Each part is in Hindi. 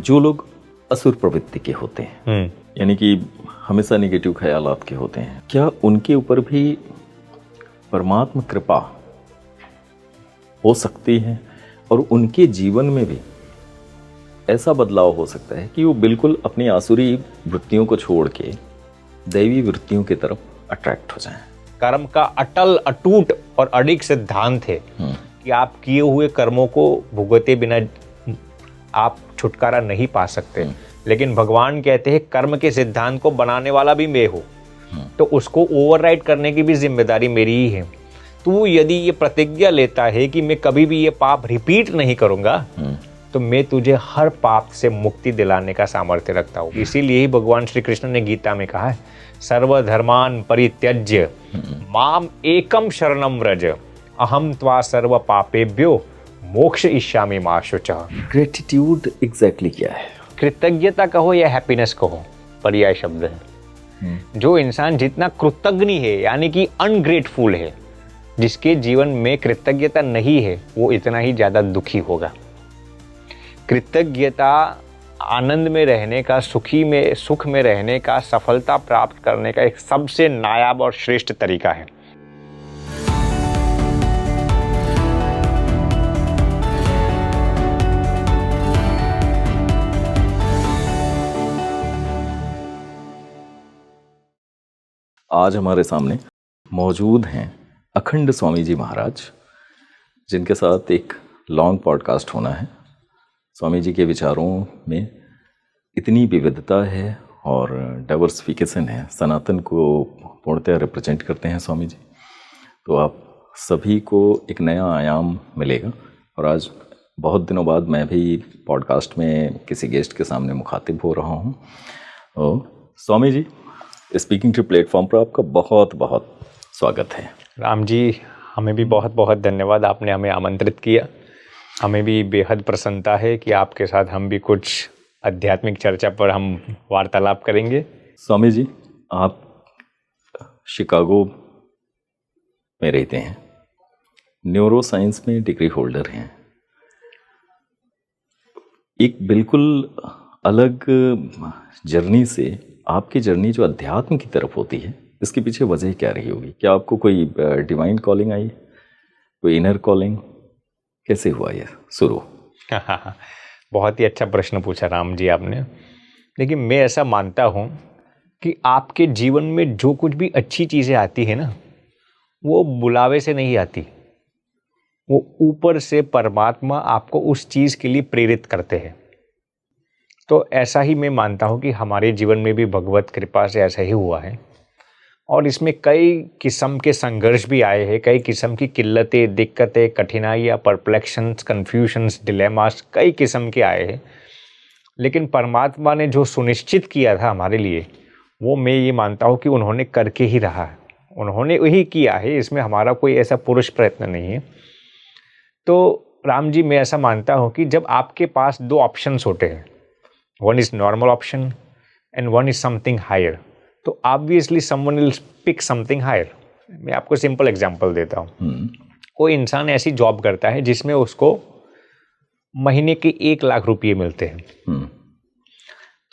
जो लोग असुर प्रवृत्ति के होते हैं, यानी कि हमेशा नेगेटिव ख्यालात के होते हैं, क्या उनके ऊपर भी परमात्मा कृपा हो सकती है और उनके जीवन में भी ऐसा बदलाव हो सकता है कि वो बिल्कुल अपनी आसुरी वृत्तियों को छोड़ के दैवी वृत्तियों की तरफ अट्रैक्ट हो जाएं? कर्म का अटल, अटूट और अडिग सिद्धांत है कि आप किए हुए कर्मों को भुगते बिना आप छुटकारा नहीं पा सकते। लेकिन भगवान कहते हैं कर्म के सिद्धांत को बनाने वाला भी मैं हूँ, तो उसको ओवरराइड करने की भी जिम्मेदारी मेरी ही है। तू यदि ये प्रतिज्ञा लेता है कि मैं कभी भी ये पाप रिपीट नहीं करूंगा, तो मैं तुझे हर पाप से मुक्ति दिलाने का सामर्थ्य रखता हूँ। इसीलिए ही भगवान श्री कृष्ण ने गीता में कहा है, सर्वधर्मान परित्यज्य माम एकम शरणम व्रज अहम त्वा सर्व पापेभ्यो मोक्ष इष्यामि मा शुचः। ग्रेटिट्यूड एग्जैक्टली क्या है? कृतज्ञता कहो या हैप्पीनेस कहो, पर्याय शब्द है। जो इंसान जितना कृतज्ञ है, यानी कि अनग्रेटफुल है, जिसके जीवन में कृतज्ञता नहीं है, वो इतना ही ज्यादा दुखी होगा। कृतज्ञता आनंद में रहने का, सुख में रहने का, सफलता प्राप्त करने का एक सबसे नायाब और श्रेष्ठ तरीका है। आज हमारे सामने मौजूद हैं अखंड स्वामी जी महाराज, जिनके साथ एक लॉन्ग पॉडकास्ट होना है। स्वामी जी के विचारों में इतनी विविधता है और डाइवर्सिफिकेशन है, सनातन को पूर्णतः रिप्रेजेंट करते हैं स्वामी जी, तो आप सभी को एक नया आयाम मिलेगा। और आज बहुत दिनों बाद मैं भी पॉडकास्ट में किसी गेस्ट के सामने मुखातिब हो रहा हूँ। तो Swami ji, speaking to platform पर आपका बहुत बहुत स्वागत है। राम जी, हमें भी बहुत बहुत धन्यवाद, आपने हमें आमंत्रित किया। हमें भी बेहद प्रसन्नता है कि आपके साथ हम भी कुछ आध्यात्मिक चर्चा पर हम वार्तालाप करेंगे। स्वामी जी, आप शिकागो में रहते हैं, न्यूरो साइंस में डिग्री होल्डर हैं। एक बिल्कुल अलग जर्नी से आपकी जर्नी जो अध्यात्म की तरफ होती है, इसके पीछे वजह क्या रही होगी? क्या आपको कोई डिवाइन कॉलिंग आई, कोई इनर कॉलिंग? कैसे हुआ ये शुरू? बहुत ही अच्छा प्रश्न पूछा राम जी आपने। लेकिन मैं ऐसा मानता हूँ कि आपके जीवन में जो कुछ भी अच्छी चीज़ें आती है ना, वो बुलावे से नहीं आती, वो ऊपर से परमात्मा आपको उस चीज़ के लिए प्रेरित करते हैं। तो ऐसा ही मैं मानता हूँ कि हमारे जीवन में भी भगवत कृपा से ऐसा ही हुआ है। और इसमें कई किस्म के संघर्ष भी आए हैं, कई किस्म की किल्लतें, दिक्कतें, कठिनाइयाँ, परप्लेक्शंस, कन्फ्यूजन्स, डिलेमास कई किस्म के आए हैं। लेकिन परमात्मा ने जो सुनिश्चित किया था हमारे लिए, वो मैं ये मानता हूँ कि उन्होंने करके ही रहा है, उन्होंने वही किया है। इसमें हमारा कोई ऐसा पुरुष प्रयत्न नहीं है। तो राम जी, मैं ऐसा मानता हूँ कि जब आपके पास दो ऑप्शंस होते हैं, one is normal option and one is something higher, तो obviously someone will pick something higher. मैं आपको सिंपल एग्जांपल देता हूँ। कोई इंसान ऐसी जॉब करता है जिसमें उसको महीने के 1 लाख रुपये मिलते हैं।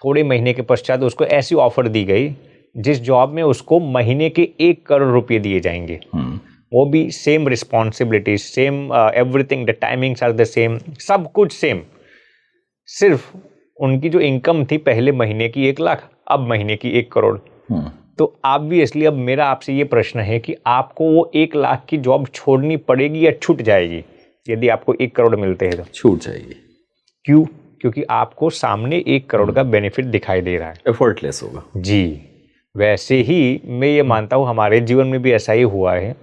थोड़े महीने के पश्चात उसको ऐसी ऑफर दी गई जिस जॉब में उसको महीने के 1 करोड़ रुपये दिए जाएंगे। वो भी same responsibilities, same everything, the timings are the same, सब कुछ सेम। सिर्फ उनकी जो इनकम थी पहले महीने की 1 लाख, अब महीने की 1 करोड़। तो ऑब्वियसली अब मेरा आपसे ये प्रश्न है कि आपको वो 1 लाख की जॉब छोड़नी पड़ेगी या छूट जाएगी? यदि आपको 1 करोड़ मिलते हैं तो छूट जाएगी। क्यों? क्योंकि आपको सामने 1 करोड़ का बेनिफिट दिखाई दे रहा है, एफर्टलेस होगा जी। वैसे ही मैं ये मानता हूँ हमारे जीवन में भी ऐसा ही हुआ है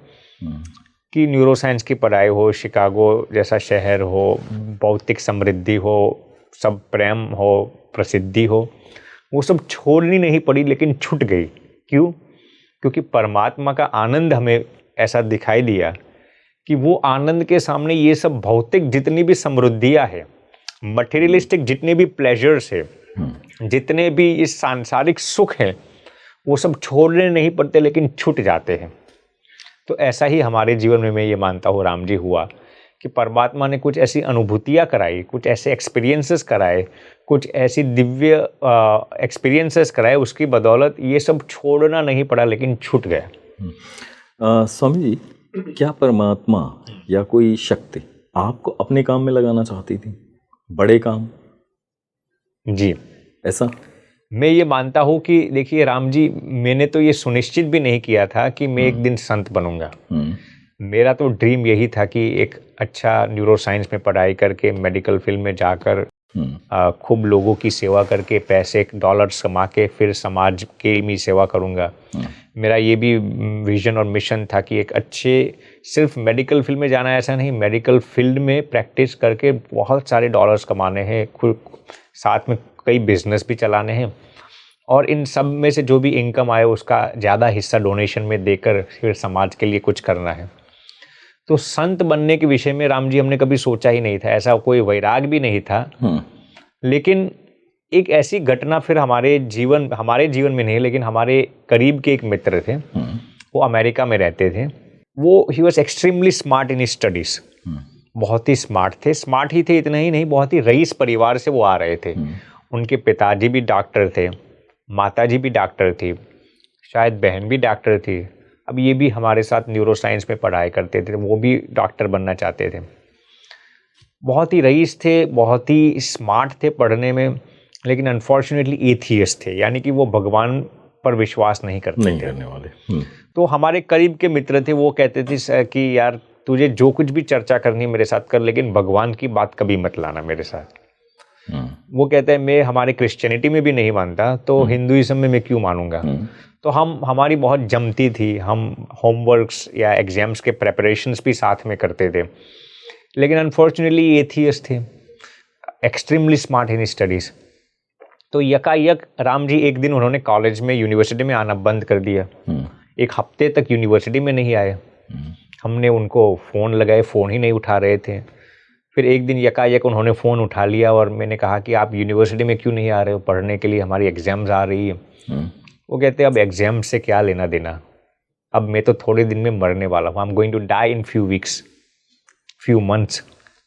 कि न्यूरो साइंस की पढ़ाई हो, शिकागो जैसा शहर हो, भौतिक समृद्धि हो, सब प्रेम हो, प्रसिद्धि हो, वो सब छोड़नी नहीं पड़ी, लेकिन छूट गई। क्यों? क्योंकि परमात्मा का आनंद हमें ऐसा दिखाई दिया कि वो आनंद के सामने ये सब भौतिक जितनी भी समृद्धियाँ है, मटेरियलिस्टिक जितने भी प्लेजर्स है, जितने भी इस सांसारिक सुख है, वो सब छोड़ने नहीं पड़ते, लेकिन छूट जाते हैं। तो ऐसा ही हमारे जीवन में मैं ये मानता हूँ राम जी हुआ कि परमात्मा ने कुछ ऐसी अनुभूतियाँ कराई, कुछ ऐसे एक्सपीरियंसेस कराए, कुछ ऐसी दिव्य एक्सपीरियंसेस कराए, उसकी बदौलत ये सब छोड़ना नहीं पड़ा, लेकिन छूट गया। स्वामी जी, क्या परमात्मा या कोई शक्ति आपको अपने काम में लगाना चाहती थी, बड़े काम? जी, ऐसा मैं ये मानता हूँ कि देखिए राम जी, मैंने तो ये सुनिश्चित भी नहीं किया था कि मैं एक दिन संत बनूंगा। मेरा तो ड्रीम यही था कि एक अच्छा न्यूरो साइंस में पढ़ाई करके मेडिकल फील्ड में जाकर खूब लोगों की सेवा करके पैसे डॉलर्स कमा के फिर समाज के भी सेवा करूंगा। मेरा ये भी विजन और मिशन था कि एक अच्छे सिर्फ मेडिकल फील्ड में जाना, ऐसा नहीं, मेडिकल फील्ड में प्रैक्टिस करके बहुत सारे डॉलर्स कमाने हैं, खुद साथ में कई बिजनेस भी चलाने हैं, और इन सब में से जो भी इनकम आए उसका ज़्यादा हिस्सा डोनेशन में देकर फिर समाज के लिए कुछ करना है। तो संत बनने के विषय में राम जी हमने कभी सोचा ही नहीं था, ऐसा कोई वैराग भी नहीं था। लेकिन एक ऐसी घटना फिर हमारे जीवन में नहीं, लेकिन हमारे करीब के एक मित्र थे, वो अमेरिका में रहते थे। वो he was extremely smart in studies, बहुत ही स्मार्ट थे। स्मार्ट ही थे, इतना ही नहीं, बहुत ही रईस परिवार से वो आ रहे थे। उनके पिताजी भी डॉक्टर थे, माताजी भी डॉक्टर थी, शायद बहन भी डॉक्टर थी। अब ये भी हमारे साथ न्यूरो साइंस में पढ़ाई करते थे, वो भी डॉक्टर बनना चाहते थे। बहुत ही रईस थे, बहुत ही स्मार्ट थे पढ़ने में, लेकिन अनफॉर्चुनेटली एथियस्ट थे, यानी कि वो भगवान पर विश्वास नहीं करने वाले। तो हमारे करीब के मित्र थे, वो कहते थे कि यार तुझे जो कुछ भी चर्चा करनी मेरे साथ कर, लेकिन भगवान की बात कभी मत लाना मेरे साथ। वो कहते हैं मैं हमारे क्रिश्चियनिटी में भी नहीं मानता, तो हिंदुइज्म में मैं क्यों मानूंगा। तो हमारी बहुत जमती थी, हम होमवर्क्स या एग्जाम्स के प्रेपरेशंस भी साथ में करते थे, लेकिन अनफॉर्चुनेटली एथियस्ट थे, एक्सट्रीमली स्मार्ट इन स्टडीज। तो यकायक राम जी एक दिन उन्होंने कॉलेज में, यूनिवर्सिटी में आना बंद कर दिया। एक हफ्ते तक यूनिवर्सिटी में नहीं आए। हमने उनको फ़ोन लगाए, फ़ोन ही नहीं उठा रहे थे। फिर एक दिन यकायक उन्होंने फ़ोन उठा लिया और मैंने कहा कि आप यूनिवर्सिटी में क्यों नहीं आ रहे हो पढ़ने के लिए, हमारी एग्ज़ाम्स आ रही है। वो कहते हैं अब एग्ज़ाम से क्या लेना देना, अब मैं तो थोड़े दिन में मरने वाला हूँ, I am going to die in few weeks, few months.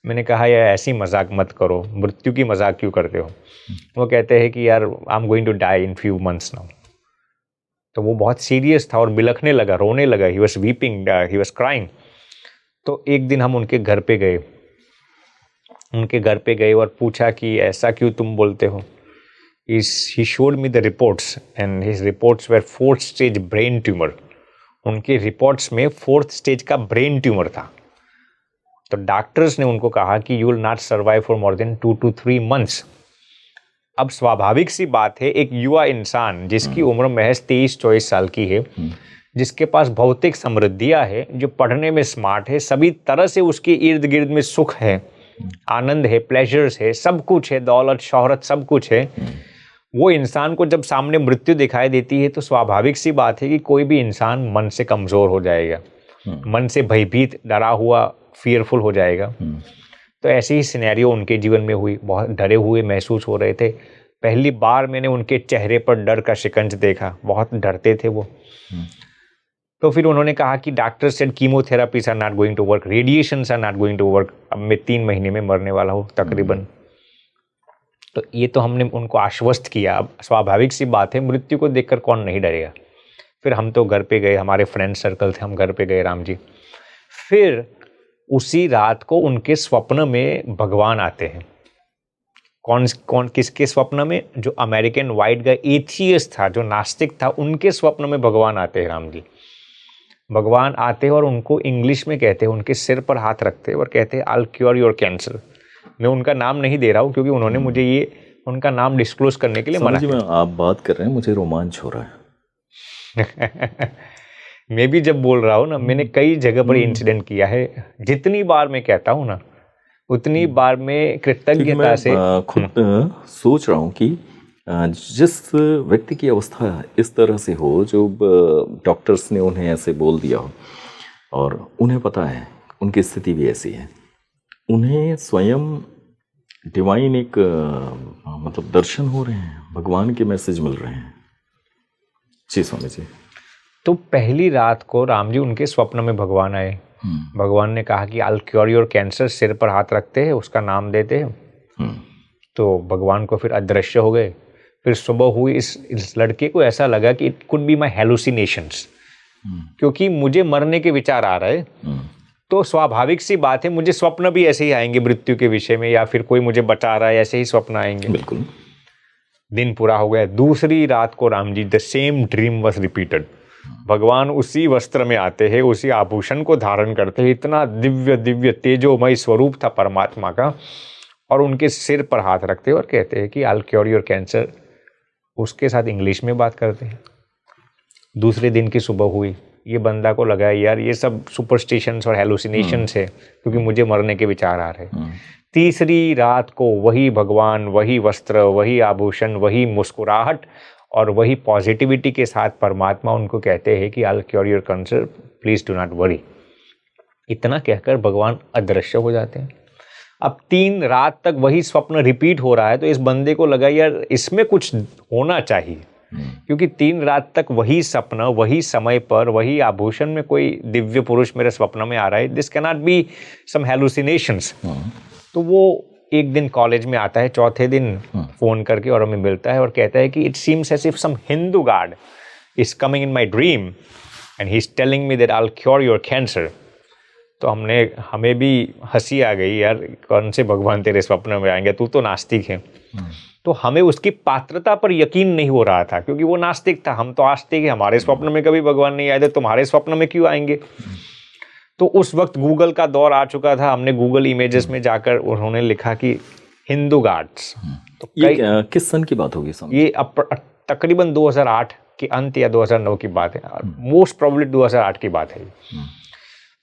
मैंने कहा यार ऐसी मजाक मत करो, मृत्यु की मजाक क्यों करते हो। वो कहते हैं कि यार I am going to die in few months now. तो वो बहुत सीरियस था और बिलखने लगा, रोने लगा, he was weeping, he was crying. तो एक दिन हम उनके घर पे गए और पूछा कि ऐसा क्यों तुम बोलते हो। He showed me the reports and his reports were 4th stage brain tumor. उनके रिपोर्ट्स में 4th स्टेज का ब्रेन ट्यूमर था। तो डॉक्टर्स ने उनको कहा कि you will not survive for more than 2 to 3 months। अब स्वाभाविक सी बात है, एक युवा इंसान जिसकी उम्र महज 23-24 साल की है, जिसके पास भौतिक समृद्धियां है, जो पढ़ने में स्मार्ट है, सभी तरह से उसके इर्द गिर्द में सुख है, आनंद है, प्लेजर्स है, सब कुछ है, दौलत शोहरत सब कुछ है। वो इंसान को जब सामने मृत्यु दिखाई देती है तो स्वाभाविक सी बात है कि कोई भी इंसान मन से कमजोर हो जाएगा, मन से भयभीत, डरा हुआ, फियरफुल हो जाएगा। तो ऐसी ही सिनेरियो उनके जीवन में हुई। बहुत डरे हुए महसूस हो रहे थे। पहली बार मैंने उनके चेहरे पर डर का शिकंज देखा, बहुत डरते थे वो। तो फिर उन्होंने कहा कि doctor said chemotherapies are not going to work, radiations are not going to work, अब मैं 3 महीने में मरने वाला हूँ तकरीबन। तो ये तो हमने उनको आश्वस्त किया। अब स्वाभाविक सी बात है, मृत्यु को देखकर कौन नहीं डरेगा। फिर हम तो घर पे गए, हमारे फ्रेंड सर्कल थे, हम घर पे गए राम जी। फिर उसी रात को उनके स्वप्न में भगवान आते हैं। कौन किसके स्वप्न में? जो अमेरिकन वाइट गाय एथियस्ट था, जो नास्तिक था, उनके स्वप्न में भगवान आते हैं राम जी। भगवान आते हैं और उनको इंग्लिश में कहते हैं, उनके सिर पर हाथ रखते हैं और कहते हैं आई विल क्योर योर कैंसर। मैं उनका नाम नहीं दे रहा हूँ क्योंकि उन्होंने मुझे ये उनका नाम डिस्क्लोज करने के लिए मना किया। आप बात कर रहे हैं, मुझे रोमांच हो रहा है। मैं भी जब बोल रहा हूँ ना, मैंने कई जगह पर इंसिडेंट किया है। जितनी बार मैं कहता हूँ ना, उतनी बार मैं कृतज्ञता से खुद सोच रहा हूँ कि जिस व्यक्ति की अवस्था इस तरह से हो, जो डॉक्टर्स ने उन्हें ऐसे बोल दिया हो और उन्हें पता है उनकी स्थिति भी ऐसी है, उन्हें स्वयं डिवाइन एक मतलब दर्शन हो रहे हैं, भगवान के मैसेज मिल रहे हैं। जी स्वामी जी। तो पहली रात को राम जी उनके स्वप्न में भगवान आए भगवान ने कहा कि I'll cure your cancer, सिर पर हाथ रखते हैं, उसका नाम देते हैं। तो भगवान को फिर अदृश्य हो गए। फिर सुबह हुई, इस लड़के को ऐसा लगा कि it could be my hallucinations, क्योंकि मुझे मरने के विचार आ रहे, तो स्वाभाविक सी बात है मुझे स्वप्न भी ऐसे ही आएंगे मृत्यु के विषय में, या फिर कोई मुझे बचा रहा है, ऐसे ही स्वप्न आएंगे। बिल्कुल। दिन पूरा हो गया। दूसरी रात को Ram ji, the same dream was repeated. भगवान उसी वस्त्र में आते हैं, उसी आभूषण को धारण करते हैं, इतना दिव्य दिव्य तेजोमय स्वरूप था परमात्मा का, और उनके सिर पर हाथ रखते हैं और कहते हैं कि I'll cure your cancer। उसके साथ इंग्लिश में बात करते हैं। दूसरे दिन की सुबह हुई, ये बंदा को लगा यार ये सब सुपरस्टिशंस और हेलुसिनेशंस है, क्योंकि मुझे मरने के विचार आ रहे। तीसरी रात को वही भगवान, वही वस्त्र, वही आभूषण, वही मुस्कुराहट और वही पॉजिटिविटी के साथ परमात्मा उनको कहते हैं कि I'll cure your cancer, please do not worry. इतना कहकर भगवान अदृश्य हो जाते हैं। अब 3 रात तक वही स्वप्न रिपीट हो रहा है, तो इस बंदे को लगा यार इसमें कुछ होना चाहिए, क्योंकि 3 रात तक वही सपना, वही समय पर, वही आभूषण में कोई दिव्य पुरुष मेरे स्वप्न में आ रहा है। This can not be some hallucinations. तो वो एक दिन कॉलेज में आता है, चौथे दिन फोन करके और हमें मिलता है और कहता है कि it seems as if some Hindu god is coming in my dream and he is telling me that I will cure your cancer. तो हमें भी हंसी आ गई, यार कौन से भगवान तेरे स्वप्न में आएंगे, तू तो नास्तिक है। तो हमें उसकी पात्रता पर यकीन नहीं हो रहा था, क्योंकि वो नास्तिक था, हम तो आस्तिक है, हमारे स्वप्न में कभी भगवान नहीं आए थे, तुम्हारे स्वप्न में क्यों आएंगे। तो उस वक्त गूगल का दौर आ चुका था। हमने गूगल इमेजेस में जाकर उन्होंने लिखा कि हिंदू गॉड्स। तो ये किस सन की बात होगी? ये तकरीबन 2008 के अंत या 2009 की बात है, मोस्ट प्रोबेबली 2008 की बात है।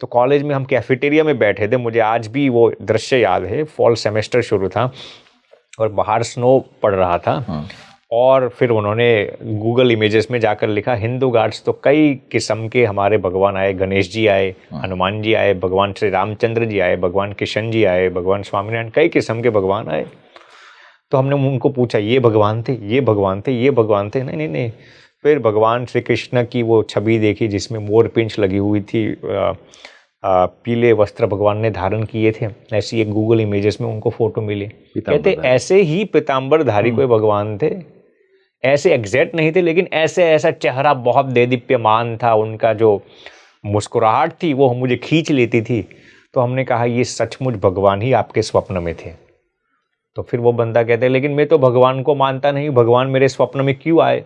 तो कॉलेज में हम कैफेटेरिया में बैठे थे, मुझे आज भी वो दृश्य याद है। फॉल सेमेस्टर शुरू था और बाहर स्नो पड़ रहा था, और फिर उन्होंने गूगल इमेजेस में जाकर लिखा हिंदू गॉड्स। तो कई किस्म के हमारे भगवान आए, गणेश जी आए, हनुमान जी आए, भगवान श्री रामचंद्र जी आए, भगवान किशन जी आए, भगवान स्वामीनारायण, कई किस्म के भगवान आए। तो हमने उनको पूछा ये भगवान थे, ये भगवान थे, ये भगवान थे? नहीं नहीं नहीं। फिर भगवान श्री कृष्ण की वो छवि देखी जिसमें मोर पिंच लगी हुई थी, पीले वस्त्र भगवान ने धारण किए थे। ऐसी एक गूगल इमेजेस में उनको फोटो मिली। कहते ऐसे ही पीताम्बरधारी कोई भगवान थे, ऐसे एग्जैक्ट नहीं थे, लेकिन ऐसा चेहरा बहुत देदीप्यमान था, उनका जो मुस्कुराहट थी वो मुझे खींच लेती थी। तो हमने कहा ये सचमुच भगवान ही आपके स्वप्न में थे। तो फिर वो बंदा कहते लेकिन मैं तो भगवान को मानता नहीं, भगवान मेरे स्वप्न में क्यों आए?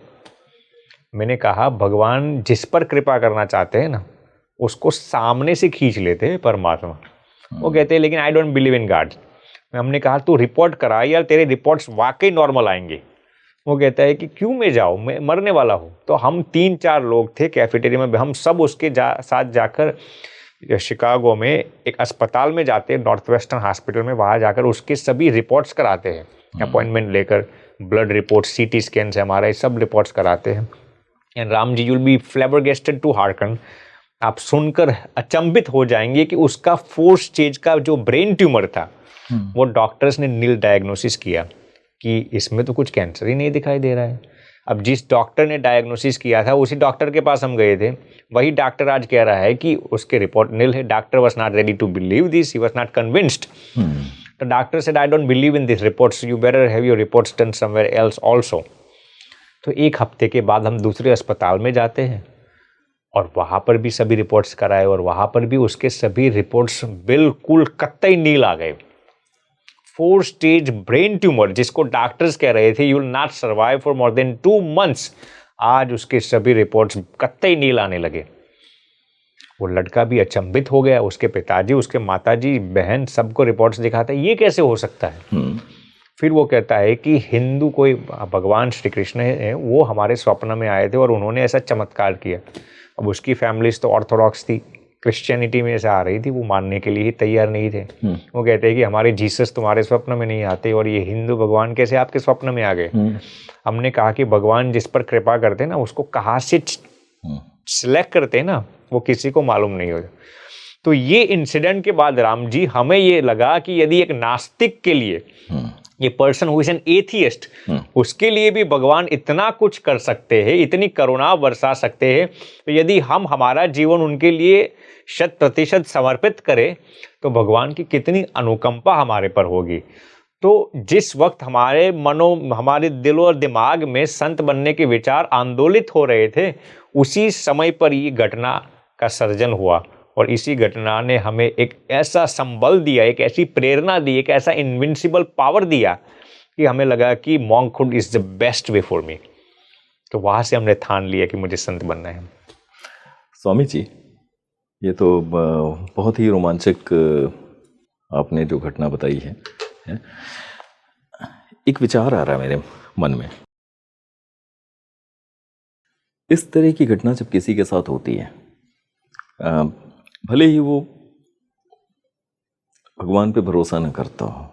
मैंने कहा भगवान जिस पर कृपा करना चाहते हैं ना, उसको सामने से खींच लेते हैं परमात्मा। वो कहते हैं लेकिन आई डोंट बिलीव इन गॉड। हमने कहा तू रिपोर्ट करा यार, तेरे रिपोर्ट्स वाकई नॉर्मल आएंगे। वो कहता है कि क्यों मैं जाऊँ, मैं मरने वाला हूँ। तो हम 3-4 लोग थे कैफेटेरिया में, हम सब उसके साथ जाकर शिकागो में एक अस्पताल में जाते हैं, नॉर्थ वेस्टर्न हॉस्पिटल में, वहाँ जाकर उसके सभी रिपोर्ट्स कराते हैं अपॉइंटमेंट लेकर। ब्लड रिपोर्ट, सीटी स्कैन से हमारा सब रिपोर्ट्स कराते हैं। And Ram ji, you will be flabbergasted to harken, आप सुनकर अचंभित हो जाएंगे कि उसका 4 स्टेज का जो ब्रेन ट्यूमर था, वो डॉक्टर्स ने नील डायग्नोसिस किया कि इसमें तो कुछ कैंसर ही नहीं दिखाई दे रहा है। अब जिस डॉक्टर ने डायग्नोसिस किया था उसी डॉक्टर के पास हम गए थे, वही डॉक्टर आज कह रहा है कि उसके रिपोर्ट नील है। Doctor was not ready to believe this, he was not convinced. The doctor said I don't believe in this reports, you better have your reports done somewhere else also. तो 1 हफ्ते के बाद हम दूसरे अस्पताल में जाते हैं और वहाँ पर भी सभी रिपोर्ट्स कराए, और वहाँ पर भी उसके सभी रिपोर्ट्स बिल्कुल कतई नील आ गए। 4 स्टेज ब्रेन ट्यूमर, जिसको डॉक्टर्स कह रहे थे you will not survive for more than 2 months, आज उसके सभी रिपोर्ट्स कतई नील आने लगे। वो लड़का भी अचंभित हो गया, उसके पिताजी, उसके माताजी, बहन, सबको रिपोर्ट्स दिखाता है, ये कैसे हो सकता है। फिर वो कहता है कि हिंदू कोई भगवान श्री कृष्ण है, वो हमारे स्वप्न में आए थे और उन्होंने ऐसा चमत्कार किया। अब उसकी फैमिलीज तो ऑर्थोडॉक्स थी, क्रिश्चियनिटी में से आ रही थी, वो मानने के लिए ही तैयार नहीं थे। वो कहते हैं कि हमारे जीसस तुम्हारे स्वप्न में नहीं आते, और ये हिंदू भगवान कैसे आपके स्वप्न में आ गए। हमने कहा कि भगवान जिस पर कृपा करते हैं ना, उसको कहाँ से सिलेक्ट करते हैं ना, वो किसी को मालूम नहीं होता। तो ये इंसिडेंट के बाद राम जी, हमें ये लगा कि यदि एक नास्तिक के लिए, ये person who is an atheist, उसके लिए भी भगवान इतना कुछ कर सकते हैं, इतनी करुणा बरसा सकते हैं, तो यदि हम हमारा जीवन उनके लिए 100% समर्पित करें तो भगवान की कितनी अनुकंपा हमारे पर होगी। तो जिस वक्त हमारे दिल और दिमाग में संत बनने के विचार आंदोलित हो रहे थे, उसी समय पर ये घटना का सर्जन हुआ और इसी घटना ने हमें एक ऐसा संबल दिया, एक ऐसी प्रेरणा दी, एक ऐसा इनविंसिबल पावर दिया कि हमें लगा कि monkhood is the best way for me. तो वहां से हमने ठान लिया कि मुझे संत बनना है। स्वामी जी, ये तो बहुत ही रोमांचक आपने जो घटना बताई है। एक विचार आ रहा है मेरे मन में। इस तरह की घटना जब किसी के साथ होती है, भले ही वो भगवान पे भरोसा न करता हो,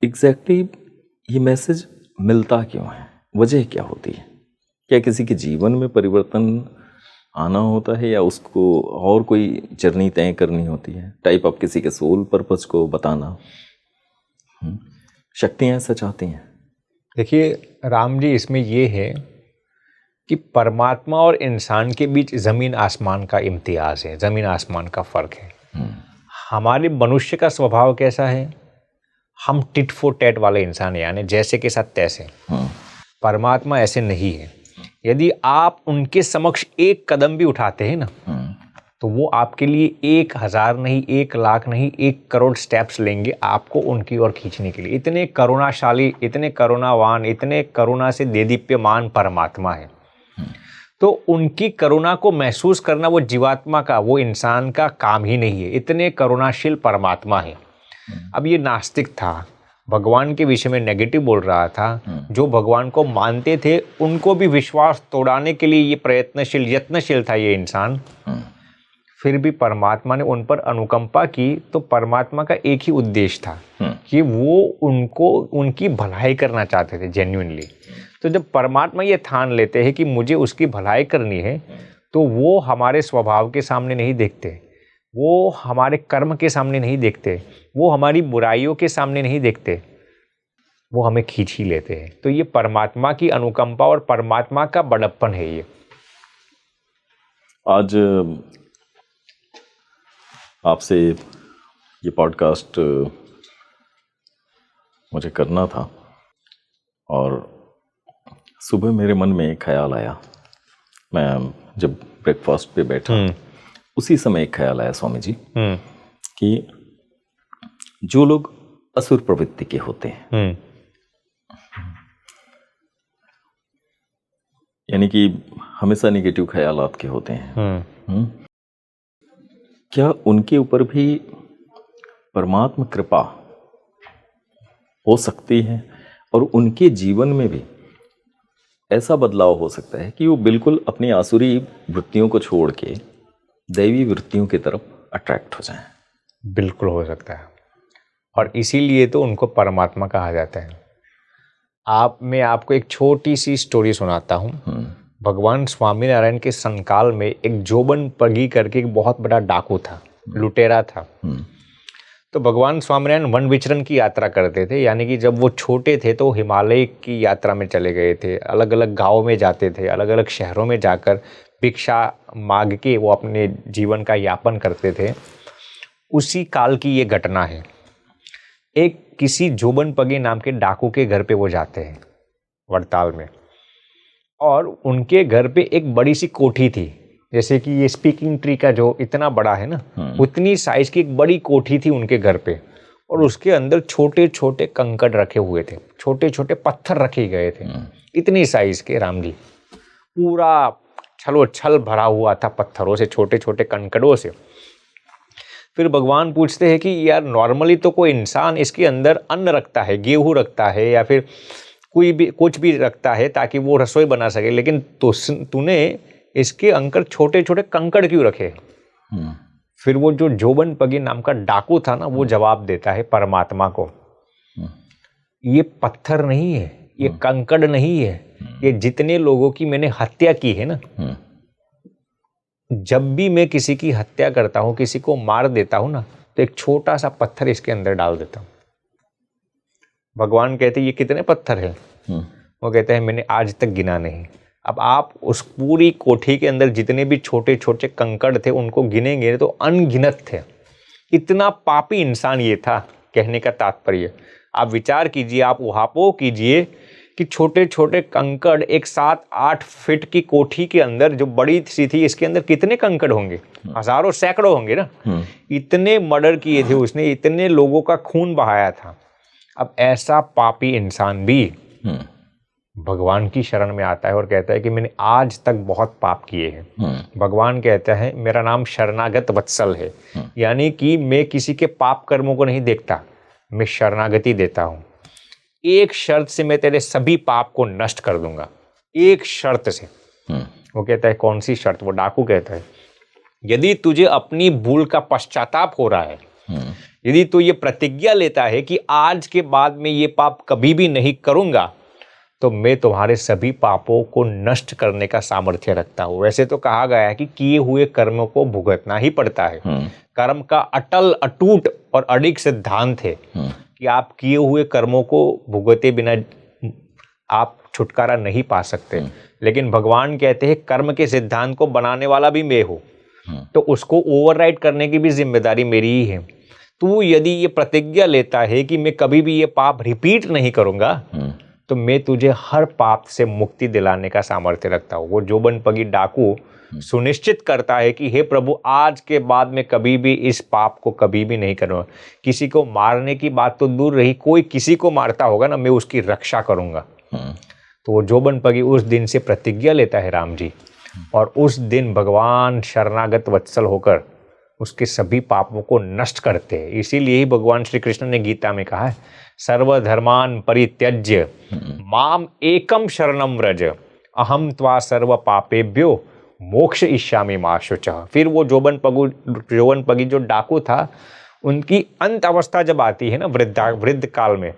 एग्जैक्टली ये मैसेज मिलता क्यों है? वजह क्या होती है? क्या किसी के जीवन में परिवर्तन आना होता है या उसको और कोई जर्नी तय करनी होती है? टाइप आप किसी के सोल पर्पस को बताना, शक्तियाँ ऐसा चाहती हैं। देखिए राम जी, इसमें ये है कि परमात्मा और इंसान के बीच ज़मीन आसमान का इम्तियाज़ है, ज़मीन आसमान का फ़र्क है। हमारे मनुष्य का स्वभाव कैसा है? हम टिट फॉर टैट वाले इंसान हैं, यानी जैसे के साथ तैसे। परमात्मा ऐसे नहीं है। यदि आप उनके समक्ष एक कदम भी उठाते हैं ना, तो वो आपके लिए 1000 नहीं, 1,00,000 नहीं, 1 करोड़ स्टेप्स लेंगे आपको उनकी ओर खींचने के लिए। इतने करुणाशाली, इतने करुणावान, इतने करुणा से देदीप्यमान परमात्मा है। तो उनकी करुणा को महसूस करना वो जीवात्मा का, वो इंसान का काम ही नहीं है। इतने करुणाशील परमात्मा है। अब ये नास्तिक था, भगवान के विषय में नेगेटिव बोल रहा था। जो भगवान को मानते थे उनको भी विश्वास तोड़ाने के लिए ये प्रयत्नशील, यत्नशील था ये इंसान। फिर भी परमात्मा ने उन पर अनुकंपा की। तो परमात्मा का एक ही उद्देश्य था कि वो उनकी भलाई करना चाहते थे जेन्युइनली। तो जब परमात्मा ये ठान लेते हैं कि मुझे उसकी भलाई करनी है, तो वो हमारे स्वभाव के सामने नहीं देखते, वो हमारे कर्म के सामने नहीं देखते, वो हमारी बुराइयों के सामने नहीं देखते, वो हमें खींच ही लेते हैं। तो ये परमात्मा की अनुकंपा और परमात्मा का बड़प्पन है। ये आज आपसे ये पॉडकास्ट मुझे करना था और सुबह मेरे मन में एक ख्याल आया। मैं जब ब्रेकफास्ट पे बैठा उसी समय एक ख्याल आया स्वामी जी कि जो लोग असुर प्रवृत्ति के होते हैं, यानी कि हमेशा निगेटिव ख्यालात के होते हैं, क्या उनके ऊपर भी परमात्मा कृपा हो सकती है और उनके जीवन में भी ऐसा बदलाव हो सकता है कि वो बिल्कुल अपनी आसुरी वृत्तियों को छोड़ के दैवी वृत्तियों की तरफ अट्रैक्ट हो जाएं? बिल्कुल हो सकता है, और इसीलिए तो उनको परमात्मा कहा जाता है। मैं आपको एक छोटी सी स्टोरी सुनाता हूँ। भगवान स्वामीनारायण के संकाल में एक जोबन पगी करके एक बहुत बड़ा डाकू था, लुटेरा था। तो भगवान स्वामीनारायण वन विचरण की यात्रा करते थे, यानी कि जब वो छोटे थे तो हिमालय की यात्रा में चले गए थे, अलग अलग गाँव में जाते थे, अलग अलग शहरों में जाकर भिक्षा मांग के वो अपने जीवन का यापन करते थे। उसी काल की ये घटना है। एक किसी जोबन पगी नाम के डाकू के घर पे वो जाते हैं वड़ताल में, और उनके घर पे एक बड़ी सी कोठी थी, जैसे कि ये स्पीकिंग ट्री का जो इतना बड़ा है ना, उतनी साइज की एक बड़ी कोठी थी उनके घर पे। और उसके अंदर छोटे छोटे कंकड़ रखे हुए थे, छोटे छोटे पत्थर रखे गए थे, इतनी साइज के। राम जी, पूरा छलोछल भरा हुआ था पत्थरों से, छोटे छोटे कंकड़ों से। फिर भगवान पूछते हैं कि यार नॉर्मली तो कोई इंसान इसके अंदर अन्न रखता है, गेहूं रखता है या फिर कुछ भी रखता है ताकि वो रसोई बना सके, लेकिन तूने इसके अंदर छोटे छोटे कंकड़ क्यों रखे? फिर वो जो जोबन पगी नाम का डाकू था ना, वो जवाब देता है परमात्मा को, ये पत्थर नहीं है, ये कंकड़ नहीं है, ये जितने लोगों की मैंने हत्या की है ना, जब भी मैं किसी की हत्या करता हूं, किसी को मार देता हूं ना, तो एक छोटा सा पत्थर इसके अंदर डाल देता हूं। भगवान कहते ये कितने पत्थर हैं? वो कहते हैं मैंने आज तक गिना नहीं। अब आप उस पूरी कोठी के अंदर जितने भी छोटे छोटे कंकड़ थे उनको गिनेंगे तो अनगिनत थे। इतना पापी इंसान ये था, कहने का तात्पर्य। आप विचार कीजिए, आप उहापोह कीजिए कि छोटे छोटे कंकड़ एक 7-8 फीट की कोठी के अंदर जो बड़ी सी थी, इसके अंदर कितने कंकड़ होंगे? हजारों सैकड़ों होंगे ना। इतने मर्डर किए थे उसने, इतने लोगों का खून बहाया था। अब ऐसा पापी इंसान भी भगवान की शरण में आता है और कहता है कि मैंने आज तक बहुत पाप किए हैं। भगवान कहता है मेरा नाम शरणागत वत्सल है, यानी कि मैं किसी के पाप कर्मों को नहीं देखता, मैं शरणागति देता हूं। एक शर्त से मैं तेरे सभी पाप को नष्ट कर दूंगा, एक शर्त से। वो कहता है कौन सी शर्त? वो डाकू कहता है यदि तुझे अपनी भूल का पश्चाताप हो रहा है, यदि तू ये प्रतिज्ञा लेता है कि आज के बाद मैं ये पाप कभी भी नहीं करूंगा, तो मैं तुम्हारे सभी पापों को नष्ट करने का सामर्थ्य रखता हूं। वैसे तो कहा गया है कि किए हुए कर्मों को भुगतना ही पड़ता है। कर्म का अटल अटूट और अडिग सिद्धांत है कि आप किए हुए कर्मों को भुगते बिना आप छुटकारा नहीं पा सकते। लेकिन भगवान कहते हैं कर्म के सिद्धांत को बनाने वाला भी मैं हूं, तो उसको ओवरराइड करने की भी जिम्मेदारी मेरी ही है। तू यदि ये प्रतिज्ञा लेता है कि मैं कभी भी ये पाप रिपीट नहीं करूंगा, तो मैं तुझे हर पाप से मुक्ति दिलाने का सामर्थ्य रखता हूँ। वो जोबनपगी डाकू सुनिश्चित करता है कि हे प्रभु, आज के बाद मैं कभी भी इस पाप को कभी भी नहीं करूँगा। किसी को मारने की बात तो दूर रही, कोई किसी को मारता होगा ना, मैं उसकी रक्षा करूँगा। तो वो जोबनपगी उस दिन से प्रतिज्ञा लेता है राम जी, और उस दिन भगवान शरणागत वत्सल होकर उसके सभी पापों को नष्ट करते हैं। इसीलिए ही भगवान श्री कृष्ण ने गीता में कहा है सर्वधर्मान परित्यज्य माम एकम शरणम व्रज अहम त्वा सर्व पापेभ्यो मोक्ष इष्यामि मा शुचः। फिर वो जोबनपगी जो डाकू था, उनकी अंत अवस्था जब आती है ना, वृद्ध काल में,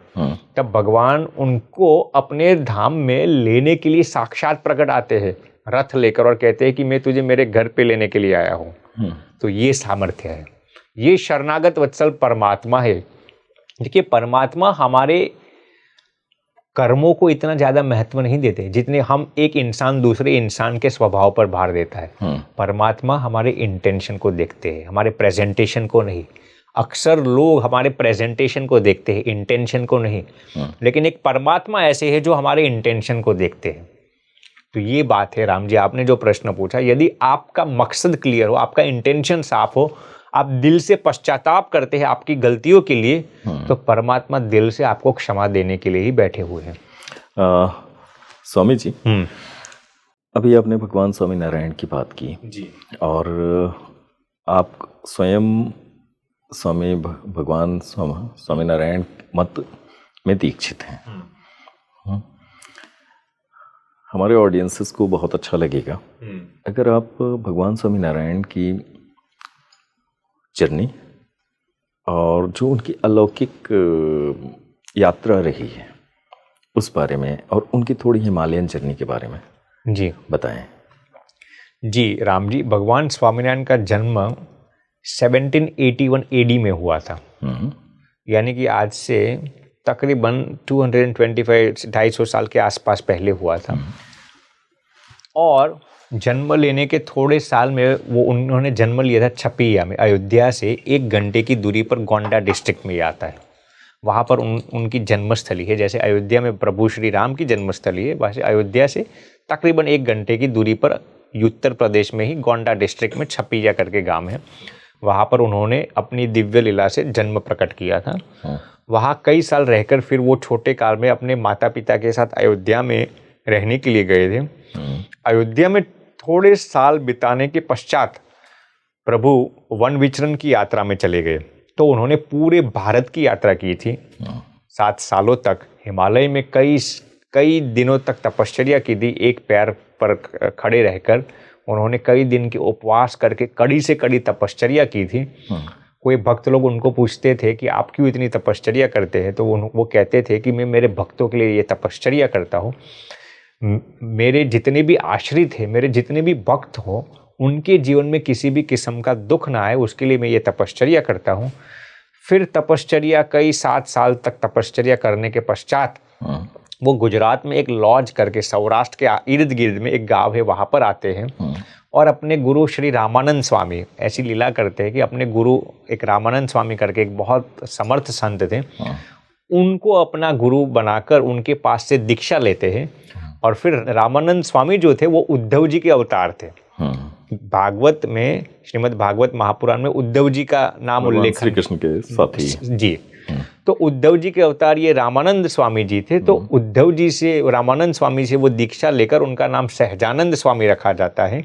तब भगवान उनको अपने धाम में लेने के लिए साक्षात प्रकट आते हैं रथ लेकर, और कहते हैं कि मैं तुझे मेरे घर पे लेने के लिए आया हूँ। तो ये सामर्थ्य है, ये शरणागत वत्सल परमात्मा है। देखिए, परमात्मा हमारे कर्मों को इतना ज्यादा महत्व नहीं देते जितने हम एक इंसान दूसरे इंसान के स्वभाव पर भार देता है। परमात्मा हमारे इंटेंशन को देखते हैं, हमारे प्रेजेंटेशन को नहीं। अक्सर लोग हमारे प्रेजेंटेशन को देखते हैं, इंटेंशन को नहीं। लेकिन एक परमात्मा ऐसे है जो हमारे इंटेंशन को देखते हैं। तो ये बात है राम जी, आपने जो प्रश्न पूछा, यदि आपका मकसद क्लियर हो, आपका इंटेंशन साफ हो, आप दिल से पश्चाताप करते हैं आपकी गलतियों के लिए, तो परमात्मा दिल से आपको क्षमा देने के लिए ही बैठे हुए हैं। स्वामी जी, अभी आपने भगवान स्वामी नारायण की बात की जी, और आप स्वयं स्वामी भगवान स्वामी नारायण मत में दीक्षित हैं। हमारे ऑडियंसेस को बहुत अच्छा लगेगा अगर आप भगवान स्वामी नारायण की जर्नी और जो उनकी अलौकिक यात्रा रही है उस बारे में, और उनकी थोड़ी हिमालयन जर्नी के बारे में जी बताएं। जी राम जी, भगवान स्वामीनारायण का जन्म 1781 एडी में हुआ था। यानी कि आज से तकरीबन 225-250 साल के आसपास पहले हुआ था। और जन्म लेने के थोड़े साल में वो उन्होंने जन्म लिया था छपिया में, अयोध्या से 1 घंटे की दूरी पर गोंडा डिस्ट्रिक्ट में आता है। वहाँ पर उनकी जन्मस्थली है। जैसे अयोध्या में प्रभु श्री राम की जन्मस्थली है, वैसे अयोध्या से तकरीबन 1 घंटे की दूरी पर उत्तर प्रदेश में ही गोंडा डिस्ट्रिक्ट में छपिया करके गांव है, वहाँ पर उन्होंने अपनी दिव्य लीला से जन्म प्रकट किया था। वहाँ कई साल रहकर फिर वो छोटे काल में अपने माता पिता के साथ अयोध्या में रहने के लिए गए थे। अयोध्या में थोड़े साल बिताने के पश्चात प्रभु वन विचरण की यात्रा में चले गए। तो उन्होंने पूरे भारत की यात्रा की थी। 7 सालों तक हिमालय में कई दिनों तक तपश्चर्या की थी। एक पैर पर खड़े रहकर उन्होंने कई दिन के उपवास करके कड़ी से कड़ी तपश्चर्या की थी। कोई भक्त लोग उनको पूछते थे कि आप क्यों इतनी तपश्चर्या करते हैं, तो वो कहते थे कि मैं मेरे भक्तों के लिए ये तपश्चर्या करता हूँ। मेरे जितने भी आश्रित हैं, मेरे जितने भी भक्त हो, उनके जीवन में किसी भी किस्म का दुख ना आए, उसके लिए मैं ये तपश्चर्या करता हूँ। फिर तपश्चर्या कई 7 साल तक तपश्चर्या करने के पश्चात वो गुजरात में एक लॉज करके सौराष्ट्र के इर्द गिर्द में एक गांव है, वहाँ पर आते हैं और अपने गुरु श्री रामानंद स्वामी ऐसी लीला करते हैं कि अपने गुरु एक रामानंद स्वामी करके एक बहुत समर्थ संत थे, उनको अपना गुरु बनाकर उनके पास से दीक्षा लेते हैं। और फिर रामानंद स्वामी जो थे वो उद्धव जी के अवतार थे। भागवत में, श्रीमद् भागवत महापुराण में उद्धव जी का नाम उल्लेख, श्री कृष्ण के साथी जी। तो उद्धव जी के अवतार ये रामानंद स्वामी जी थे। तो उद्धव जी से, रामानंद स्वामी से वो दीक्षा लेकर उनका नाम सहजानंद स्वामी रखा जाता है।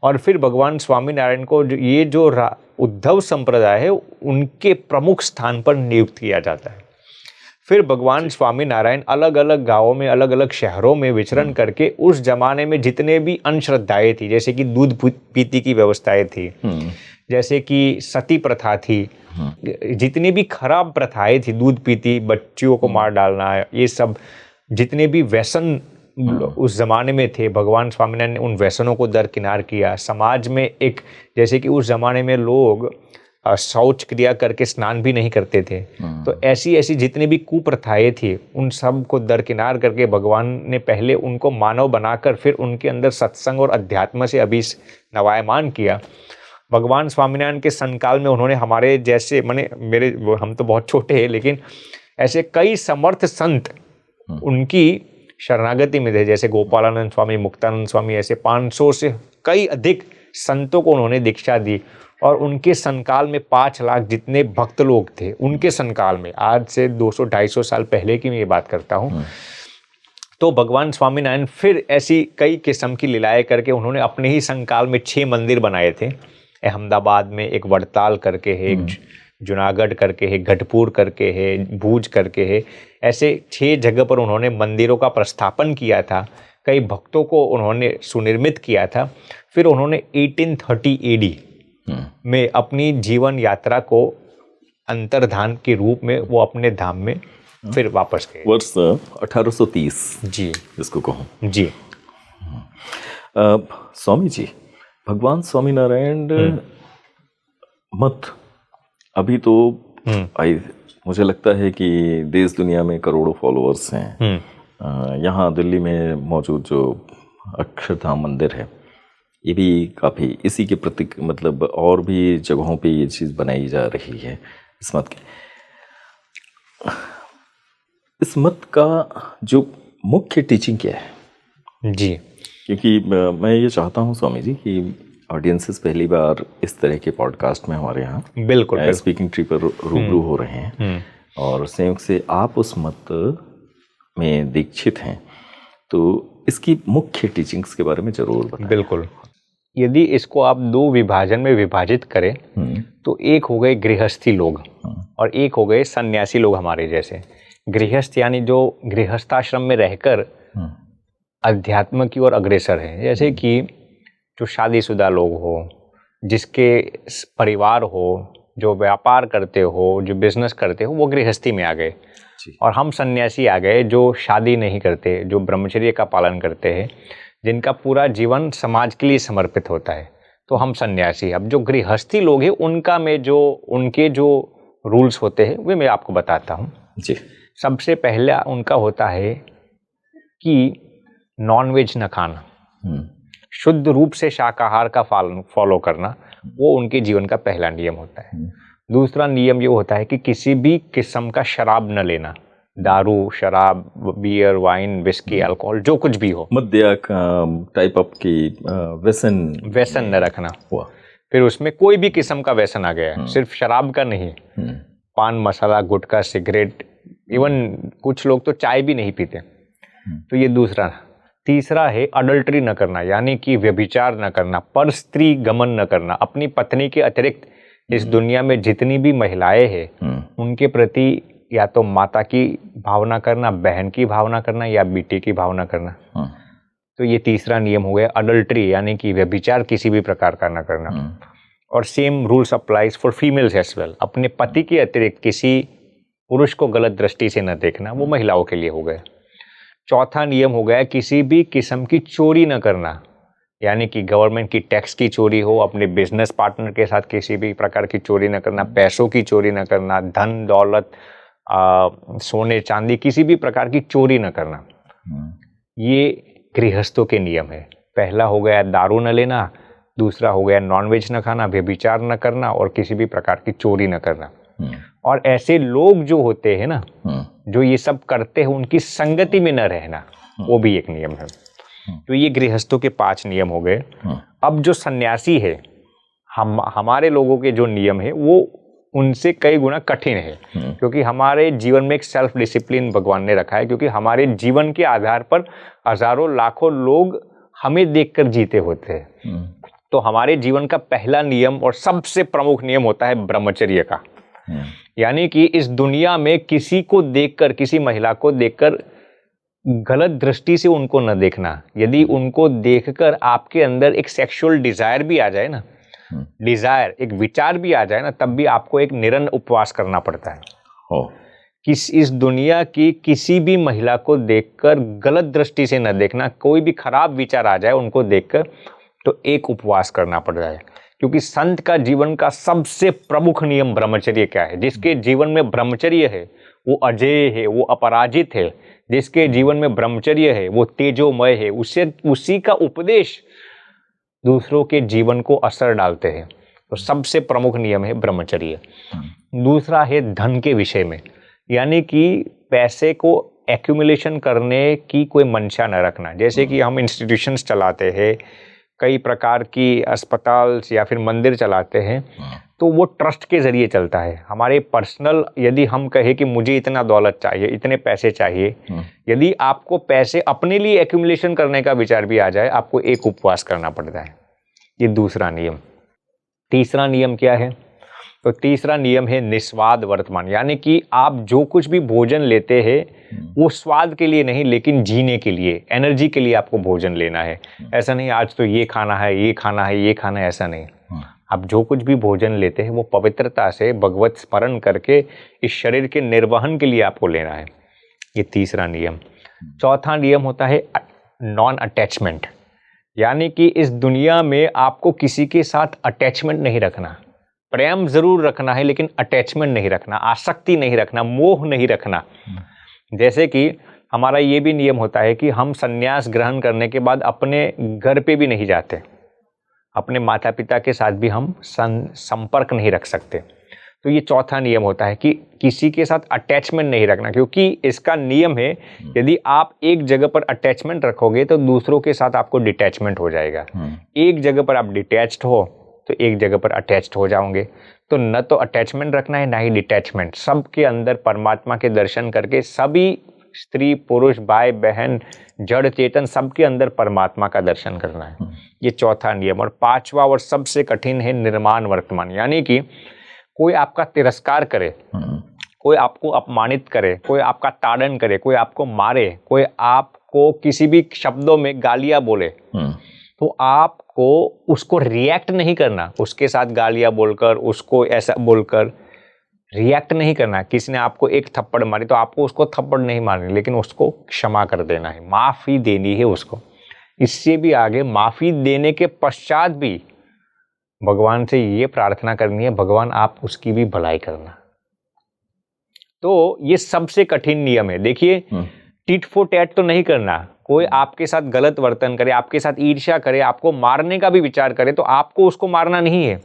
और फिर भगवान स्वामीनारायण को ये जो उद्धव संप्रदाय है उनके प्रमुख स्थान पर नियुक्त किया जाता है। फिर भगवान स्वामीनारायण अलग अलग गांवों में, अलग अलग शहरों में विचरण करके उस जमाने में जितने भी अंधश्रद्धाएं थी, जैसे कि दूध पीती की व्यवस्थाएं थी, जैसे कि सती प्रथा थी, जितनी भी खराब प्रथाएं थी, दूध पीती, बच्चियों को मार डालना, ये सब जितने भी व्यसन उस जमाने में थे, भगवान स्वामीनारायण ने उन व्यसनों को दरकिनार किया। समाज में एक, जैसे कि उस जमाने में लोग शौच क्रिया करके स्नान भी नहीं करते थे, तो ऐसी ऐसी जितनी भी कुप्रथाएं थी उन सब को दरकिनार करके भगवान ने पहले उनको मानव बनाकर फिर उनके अंदर सत्संग और अध्यात्म से अभी नवायमान किया। भगवान स्वामीनारायण के संकाल में उन्होंने हमारे जैसे, हम तो बहुत छोटे हैं, लेकिन ऐसे कई समर्थ संत उनकी शरणागति में थे, जैसे गोपालानंद स्वामी, मुक्तानंद स्वामी, ऐसे 500 से कई अधिक संतों को उन्होंने दीक्षा दी। और उनके संकाल में 5 लाख जितने भक्त लोग थे उनके संकाल में, आज से 200-250 साल पहले की मैं ये बात करता हूँ। तो भगवान स्वामीनारायण फिर ऐसी कई किस्म की लीलाएं करके उन्होंने अपने ही संकाल में 6 मंदिर बनाए थे। अहमदाबाद में एक वड़ताल करके है, एक जूनागढ़ करके है, गढ़पुर करके है, भूज करके है, ऐसे 6 जगह पर उन्होंने मंदिरों का प्रस्थापन किया था। कई भक्तों को उन्होंने सुनिर्मित किया था। फिर उन्होंने 1830 AD में अपनी जीवन यात्रा को अंतर्धान के रूप में वो अपने धाम में फिर वापस गए। वर्ष 1830 जी, जिसको कहूँ जी। स्वामी जी, भगवान स्वामीनारायण मत अभी तो मुझे लगता है कि देश दुनिया में करोड़ों फॉलोअर्स हैं। यहाँ दिल्ली में मौजूद जो अक्षरधाम मंदिर है ये भी काफ़ी इसी के प्रति, मतलब और भी जगहों पे ये चीज़ बनाई जा रही है इस मत की। इस मत का जो मुख्य टीचिंग क्या है जी? क्योंकि मैं ये चाहता हूँ स्वामी जी कि ऑडियंसेस पहली बार इस तरह के पॉडकास्ट में हमारे यहाँ बिल्कुल स्पीकिंग ट्री पर रूबरू हो रहे हैं और संयोग से आप उस मत में दीक्षित हैं, तो इसकी मुख्य टीचिंग्स के बारे में जरूर बताएं। बिल्कुल। यदि इसको आप 2 विभाजन में विभाजित करें तो एक हो गए गृहस्थी लोग और एक हो गए सन्यासी लोग हमारे जैसे। गृहस्थ यानी जो गृहस्थाश्रम में रहकर अध्यात्म की ओर अग्रसर है, जैसे कि जो शादीशुदा लोग हो, जिसके परिवार हो, जो व्यापार करते हो, जो बिजनेस करते हो, वो गृहस्थी में आ गए। और हम सन्यासी आ गए जो शादी नहीं करते, जो ब्रह्मचर्य का पालन करते हैं, जिनका पूरा जीवन समाज के लिए समर्पित होता है, तो हम सन्यासी। अब जो गृहस्थी लोग हैं उनका में जो उनके जो रूल्स होते हैं वे मैं आपको बताता हूँ जी। सबसे पहला उनका होता है कि नॉनवेज न खाना, शुद्ध रूप से शाकाहार का फॉलो करना, वो उनके जीवन का पहला नियम होता है। दूसरा नियम ये होता है कि किसी भी किस्म का शराब न लेना, दारू, शराब, बियर, वाइन, विस्की, अल्कोहल, जो कुछ भी हो, मद्य टाइप अप की व्यसन न रखना हुआ। फिर उसमें कोई भी किस्म का व्यसन आ गया, सिर्फ शराब का नहीं, पान मसाला, गुटखा, सिगरेट, इवन कुछ लोग तो चाय भी नहीं पीते, तो ये दूसरा। तीसरा है अडल्ट्री न करना, यानी कि व्यभिचार न करना, पर स्त्री गमन न करना। अपनी पत्नी के अतिरिक्त इस दुनिया में जितनी भी महिलाएं हैं उनके प्रति या तो माता की भावना करना, बहन की भावना करना या बेटी की भावना करना। तो ये तीसरा नियम हो गया अडल्ट्री, यानी कि व्यभिचार किसी भी प्रकार का न करना। और same rules applies for females as well. अपने पति के अतिरिक्त किसी पुरुष को गलत दृष्टि से न देखना, वो महिलाओं के लिए हो गया। चौथा नियम हो गया किसी भी किस्म की चोरी न करना, यानी कि गवर्नमेंट की टैक्स की चोरी हो, अपने बिजनेस पार्टनर के साथ किसी भी प्रकार की चोरी न करना, पैसों की चोरी न करना, धन दौलत सोने चांदी किसी भी प्रकार की चोरी न करना, ये गृहस्थों के नियम है। पहला हो गया दारू न लेना, दूसरा हो गया नॉनवेज न खाना, व्यभिचार न करना और किसी भी प्रकार की चोरी न करना। और ऐसे लोग जो होते हैं ना, जो ये सब करते हैं, उनकी संगति में न रहना, वो भी एक नियम है। तो ये गृहस्थों के 5 नियम हो गए। अब जो सन्यासी है, हमारे लोगों के जो नियम है वो उनसे कई गुना कठिन है, क्योंकि हमारे जीवन में एक सेल्फ डिसिप्लिन भगवान ने रखा है, क्योंकि हमारे जीवन के आधार पर हजारों लाखों लोग हमें देखकर जीते होते हैं। तो हमारे जीवन का पहला नियम और सबसे प्रमुख नियम होता है ब्रह्मचर्य का। यानी कि इस दुनिया में किसी को देखकर, किसी महिला को देखकर गलत दृष्टि से उनको न देखना। यदि उनको देखकर आपके अंदर एक सेक्सुअल डिजायर भी आ जाए ना, डिजायर एक विचार भी आ जाए ना, तब भी आपको एक निरंतर उपवास करना पड़ता है। इस दुनिया की किसी भी महिला को देखकर गलत दृष्टि से न देखना। कोई भी खराब विचार आ जाए उनको देखकर, तो एक उपवास करना पड़ जाए। क्योंकि संत का जीवन का सबसे प्रमुख नियम ब्रह्मचर्य क्या है? जिसके जीवन में ब्रह्मचर्य है वो अजेय है, वो अपराजित है। जिसके जीवन में ब्रह्मचर्य है वो तेजोमय है। उसी का उपदेश दूसरों के जीवन को असर डालते हैं। तो सबसे प्रमुख नियम है ब्रह्मचर्य। दूसरा है धन के विषय में, यानी कि पैसे को एक्यूमुलेशन करने की कोई मंशा न रखना। जैसे कि हम इंस्टीट्यूशंस चलाते हैं, कई प्रकार की अस्पताल या फिर मंदिर चलाते हैं, तो वो ट्रस्ट के जरिए चलता है। हमारे पर्सनल, यदि हम कहें कि मुझे इतना दौलत चाहिए, इतने पैसे चाहिए, यदि आपको पैसे अपने लिए एक्यूमुलेशन करने का विचार भी आ जाए, आपको एक उपवास करना पड़ता है। ये दूसरा नियम। तीसरा नियम क्या है? तो तीसरा नियम है निस्वाद वर्तमान, यानी कि आप जो कुछ भी भोजन लेते हैं वो स्वाद के लिए नहीं, लेकिन जीने के लिए, एनर्जी के लिए आपको भोजन लेना है। ऐसा नहीं आज तो ये खाना है, ये खाना है, ये खाना है, ऐसा नहीं। आप जो कुछ भी भोजन लेते हैं वो पवित्रता से भगवत स्मरण करके इस शरीर के निर्वहन के लिए आपको लेना है। ये तीसरा नियम। चौथा नियम होता है नॉन अटैचमेंट, यानी कि इस दुनिया में आपको किसी के साथ अटैचमेंट नहीं रखना। प्रेम जरूर रखना है, लेकिन अटैचमेंट नहीं रखना, आसक्ति नहीं रखना, मोह नहीं रखना। जैसे कि हमारा ये भी नियम होता है कि हम संन्यास ग्रहण करने के बाद अपने घर पे भी नहीं जाते, अपने माता पिता के साथ भी हम संपर्क नहीं रख सकते। तो ये चौथा नियम होता है कि किसी के साथ अटैचमेंट नहीं रखना, क्योंकि इसका नियम है यदि आप एक जगह पर अटैचमेंट रखोगे तो दूसरों के साथ आपको डिटैचमेंट हो जाएगा। एक जगह पर आप डिटैच्ड हो तो एक जगह पर अटैच्ड हो जाओगे। तो न तो अटैचमेंट रखना है, ना ही डिटैचमेंट। सबके अंदर परमात्मा के दर्शन करके, सभी स्त्री पुरुष भाई बहन जड़ चेतन सबके अंदर परमात्मा का दर्शन करना है। ये चौथा नियम। और पांचवा और सबसे कठिन है निर्माण वर्तमान, यानी कि कोई आपका तिरस्कार करे, कोई आपको अपमानित करे, कोई आपका ताड़न करे, कोई आपको मारे, कोई आपको किसी भी शब्दों में गालियां बोले, तो आपको उसको रिएक्ट नहीं करना। उसके साथ गालियां बोलकर, उसको ऐसा बोलकर रिएक्ट नहीं करना। किसी ने आपको एक थप्पड़ मारी तो आपको उसको थप्पड़ नहीं मारनी, लेकिन उसको क्षमा कर देना है, माफी देनी है उसको। इससे भी आगे माफी देने के पश्चात भी भगवान से ये प्रार्थना करनी है, भगवान आप उसकी भी भलाई करना। तो ये सबसे कठिन नियम है। देखिए, टिट फॉर टैट तो नहीं करना। कोई आपके साथ गलत वर्तन करे, आपके साथ ईर्ष्या करे, आपको मारने का भी विचार करे, तो आपको उसको मारना नहीं है।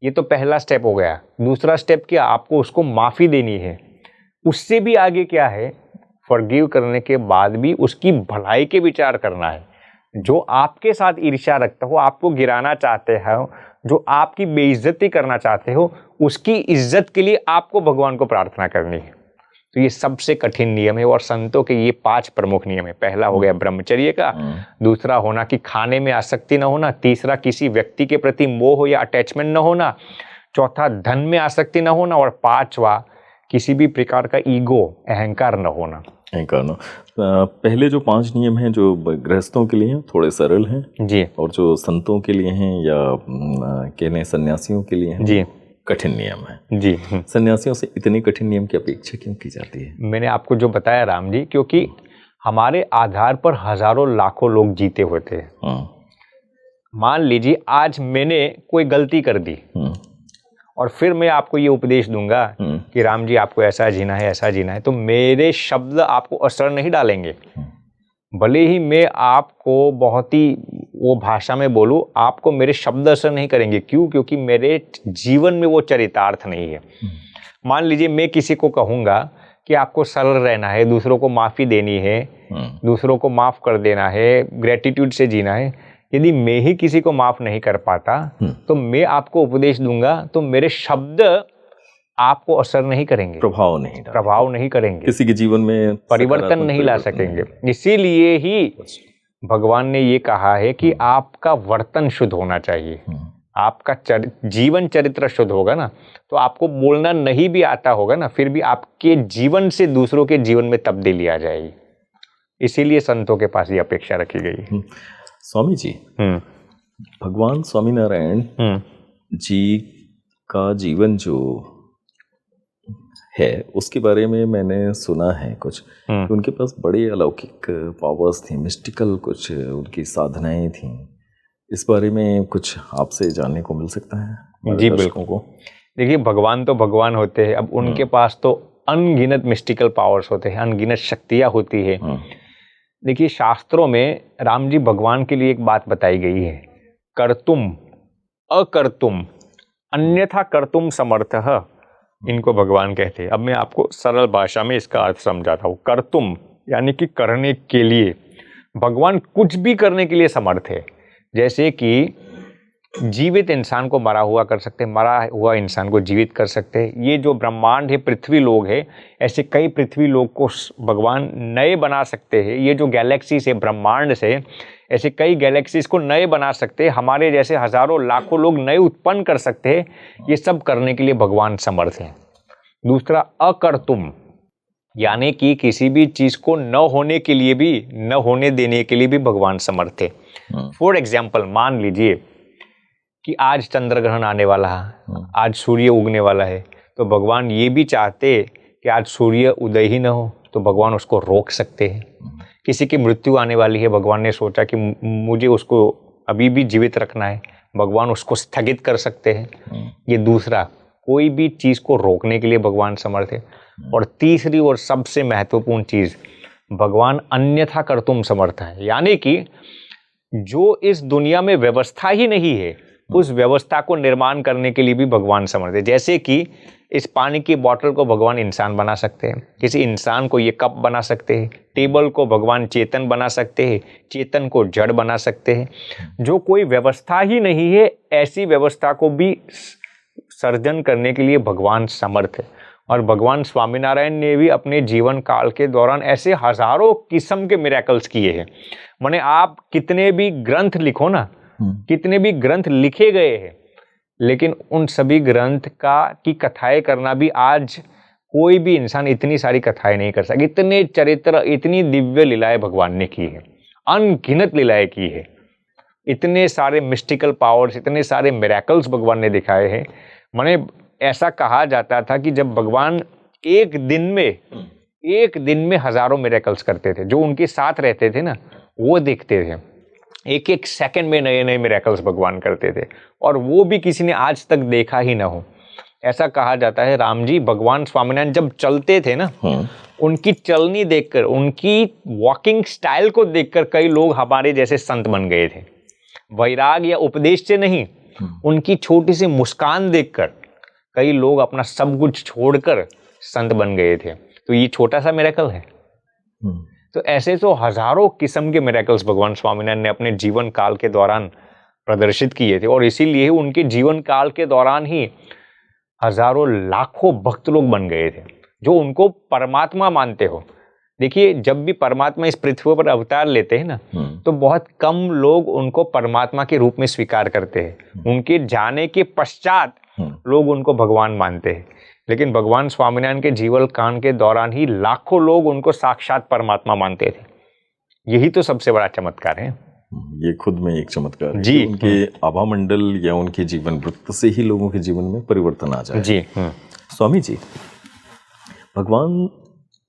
ये तो पहला स्टेप हो गया। दूसरा स्टेप क्या? आपको उसको माफी देनी है। उससे भी आगे क्या है? फॉरगिव करने के बाद भी उसकी भलाई के विचार करना है। जो आपके साथ ईर्ष्या रखता हो, आपको गिराना चाहते हो, जो आपकी बेइज्जती करना चाहते हो, उसकी इज्जत के लिए आपको भगवान को प्रार्थना करनी है। तो ये सबसे कठिन नियम है। और संतों के ये 5 प्रमुख नियम है। पहला हो गया ब्रह्मचर्य का, दूसरा होना कि खाने में आसक्ति न होना, तीसरा किसी व्यक्ति के प्रति मोह या अटैचमेंट न होना, चौथा धन में आसक्ति न होना, और पांचवा किसी भी प्रकार का ईगो, अहंकार न होना। पहले जो 5 नियम हैं जो गृहस्थों के लिए हैं थोड़े सरल हैं जी, और जो संतों के लिए हैं या कहने सन्यासियों के लिए हैं जी कठिन नियम है जी। सन्यासियों से इतने कठिन नियम की अपेक्षा क्यों की जाती है? मैंने आपको जो बताया राम जी, क्योंकि हमारे आधार पर हजारों लाखों लोग जीते होते हैं। मान लीजिए आज मैंने कोई गलती कर दी और फिर मैं आपको ये उपदेश दूंगा कि राम जी आपको ऐसा जीना है, ऐसा जीना है, तो मेरे शब्द आपको असर नहीं डालेंगे। भले ही मैं आपको बहुत ही वो भाषा में बोलूं, आपको मेरे शब्द असर नहीं करेंगे। क्यों? क्योंकि मेरे जीवन में वो चरितार्थ नहीं है। मान लीजिए मैं किसी को कहूँगा कि आपको सरल रहना है, दूसरों को माफ़ी देनी है, दूसरों को माफ़ कर देना है, ग्रेटिट्यूड से जीना है। यदि मैं ही किसी को माफ़ नहीं कर पाता तो मैं आपको उपदेश दूंगा तो मेरे शब्द आपको असर नहीं करेंगे, प्रभाव नहीं करेंगे, किसी के जीवन में परिवर्तन नहीं ला सकेंगे। इसीलिए ही भगवान ने ये कहा है कि आपका वर्तन शुद्ध होना चाहिए। आपका जीवन चरित्र शुद्ध होगा ना, तो आपको बोलना नहीं भी आता होगा ना, फिर भी आपके जीवन से दूसरों के जीवन में तब्दीली आ जाएगी। इसीलिए संतों के पास ये अपेक्षा रखी गई। स्वामी जी, भगवान स्वामीनारायण जी का जीवन जो है उसके बारे में मैंने सुना है कुछ कि उनके पास बड़े अलौकिक पावर्स थी, मिस्टिकल कुछ उनकी साधनाएं थी। इस बारे में कुछ आपसे जानने को मिल सकता है? जी बिल्कुल। देखिए, भगवान तो भगवान होते हैं, अब उनके पास तो अनगिनत मिस्टिकल पावर्स होते हैं, अनगिनत शक्तियाँ होती है। देखिए, शास्त्रों में राम जी भगवान के लिए एक बात बताई गई है, कर्तुम अकर्तुम अन्यथा कर्तुम समर्थः, इनको भगवान कहते हैं। अब मैं आपको सरल भाषा में इसका अर्थ समझाता हूँ। कर्तुम यानी कि करने के लिए, भगवान कुछ भी करने के लिए समर्थ है। जैसे कि जीवित इंसान को मरा हुआ कर सकते हैं, मरा हुआ इंसान को जीवित कर सकते हैं। ये जो ब्रह्मांड है, पृथ्वी लोक है, ऐसे कई पृथ्वी लोक को भगवान नए बना सकते हैं। ये जो गैलेक्सी से, ब्रह्मांड से ऐसे कई गैलेक्सीज को नए बना सकते हैं। हमारे जैसे हजारों लाखों लोग नए उत्पन्न कर सकते हैं। ये सब करने के लिए भगवान समर्थ हैं। दूसरा, अकर्तुम यानी कि किसी भी चीज को न होने के लिए भी, न होने देने के लिए भी भगवान समर्थ है। फॉर एग्जाम्पल, मान लीजिए कि आज चंद्र ग्रहण आने वाला है, आज सूर्य उगने वाला है, तो भगवान ये भी चाहते कि आज सूर्य उदय ही न हो, तो भगवान उसको रोक सकते हैं। किसी की मृत्यु आने वाली है, भगवान ने सोचा कि मुझे उसको अभी भी जीवित रखना है, भगवान उसको स्थगित कर सकते हैं। ये दूसरा, कोई भी चीज़ को रोकने के लिए भगवान समर्थ है। और तीसरी और सबसे महत्वपूर्ण चीज़, भगवान अन्यथा कर्तुम समर्थ है, यानी कि जो इस दुनिया में व्यवस्था ही नहीं है, उस व्यवस्था को निर्माण करने के लिए भी भगवान समर्थ है। जैसे कि इस पानी की बोतल को भगवान इंसान बना सकते हैं, किसी इंसान को ये कप बना सकते हैं, टेबल को भगवान चेतन बना सकते हैं, चेतन को जड़ बना सकते हैं। जो कोई व्यवस्था ही नहीं है, ऐसी व्यवस्था को भी सर्जन करने के लिए भगवान समर्थ है। और भगवान स्वामीनारायण ने भी अपने जीवन काल के दौरान ऐसे हजारों किस्म के मिरेकल्स किए हैं। माने आप कितने भी ग्रंथ लिखो ना, कितने भी ग्रंथ लिखे गए हैं, लेकिन उन सभी ग्रंथ की कथाएं करना भी आज कोई भी इंसान इतनी सारी कथाएं नहीं कर सकता। इतने चरित्र, इतनी दिव्य लीलाएं भगवान ने की है, अनगिनत लीलाएं की है, इतने सारे मिस्टिकल पावर्स, इतने सारे मिरेकल्स भगवान ने दिखाए हैं। माने ऐसा कहा जाता था कि जब भगवान एक दिन में हजारों मिरेकल्स करते थे, जो उनके साथ रहते थे ना वो देखते थे। एक एक सेकंड में नए नए मिरेकल्स भगवान करते थे, और वो भी किसी ने आज तक देखा ही ना हो। ऐसा कहा जाता है, राम जी भगवान स्वामीनारायण जब चलते थे ना, उनकी चलनी देखकर, उनकी वॉकिंग स्टाइल को देखकर कई लोग हमारे जैसे संत बन गए थे। वैराग या उपदेश से नहीं, उनकी छोटी सी मुस्कान देखकर कई लोग अपना सब कुछ छोड़कर संत बन गए थे। तो ये छोटा सा मिरेकल है। तो ऐसे तो हजारों किस्म के मिरेकल्स भगवान स्वामीनारायण ने अपने जीवन काल के दौरान प्रदर्शित किए थे, और इसीलिए उनके जीवन काल के दौरान ही हजारों लाखों भक्त लोग बन गए थे जो उनको परमात्मा मानते हो। देखिए, जब भी परमात्मा इस पृथ्वी पर अवतार लेते हैं ना, तो बहुत कम लोग उनको परमात्मा के रूप में स्वीकार करते हैं। उनके जाने के पश्चात लोग उनको भगवान मानते हैं, लेकिन भगवान स्वामीनारायण के जीवन काल के दौरान ही लाखों लोग उनको साक्षात परमात्मा मानते थे। यही तो सबसे बड़ा चमत्कार है। ये खुद में एक चमत्कार है जी। उनके आभा मंडल या उनके जीवन वृत्त से ही लोगों के जीवन में परिवर्तन आ जाए। जी। स्वामी जी, भगवान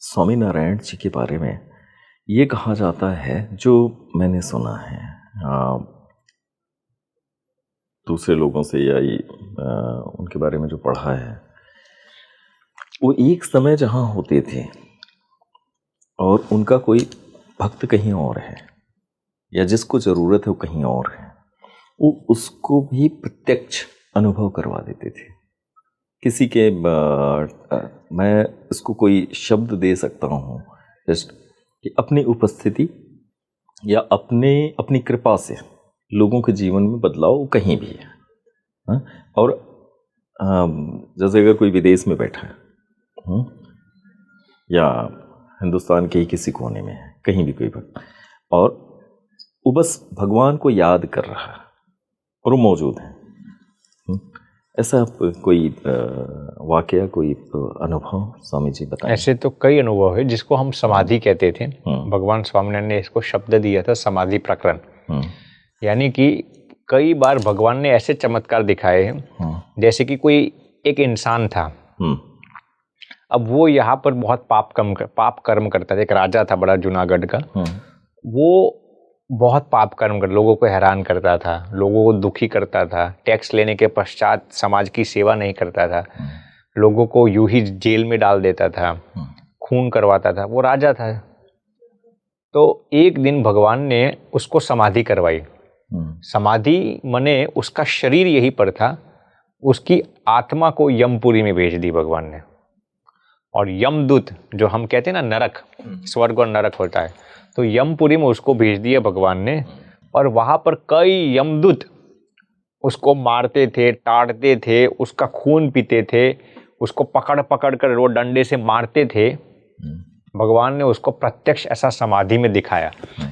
स्वामीनारायण जी के बारे में ये कहा जाता है, जो मैंने सुना है, दूसरे लोगों से या उनके बारे में जो पढ़ा है, वो एक समय जहाँ होते थे और उनका कोई भक्त कहीं और है या जिसको ज़रूरत है वो कहीं और है, वो उसको भी प्रत्यक्ष अनुभव करवा देते थे। किसी के मैं इसको कोई शब्द दे सकता हूँ जस्ट कि अपनी उपस्थिति या अपनी कृपा से लोगों के जीवन में बदलाव कहीं भी है। हाँ? और जैसे अगर कोई विदेश में बैठा है या हिंदुस्तान के ही किसी कोने में है, कहीं भी कोई भक्त, और वो बस भगवान को याद कर रहा है और वो मौजूद है, ऐसा कोई वाकया, कोई अनुभव स्वामी जी बताएं? ऐसे तो कई अनुभव है जिसको हम समाधि कहते थे। भगवान स्वामीनारायण ने इसको शब्द दिया था समाधि प्रकरण। यानी कि कई बार भगवान ने ऐसे चमत्कार दिखाए हैं, जैसे कि कोई एक इंसान था, अब वो यहाँ पर बहुत पाप कर्म करता था। एक राजा था बड़ा जूनागढ़ का, वो बहुत पाप कर्म कर लोगों को हैरान करता था, लोगों को दुखी करता था, टैक्स लेने के पश्चात समाज की सेवा नहीं करता था, लोगों को यूं ही जेल में डाल देता था, खून करवाता था। वो राजा था। तो एक दिन भगवान ने उसको समाधि करवाई। समाधि मने उसका शरीर यहीं पर था, उसकी आत्मा को यमपुरी में भेज दी भगवान ने। और यमदूत, जो हम कहते हैं ना नरक, स्वर्ग और नरक होता है, तो यमपुरी में उसको भेज दिया भगवान ने। और वहाँ पर कई यमदूत उसको मारते थे, टाड़ते थे, उसका खून पीते थे, उसको पकड़ पकड़ कर वो डंडे से मारते थे। भगवान ने उसको प्रत्यक्ष ऐसा समाधि में दिखाया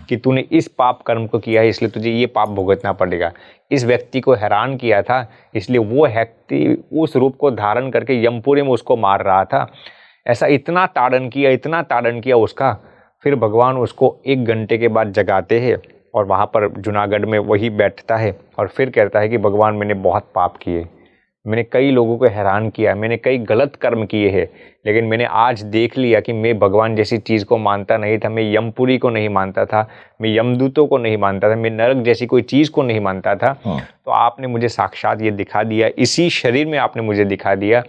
कि तूने इस पाप कर्म को किया है, इसलिए तुझे ये पाप भुगतना पड़ेगा। इस व्यक्ति को हैरान किया था, इसलिए वो व्यक्ति उस रूप को धारण करके यमपुरी में उसको मार रहा था। ऐसा इतना ताड़न किया उसका। फिर भगवान उसको 1 घंटे के बाद जगाते हैं और वहाँ पर जूनागढ़ में वही बैठता है और फिर कहता है कि भगवान, मैंने बहुत पाप किए, मैंने कई लोगों को हैरान किया, मैंने कई गलत कर्म किए हैं, लेकिन मैंने आज देख लिया कि मैं भगवान जैसी चीज़ को मानता नहीं था, मैं यमपुरी को नहीं मानता था, मैं यमदूतों को नहीं मानता था, मैं नरक जैसी कोई चीज़ को नहीं मानता था। तो आपने मुझे साक्षात ये दिखा दिया, इसी शरीर में आपने मुझे दिखा दिया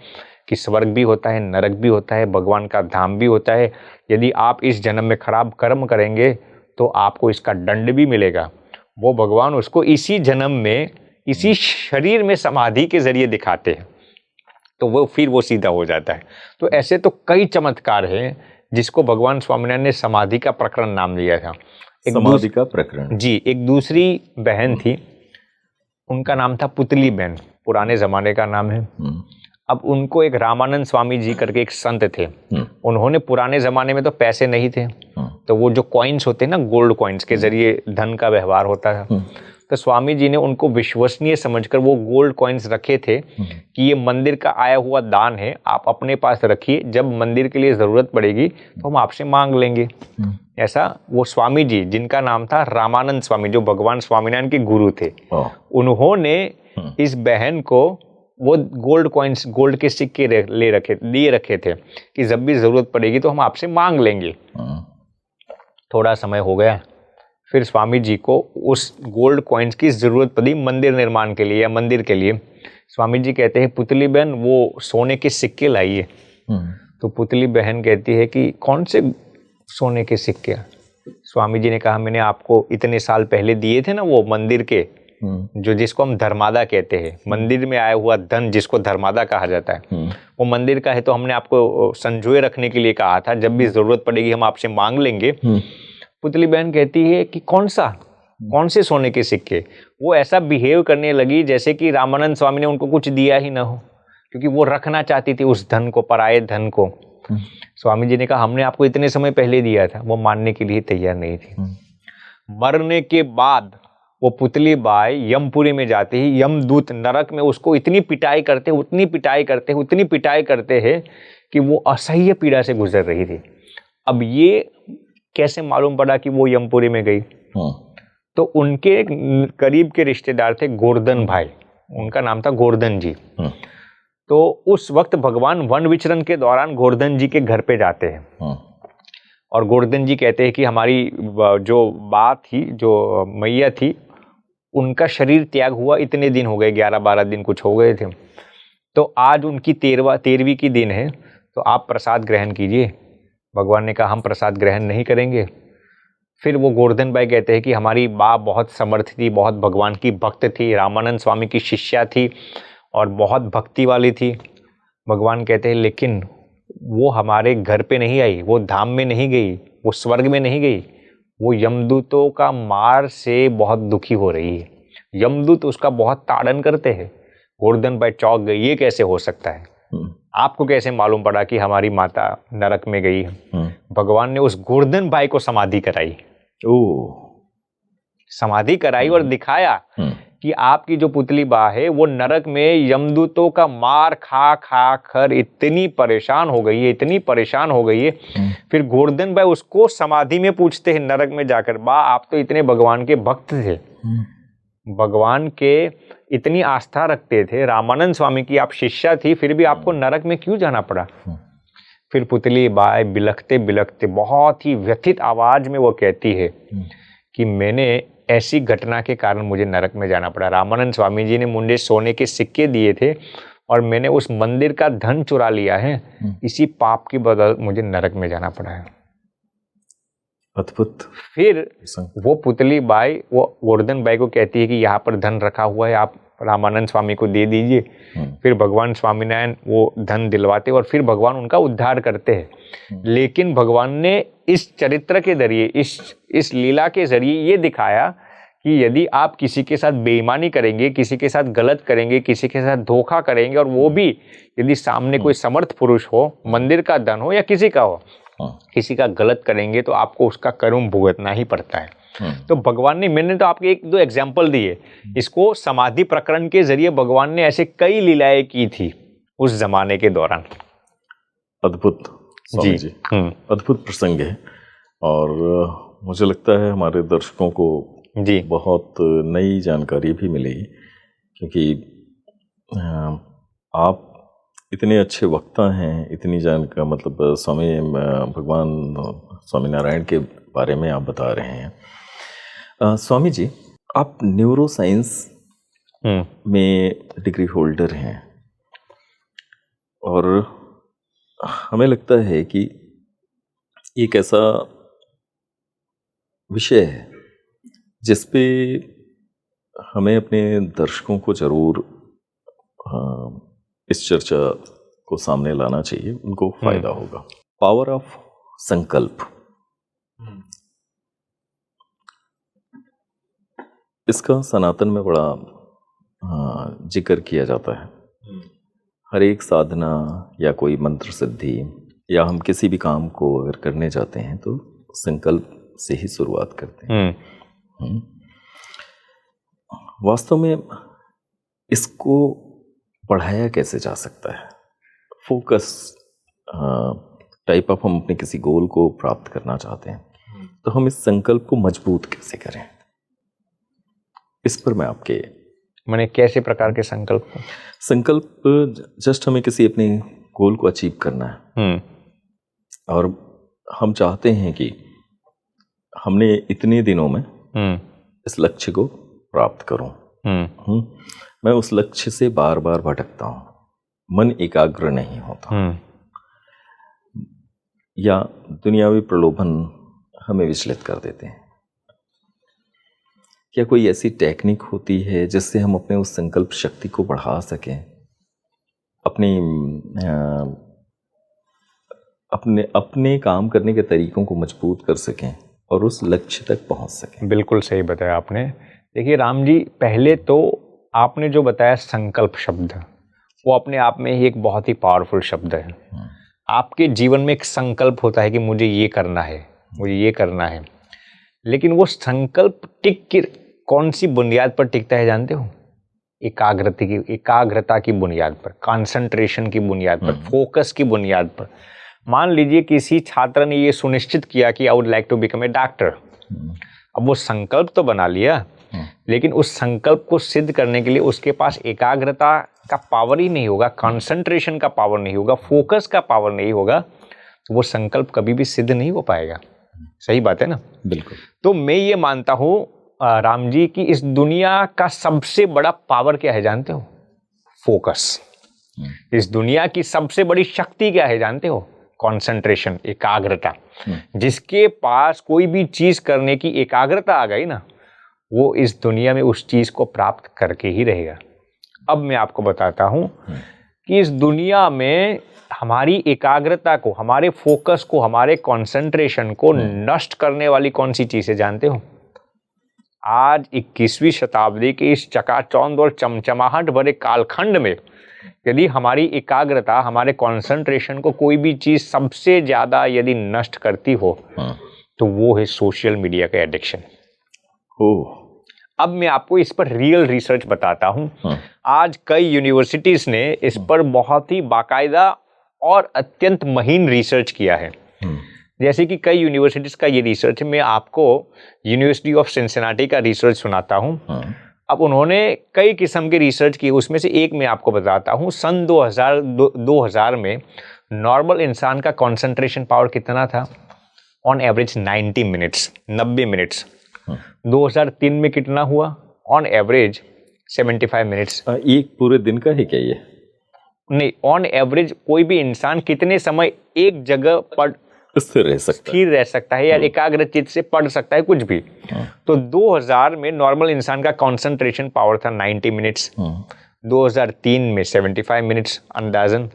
कि स्वर्ग भी होता है, नरक भी होता है, भगवान का धाम भी होता है। यदि आप इस जन्म में खराब कर्म करेंगे तो आपको इसका दंड भी मिलेगा। वो भगवान उसको इसी जन्म में, इसी शरीर में समाधि के जरिए दिखाते हैं, तो वो सीधा हो जाता है। तो ऐसे तो कई चमत्कार हैं जिसको भगवान स्वामीनारायण ने समाधि का प्रकरण नाम दिया था। समाधि का प्रकरण जी। एक दूसरी बहन थी, उनका नाम था पुतली बहन, पुराने जमाने का नाम है। अब उनको एक रामानंद स्वामी जी करके एक संत थे, उन्होंने, पुराने ज़माने में तो पैसे नहीं थे, तो वो जो कॉइन्स होते हैं ना, गोल्ड कॉइन्स के जरिए धन का व्यवहार होता था। तो स्वामी जी ने उनको विश्वसनीय समझकर वो गोल्ड कॉइन्स रखे थे कि ये मंदिर का आया हुआ दान है, आप अपने पास रखिए, जब मंदिर के लिए ज़रूरत पड़ेगी तो हम आपसे मांग लेंगे। ऐसा वो स्वामी जी, जिनका नाम था रामानंद स्वामी, जो भगवान स्वामीनारायण के गुरु थे, उन्होंने इस बहन को वो गोल्ड कॉइन्स, गोल्ड के सिक्के दिए रखे थे कि जब भी ज़रूरत पड़ेगी तो हम आपसे मांग लेंगे। थोड़ा समय हो गया, फिर स्वामी जी को उस गोल्ड कॉइन्स की ज़रूरत पड़ी मंदिर निर्माण के लिए या मंदिर के लिए। स्वामी जी कहते हैं, पुतली बहन वो सोने के सिक्के लाइए। तो पुतली बहन कहती है कि कौन से सोने के सिक्के? स्वामी जी ने कहा, मैंने आपको इतने साल पहले दिए थे ना वो मंदिर के, जो जिसको हम धर्मादा कहते हैं, मंदिर में आया हुआ धन जिसको धर्मादा कहा जाता है, वो मंदिर का है, तो हमने आपको संजोए रखने के लिए कहा था, जब भी जरूरत पड़ेगी हम आपसे मांग लेंगे। पुतली बहन कहती है कि कौन से सोने के सिक्के? वो ऐसा बिहेव करने लगी जैसे कि रामानंद स्वामी ने उनको कुछ दिया ही ना हो, क्योंकि वो रखना चाहती थी उस धन को, पराये धन को। स्वामी जी ने कहा, हमने आपको इतने समय पहले दिया था। वो मानने के लिए तैयार नहीं थी। मरने के बाद वो पुतली बाई यमपुरी में जाते ही यमदूत नरक में उसको इतनी पिटाई करते हैं कि वो असह्य पीड़ा से गुजर रही थी। अब ये कैसे मालूम पड़ा कि वो यमपुरी में गई? तो उनके करीब के रिश्तेदार थे गोवर्धन भाई, उनका नाम था गोवर्धन जी। तो उस वक्त भगवान वन विचरण के दौरान गोवर्धन जी के घर पे जाते हैं और गोवर्धन जी कहते हैं कि हमारी जो बात थी, जो मैया थी, उनका शरीर त्याग हुआ इतने दिन हो गए, 11-12 दिन कुछ हो गए थे। तो आज उनकी 13वीं की दिन है, तो आप प्रसाद ग्रहण कीजिए। भगवान ने कहा हम प्रसाद ग्रहण नहीं करेंगे। फिर वो गोवर्धन भाई कहते हैं कि हमारी माँ बहुत समर्थ थी, बहुत भगवान की भक्त थी, रामानंद स्वामी की शिष्या थी और बहुत भक्ति वाली थी। भगवान कहते हैं लेकिन वो हमारे घर पे नहीं आई, वो धाम में नहीं गई, वो स्वर्ग में नहीं गई, वो यमदूतों का मार से बहुत दुखी हो रही है। यमदूत उसका बहुत ताड़न करते हैं। गोवर्धन भाई चौंक गए, ये कैसे हो सकता है? आपको कैसे मालूम पड़ा कि हमारी माता नरक में गई? भगवान ने उस गोवर्धन भाई को समाधि कराई। समाधि कराई और दिखाया कि आपकी जो पुतली बा है वो नरक में यमदूतों का मार खा खा कर इतनी परेशान हो गई है, इतनी परेशान हो गई है। फिर गोवर्धन भाई उसको समाधि में पूछते हैं नरक में जाकर, बा आप तो इतने भगवान के भक्त थे, भगवान के इतनी आस्था रखते थे, रामानंद स्वामी की आप शिष्या थी, फिर भी आपको नरक में क्यों जाना पड़ा? फिर पुतली बाई बिलखते बिलखते बहुत ही व्यथित आवाज में वो कहती है कि मैंने ऐसी घटना के कारण मुझे नरक में जाना पड़ा। रामानंद स्वामी जी ने मुझे सोने के सिक्के दिए थे और मैंने उस मंदिर का धन चुरा लिया है, इसी पाप की बदौलत मुझे नरक में जाना पड़ा है। अद्भुत। फिर वो पुतली बाई वो गोवर्धन भाई को कहती है कि यहाँ पर धन रखा हुआ है, आप रामानंद स्वामी को दे दीजिए। फिर भगवान स्वामीनारायण वो धन दिलवाते और फिर भगवान उनका उद्धार करते हैं। लेकिन भगवान ने इस चरित्र के जरिए, इस लीला के जरिए ये दिखाया कि यदि आप किसी के साथ बेईमानी करेंगे, किसी के साथ गलत करेंगे, किसी के साथ धोखा करेंगे, और वो भी यदि सामने कोई समर्थ पुरुष हो, मंदिर का धन हो या किसी का हो, किसी का गलत करेंगे तो आपको उसका कर्म भुगतना ही पड़ता है। तो भगवान ने, मैंने तो आपके 1-2 एग्जाम्पल दिए, इसको समाधि प्रकरण के जरिए भगवान ने ऐसे कई लीलाएं की थी उस जमाने के दौरान। अद्भुत स्वामी जी, अद्भुत प्रसंग है और मुझे लगता है हमारे दर्शकों को जी बहुत नई जानकारी भी मिलेगी, क्योंकि आप इतने अच्छे वक्ता हैं, इतनी जानकारी, मतलब भगवान स्वामीनारायण के बारे में आप बता रहे हैं। स्वामी जी, आप न्यूरो साइंस में डिग्री होल्डर हैं और हमें लगता है कि एक ऐसा विषय है जिस पे हमें अपने दर्शकों को जरूर इस चर्चा को सामने लाना चाहिए, उनको फायदा होगा। पावर ऑफ संकल्प, इसका सनातन में बड़ा जिक्र किया जाता है। हर एक साधना या कोई मंत्र सिद्धि या हम किसी भी काम को अगर करने जाते हैं तो संकल्प से ही शुरुआत करते हैं। वास्तव में इसको पढ़ाया कैसे जा सकता है? फोकस टाइप ऑफ, हम अपने किसी गोल को प्राप्त करना चाहते हैं तो हम इस संकल्प को मजबूत कैसे करें? इस पर मैं आपके मैंने कैसे प्रकार के संकल्प जस्ट हमें किसी अपने गोल को अचीव करना है और हम चाहते हैं कि हमने इतने दिनों में इस लक्ष्य को प्राप्त करूं। मैं उस लक्ष्य से बार बार भटकता हूं, मन एकाग्र नहीं होता, या दुनियावी प्रलोभन हमें विचलित कर देते हैं। क्या कोई ऐसी टेक्निक होती है जिससे हम अपने उस संकल्प शक्ति को बढ़ा सकें, अपने काम करने के तरीकों को मजबूत कर सकें और उस लक्ष्य तक पहुंच सकें? बिल्कुल सही बताया आपने। देखिए राम जी, पहले तो आपने जो बताया संकल्प शब्द, वो अपने आप में ही एक बहुत ही पावरफुल शब्द है। आपके जीवन में एक संकल्प होता है कि मुझे ये करना है, मुझे ये करना है, लेकिन वो संकल्प कौन सी बुनियाद पर टिकता है जानते हो? एकाग्रता की बुनियाद पर, कंसंट्रेशन की बुनियाद पर, फोकस की बुनियाद पर। मान लीजिए किसी छात्र ने ये सुनिश्चित किया कि I would like to become a doctor. अब वो संकल्प तो बना लिया, लेकिन उस संकल्प को सिद्ध करने के लिए उसके पास एकाग्रता का पावर ही नहीं होगा, कंसंट्रेशन का पावर नहीं होगा, फोकस का पावर नहीं होगा, तो वो संकल्प कभी भी सिद्ध नहीं हो पाएगा। सही बात है ना? बिल्कुल। तो मैं ये मानता हूँ राम जी की इस दुनिया का सबसे बड़ा पावर क्या है जानते हो? फोकस। इस दुनिया की सबसे बड़ी शक्ति क्या है जानते हो? कंसंट्रेशन, एकाग्रता। जिसके पास कोई भी चीज करने की एकाग्रता आ गई ना, वो इस दुनिया में उस चीज को प्राप्त करके ही रहेगा। अब मैं आपको बताता हूं कि इस दुनिया में हमारी एकाग्रता को, हमारे फोकस को, हमारे कंसंट्रेशन को नष्ट करने वाली कौन सी चीज है जानते हो? आज 21वीं शताब्दी के इस चकाचौंध और चमचमाहट भरे कालखंड में यदि हमारी एकाग्रता, हमारे कंसंट्रेशन को कोई भी चीज सबसे ज्यादा यदि नष्ट करती हो तो वो है सोशल मीडिया का एडिक्शन। अब मैं आपको इस पर रियल रिसर्च बताता हूं। आज कई यूनिवर्सिटीज ने इस पर बहुत ही बाकायदा और अत्यंत महीन रिसर्च किया है। जैसे कि कई यूनिवर्सिटीज का ये रिसर्च, मैं आपको यूनिवर्सिटी ऑफ सिंसिनाटी का रिसर्च सुनाता हूं। अब उन्होंने कई किस्म के रिसर्च किए, उसमें से एक मैं आपको बताता हूं। सन 2000 में नॉर्मल इंसान का कंसंट्रेशन पावर कितना था? On average 90 minutes, 90 minutes. 2003 में कितना हुआ? On average 75 minutes. एक पूरे दिन का है क्या ये? नहीं, ऑन एवरेज कोई भी इंसान कितने समय एक जगह पर स्थिर रह सकता है या एकाग्रचित से पढ़ सकता है कुछ भी। तो 2000 में नॉर्मल इंसान का कंसंट्रेशन पावर था 90 मिनट्स। 2003 में 75 मिनट्स अंदाजन।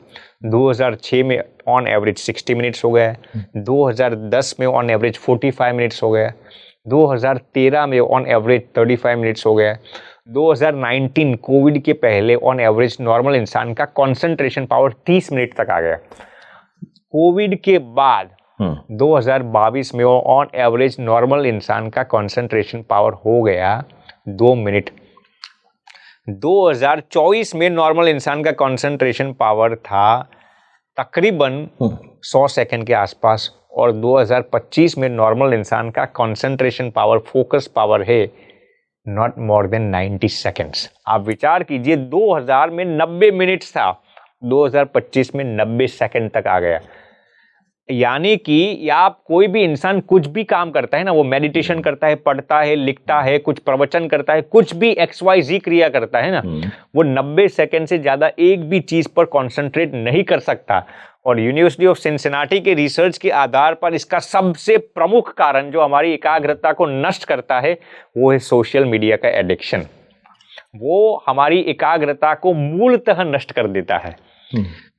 2006 में ऑन एवरेज 60 मिनट्स हो गया। 2010 में ऑन एवरेज 45 मिनट्स हो गया। 2013 में ऑन एवरेज 35 मिनट्स हो गया। 2019 कोविड के पहले ऑन एवरेज नॉर्मल इंसान का कंसंट्रेशन पावर 30 मिनट तक आ गया। कोविड के बाद 2022 में ऑन एवरेज नॉर्मल इंसान का कंसंट्रेशन पावर हो गया 2 मिनट। 2024 में नॉर्मल इंसान का कंसंट्रेशन पावर था तकरीबन 100 सेकंड के आसपास, और 2025 में नॉर्मल इंसान का कंसंट्रेशन पावर, फोकस पावर है नॉट मोर देन 90 सेकंड्स। आप विचार कीजिए, 2000 में 90 मिनट्स था, 2025 में 90 सेकंड तक आ गया। यानी कि आप कोई भी इंसान कुछ भी काम करता है ना, वो मेडिटेशन करता है, पढ़ता है, लिखता है, कुछ प्रवचन करता है, कुछ भी XYZ क्रिया करता है ना, वो 90 सेकंड से ज्यादा एक भी चीज पर कंसंट्रेट नहीं कर सकता। और यूनिवर्सिटी ऑफ सिंसिनाटी के रिसर्च के आधार पर इसका सबसे प्रमुख कारण जो हमारी एकाग्रता को नष्ट करता है वो है सोशल मीडिया का एडिक्शन। वो हमारी एकाग्रता को मूलतः नष्ट कर देता है।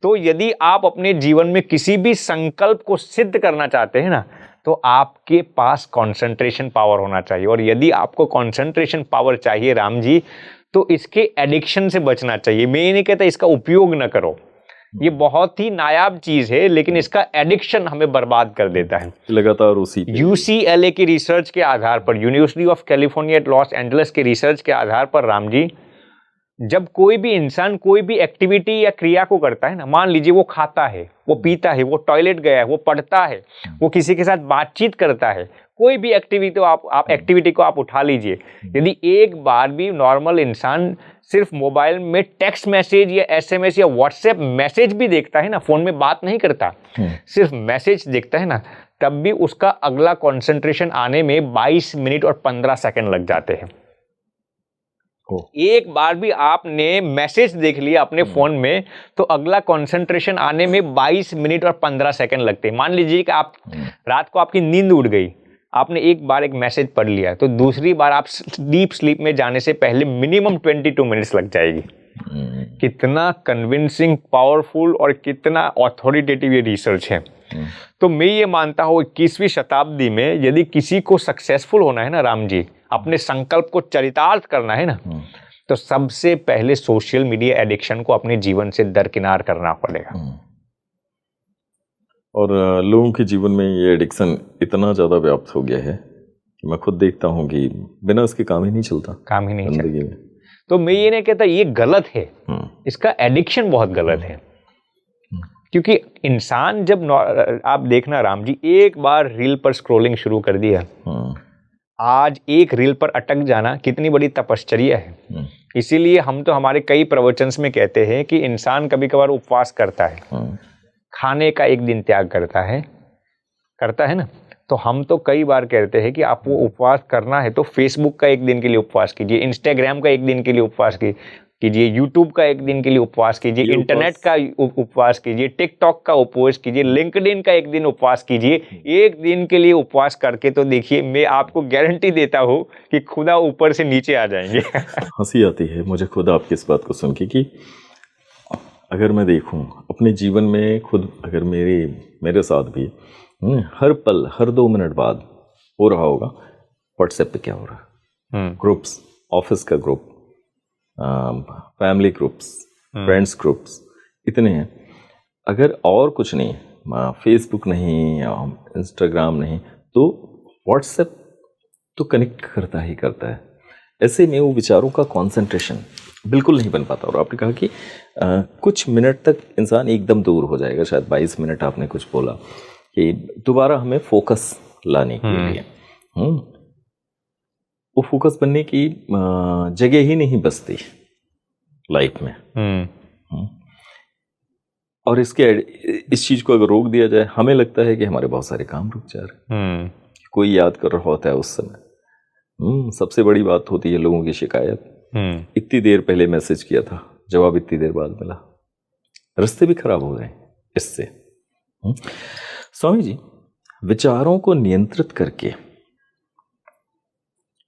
तो यदि आप अपने जीवन में किसी भी संकल्प को सिद्ध करना चाहते हैं ना, तो आपके पास कंसंट्रेशन पावर होना चाहिए। और यदि आपको कंसंट्रेशन पावर चाहिए राम जी, तो इसके एडिक्शन से बचना चाहिए। मैं ये नहीं कहता इसका उपयोग न करो, ये बहुत ही नायाब चीज है, लेकिन इसका एडिक्शन हमें बर्बाद कर देता है। लगातार उसी UCLA की रिसर्च के आधार पर, university of California Los Angeles के रिसर्च के आधार पर राम जी, जब कोई भी इंसान कोई भी एक्टिविटी या क्रिया को करता है ना, मान लीजिए वो खाता है, वो पीता है, वो टॉयलेट गया है, वो पढ़ता है, वो किसी के साथ बातचीत करता है, कोई भी एक्टिविटी तो आप एक्टिविटी को आप उठा लीजिए। यदि एक बार भी नॉर्मल इंसान सिर्फ मोबाइल में टेक्स्ट मैसेज या SMS या व्हाट्सएप मैसेज भी देखता है ना, फोन में बात नहीं करता, सिर्फ मैसेज देखता है ना, तब भी उसका अगला कंसंट्रेशन आने में 22 मिनट और 15 सेकंड लग जाते हैं। एक बार भी आपने मैसेज देख लिया अपने फोन में तो अगला कंसंट्रेशन आने में 22 मिनट और 15 सेकंड लगते हैं। मान लीजिए कि आप रात को आपकी नींद उड़ गई, आपने एक बार एक मैसेज पढ़ लिया, तो दूसरी बार आप डीप स्लीप में जाने से पहले मिनिमम 22 मिनट्स लग जाएगी। कितना कन्विंसिंग, पावरफुल और कितना ऑथोरिटेटिव ये रिसर्च है। तो मैं ये मानता हूँ 21वीं शताब्दी में यदि किसी को सक्सेसफुल होना है ना राम जी, अपने संकल्प को चरितार्थ करना है ना, तो सबसे पहले सोशल मीडिया एडिक्शन को अपने जीवन से दरकिनार करना पड़ेगा। और लोगों के जीवन में ये एडिक्शन इतना ज़्यादा व्याप्त हो गया है कि मैं खुद देखता हूँ कि बिना उसके काम ही नहीं चलता, काम ही नहीं चलता। तो मैं ये नहीं कहता ये गलत है, इसका एडिक्शन बहुत गलत है। क्योंकि इंसान जब, आप देखना राम जी, एक बार रील पर स्क्रॉलिंग शुरू कर दिया, आज एक रील पर अटक जाना कितनी बड़ी तपश्चर्या है। इसीलिए हम तो हमारे कई प्रवचन में कहते हैं कि इंसान कभी कभार उपवास करता है, खाने का एक दिन त्याग करता है ना, तो हम तो कई बार कहते हैं कि आप वो उपवास करना है तो फेसबुक का एक दिन के लिए उपवास कीजिए, इंस्टाग्राम का एक दिन के लिए उपवास कीजिए, यूट्यूब का एक दिन के लिए उपवास कीजिए, इंटरनेट का उपवास कीजिए, टिकटॉक का उपवास कीजिए, लिंक्डइन का एक दिन उपवास कीजिए। एक दिन के लिए उपवास करके तो देखिए, मैं आपको गारंटी देता हूँ कि खुदा ऊपर से नीचे आ जाएंगे। हंसी आती है मुझे खुद आपकी इस बात को सुन के कि अगर मैं देखूं अपने जीवन में खुद, अगर मेरे साथ भी हर पल हर 2 मिनट बाद हो रहा होगा व्हाट्सएप पे क्या हो रहा है, ग्रुप्स, ऑफिस का group, family groups, friends groups इतने हैं। अगर और कुछ नहीं, फेसबुक नहीं या इंस्टाग्राम नहीं, तो व्हाट्सएप तो कनेक्ट करता ही करता है। ऐसे में वो विचारों का कंसंट्रेशन बिल्कुल नहीं बन पाता। और आपने कहा कि कुछ मिनट तक इंसान एकदम दूर हो जाएगा, शायद 22 मिनट आपने कुछ बोला कि दोबारा हमें फोकस लाने के लिए वो फोकस बनने की जगह ही नहीं बचती लाइफ में। और इस चीज को अगर रोक दिया जाए, हमें लगता है कि हमारे बहुत सारे काम रुक जा रहे हैं। कोई याद कर रहा होता है उस समय। सबसे बड़ी बात होती है लोगों की शिकायत, इतनी देर पहले मैसेज किया था, जवाब इतनी देर बाद मिला, रास्ते भी खराब हो गए इससे। स्वामी जी, विचारों को नियंत्रित करके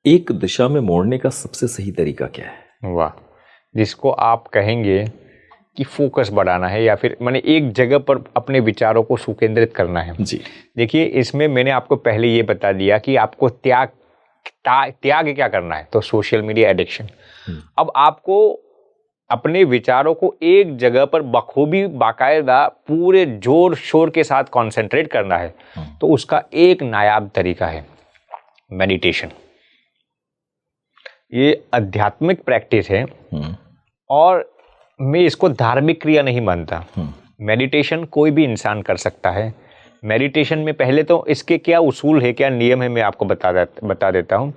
एक दिशा में मोड़ने का सबसे सही तरीका क्या है? वाह, जिसको आप कहेंगे कि फोकस बढ़ाना है या फिर माने एक जगह पर अपने विचारों को सुकेंद्रित करना है। जी देखिए, इसमें मैंने आपको पहले ये बता दिया कि आपको त्याग क्या करना है, तो सोशल मीडिया एडिक्शन। अब आपको अपने विचारों को एक जगह पर बखूबी बाकायदा पूरे जोर शोर के साथ कंसंट्रेट करना है, तो उसका एक नायाब तरीका है मेडिटेशन। ये आध्यात्मिक प्रैक्टिस है और मैं इसको धार्मिक क्रिया नहीं मानता। मेडिटेशन कोई भी इंसान कर सकता है। मेडिटेशन में पहले तो इसके क्या उसूल है, क्या नियम है, मैं आपको बता देता हूँ।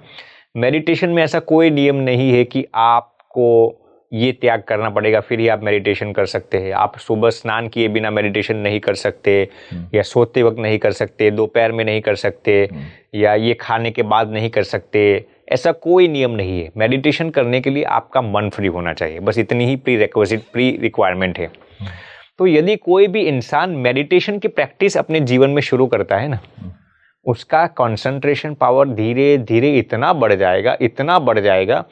मेडिटेशन में ऐसा कोई नियम नहीं है कि आपको ये त्याग करना पड़ेगा फिर ही आप मेडिटेशन कर सकते हैं। आप सुबह स्नान किए बिना मेडिटेशन नहीं कर सकते, या सोते वक्त नहीं कर सकते, दोपहर में नहीं कर सकते, या ये खाने के बाद नहीं कर सकते। ऐसा कोई नियम नहीं है। मेडिटेशन करने के लिए आपका मन फ्री होना चाहिए, बस इतनी ही प्री रिक्वायरमेंट है। तो यदि कोई भी इंसान मेडिटेशन की प्रैक्टिस अपने जीवन में शुरू करता है ना, उसका कंसंट्रेशन पावर धीरे धीरे इतना बढ़ जाएगा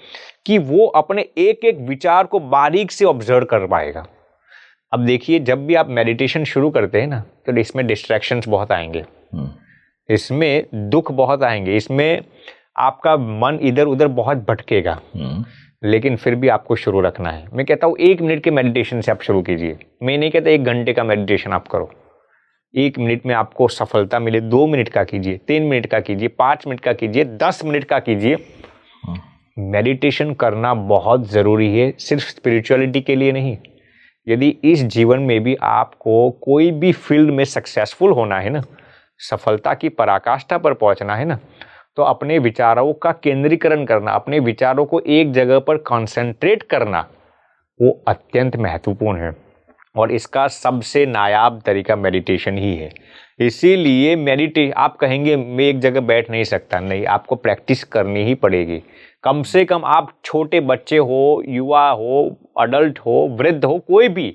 कि वो अपने एक एक विचार को बारीक से ऑब्जर्व कर पाएगा। अब देखिए, जब भी आप मेडिटेशन शुरू करते हैं ना, तो इसमें डिस्ट्रैक्शंस बहुत आएंगे, इसमें दुख बहुत आएंगे, इसमें आपका मन इधर उधर बहुत भटकेगा, लेकिन फिर भी आपको शुरू रखना है। मैं कहता हूँ 1 मिनट के मेडिटेशन से आप शुरू कीजिए। मैं नहीं कहता 1 घंटे का मेडिटेशन आप करो। 1 मिनट में आपको सफलता मिले, 2 मिनट का कीजिए, 3 मिनट का कीजिए, 5 मिनट का कीजिए, 10 मिनट का कीजिए। मेडिटेशन करना बहुत ज़रूरी है, सिर्फ स्पिरिचुअलिटी के लिए नहीं। यदि इस जीवन में भी आपको कोई भी फील्ड में सक्सेसफुल होना है ना, सफलता की पराकाष्ठा पर पहुंचना है ना, तो अपने विचारों का केंद्रीकरण करना, अपने विचारों को एक जगह पर कंसंट्रेट करना, वो अत्यंत महत्वपूर्ण है। और इसका सबसे नायाब तरीका मेडिटेशन ही है। इसीलिए आप कहेंगे मैं एक जगह बैठ नहीं सकता, नहीं, आपको प्रैक्टिस करनी ही पड़ेगी। कम से कम आप छोटे बच्चे हो, युवा हो, अडल्ट हो, वृद्ध हो, कोई भी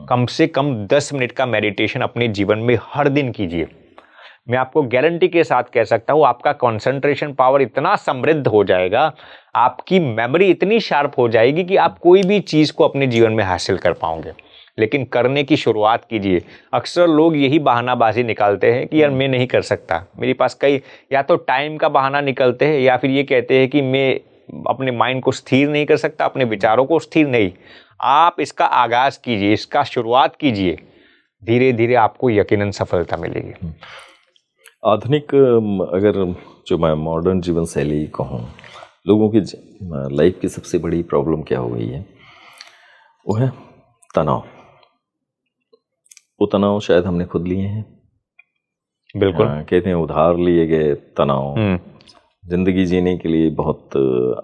कम से कम 10 मिनट का मेडिटेशन अपने जीवन में हर दिन कीजिए। मैं आपको गारंटी के साथ कह सकता हूँ, आपका कंसंट्रेशन पावर इतना समृद्ध हो जाएगा, आपकी मेमोरी इतनी शार्प हो जाएगी कि आप कोई भी चीज़ को अपने जीवन में हासिल कर पाओगे। लेकिन करने की शुरुआत कीजिए। अक्सर लोग यही बहानाबाजी निकालते हैं कि यार मैं नहीं कर सकता, मेरे पास कई, या तो टाइम का बहाना निकलते हैं, या फिर ये कहते हैं कि मैं अपने माइंड को स्थिर नहीं कर सकता, अपने विचारों को स्थिर नहीं। आप इसका आगाज़ कीजिए, इसका शुरुआत कीजिए, धीरे धीरे आपको यकीनन सफलता मिलेगी। आधुनिक अगर जो मैं मॉडर्न जीवन शैली कहूँ, लोगों की लाइफ की सबसे बड़ी प्रॉब्लम क्या हो गई है, वो है तनाव। वो तनाव शायद हमने खुद लिए हैं। बिल्कुल। कहते हैं उधार लिए गए तनाव जिंदगी जीने के लिए बहुत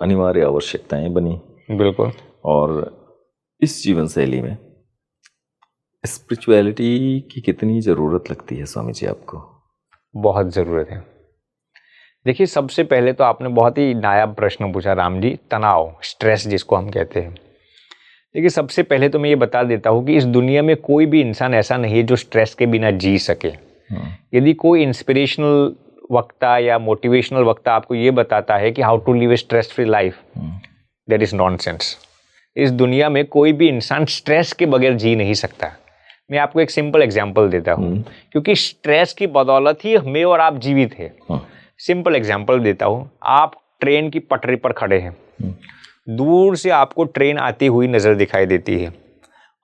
अनिवार्य आवश्यकताएं बनी। बिल्कुल। और इस जीवन शैली में स्पिरिचुअलिटी की कितनी ज़रूरत लगती है स्वामी जी आपको? बहुत ज़रूरत है। देखिए, सबसे पहले तो आपने बहुत ही नायाब प्रश्न पूछा राम जी, तनाव, स्ट्रेस जिसको हम कहते हैं। देखिए, सबसे पहले तो मैं ये बता देता हूँ कि इस दुनिया में कोई भी इंसान ऐसा नहीं है जो स्ट्रेस के बिना जी सके। यदि कोई इंस्पिरेशनल वक्ता या मोटिवेशनल वक्ता आपको ये बताता है कि how to live a stress free life, that is nonsense. इस दुनिया में कोई भी इंसान स्ट्रेस के बगैर जी नहीं सकता। मैं आपको एक सिंपल एग्जांपल देता हूँ, क्योंकि स्ट्रेस की बदौलत ही मैं और आप जीवित है। सिंपल एग्जांपल देता हूँ, आप ट्रेन की पटरी पर खड़े हैं, दूर से आपको ट्रेन आती हुई नजर दिखाई देती है।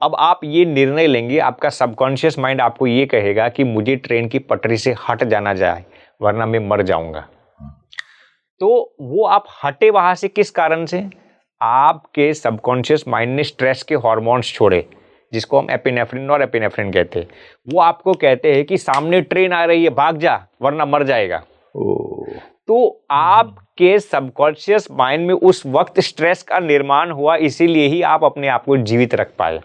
अब आप ये निर्णय लेंगे, आपका सबकॉन्शियस माइंड आपको ये कहेगा कि मुझे ट्रेन की पटरी से हट जाना जाए वरना मैं मर जाऊंगा। तो वो आप हटे वहां से किस कारण से? आपके सबकॉन्शियस माइंड ने स्ट्रेस के हार्मोन्स छोड़े, जिसको हम एपिनेफ्रिन और एपिनेफ्रिन कहते हैं। वो आपको कहते हैं कि सामने ट्रेन आ रही है, भाग जा वरना मर जाएगा। तो आपके सबकॉन्शियस माइंड में उस वक्त स्ट्रेस का निर्माण हुआ, इसीलिए ही आप अपने आप को जीवित रख पाए।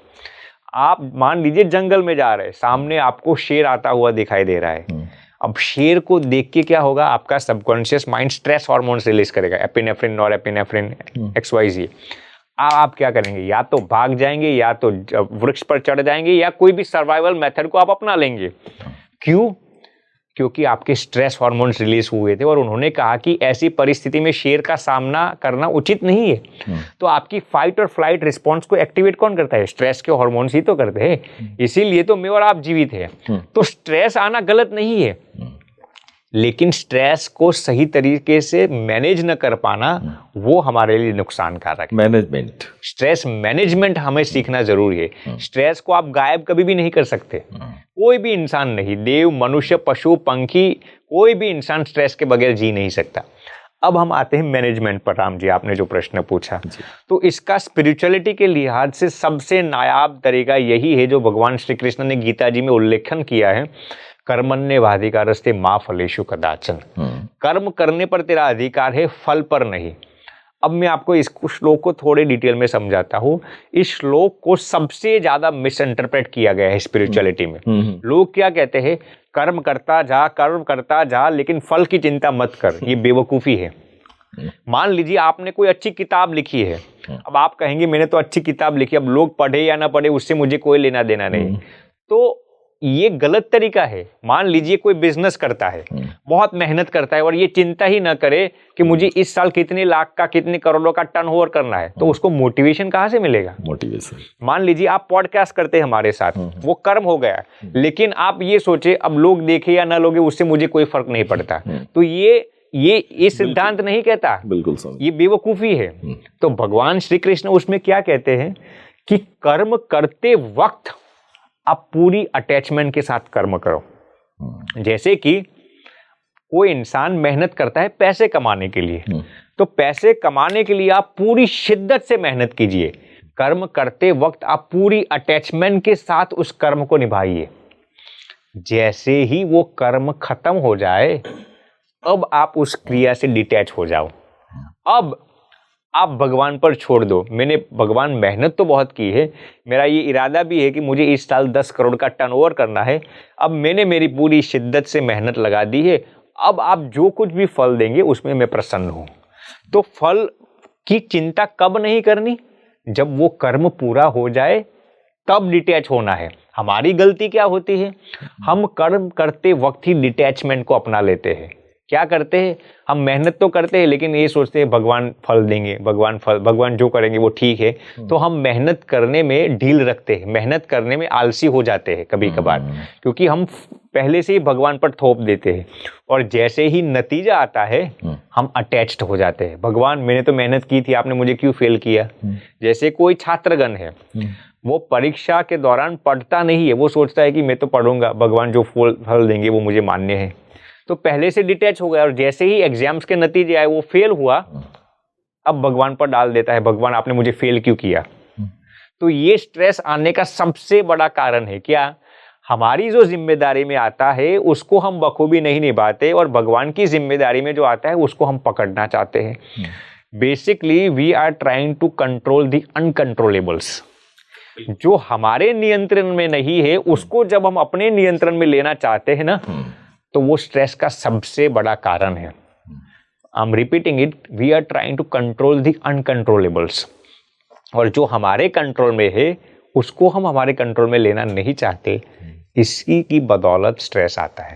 आप मान लीजिए जंगल में जा रहे हैं, सामने आपको शेर आता हुआ दिखाई दे रहा है। अब शेर को देख के क्या होगा? आपका subconscious mind stress hormones release करेगा, एपिनेफ्रिन और एपिनेफ्रिन XYZ। आप क्या करेंगे? या तो भाग जाएंगे, या तो वृक्ष पर चढ़ जाएंगे, या कोई भी सर्वाइवल मेथड को आप अपना लेंगे। क्यों? क्योंकि आपके स्ट्रेस हार्मोन्स रिलीज हुए थे और उन्होंने कहा कि ऐसी परिस्थिति में शेर का सामना करना उचित नहीं है। तो आपकी फाइट और फ्लाइट रिस्पॉन्स को एक्टिवेट कौन करता है? स्ट्रेस के हार्मोन्स ही तो करते हैं। इसीलिए तो मैं और आप जीवित हैं। तो स्ट्रेस आना गलत नहीं है, लेकिन स्ट्रेस को सही तरीके से मैनेज न कर पाना वो हमारे लिए नुकसानकारक है। मैनेजमेंट, स्ट्रेस मैनेजमेंट हमें सीखना जरूरी है। स्ट्रेस को आप गायब कभी भी नहीं कर सकते। कोई भी इंसान नहीं, देव, मनुष्य, पशु, पंखी, कोई भी इंसान स्ट्रेस के बगैर जी नहीं सकता। अब हम आते हैं मैनेजमेंट पर। राम जी, आपने जो प्रश्न पूछा, तो इसका स्पिरिचुअलिटी के लिहाज से सबसे नायाब तरीका यही है जो भगवान श्री कृष्ण ने गीता जी में उल्लेखन किया है, कर्मण्येवाधिकारस्ते मा फलेषु कदाचन। कर्म करने पर तेरा अधिकार है, फल पर नहीं। अब मैं आपको इस श्लोक को थोड़े डिटेल में समझाता हूँ। इस श्लोक को सबसे ज्यादा मिसइंटरप्रेट किया गया है स्पिरिचुअलिटी में। लोग क्या कहते हैं? कर्म करता जा लेकिन फल की चिंता मत कर। ये बेवकूफी है। मान लीजिए आपने कोई अच्छी किताब लिखी है, अब आप कहेंगे मैंने तो अच्छी किताब लिखी, अब लोग पढ़े या ना पढ़े उससे मुझे कोई लेना देना नहीं। तो ये गलत तरीका है। मान लीजिए कोई बिजनेस करता है, बहुत मेहनत करता है और ये चिंता ही ना करे कि मुझे इस साल कितने लाख का, कितने करोड़ों का टर्नओवर करना है, तो उसको मोटिवेशन कहाँ से मिलेगा? मोटिवेशन। मान लीजिए आप पॉडकास्ट करते हैं हमारे साथ, वो कर्म हो गया, लेकिन आप ये सोचे अब लोग देखे या ना लोगे उससे मुझे कोई फर्क नहीं पड़ता। तो ये सिद्धांत नहीं कहता, बिल्कुल ये बेवकूफी है। तो भगवान श्री कृष्ण उसमें क्या कहते हैं कि कर्म करते वक्त आप पूरी अटैचमेंट के साथ कर्म करो। जैसे कि कोई इंसान मेहनत करता है पैसे कमाने के लिए, तो पैसे कमाने के लिए आप पूरी शिद्दत से मेहनत कीजिए। कर्म करते वक्त आप पूरी अटैचमेंट के साथ उस कर्म को निभाइए। जैसे ही वो कर्म खत्म हो जाए, अब आप उस क्रिया से डिटैच हो जाओ। अब आप भगवान पर छोड़ दो। मैंने भगवान मेहनत तो बहुत की है, मेरा ये इरादा भी है कि मुझे इस साल 10 करोड़ का टर्नओवर करना है। अब मैंने मेरी पूरी शिद्दत से मेहनत लगा दी है, अब आप जो कुछ भी फल देंगे उसमें मैं प्रसन्न हूं। तो फल की चिंता कब नहीं करनी? जब वो कर्म पूरा हो जाए तब डिटैच होना है। हमारी गलती क्या होती है? हम कर्म करते वक्त ही डिटैचमेंट को अपना लेते हैं। क्या करते हैं? हम मेहनत तो करते हैं लेकिन ये सोचते हैं भगवान फल देंगे, भगवान जो करेंगे वो ठीक है। तो हम मेहनत करने में ढील रखते हैं, मेहनत करने में आलसी हो जाते हैं कभी कभार, क्योंकि हम पहले से ही भगवान पर थोप देते हैं और जैसे ही नतीजा आता है हम अटैच्ड हो जाते हैं। भगवान मैंने तो मेहनत की थी, आपने मुझे क्यों फेल किया? जैसे कोई छात्रगण है, वो परीक्षा के दौरान पढ़ता नहीं है, वो सोचता है कि मैं तो पढ़ूंगा, भगवान जो फल देंगे वो मुझे मान्य है। तो पहले से डिटैच हो गया और जैसे ही एग्जाम्स के नतीजे आए वो फेल हुआ, अब भगवान पर डाल देता है, भगवान आपने मुझे फेल क्यों किया? तो ये स्ट्रेस आने का सबसे बड़ा कारण है। क्या? हमारी जो जिम्मेदारी में आता है उसको हम बखूबी नहीं निभाते और भगवान की जिम्मेदारी में जो आता है उसको हम पकड़ना चाहते हैं। Basically we are trying to control the uncontrollables. जो हमारे नियंत्रण में नहीं है उसको जब हम अपने नियंत्रण में लेना चाहते हैं ना, तो वो स्ट्रेस का सबसे बड़ा कारण है। I am repeating it, we are trying to control the uncontrollables, और जो हमारे कंट्रोल में है उसको हम हमारे कंट्रोल में लेना नहीं चाहते, इसी की बदौलत स्ट्रेस आता है।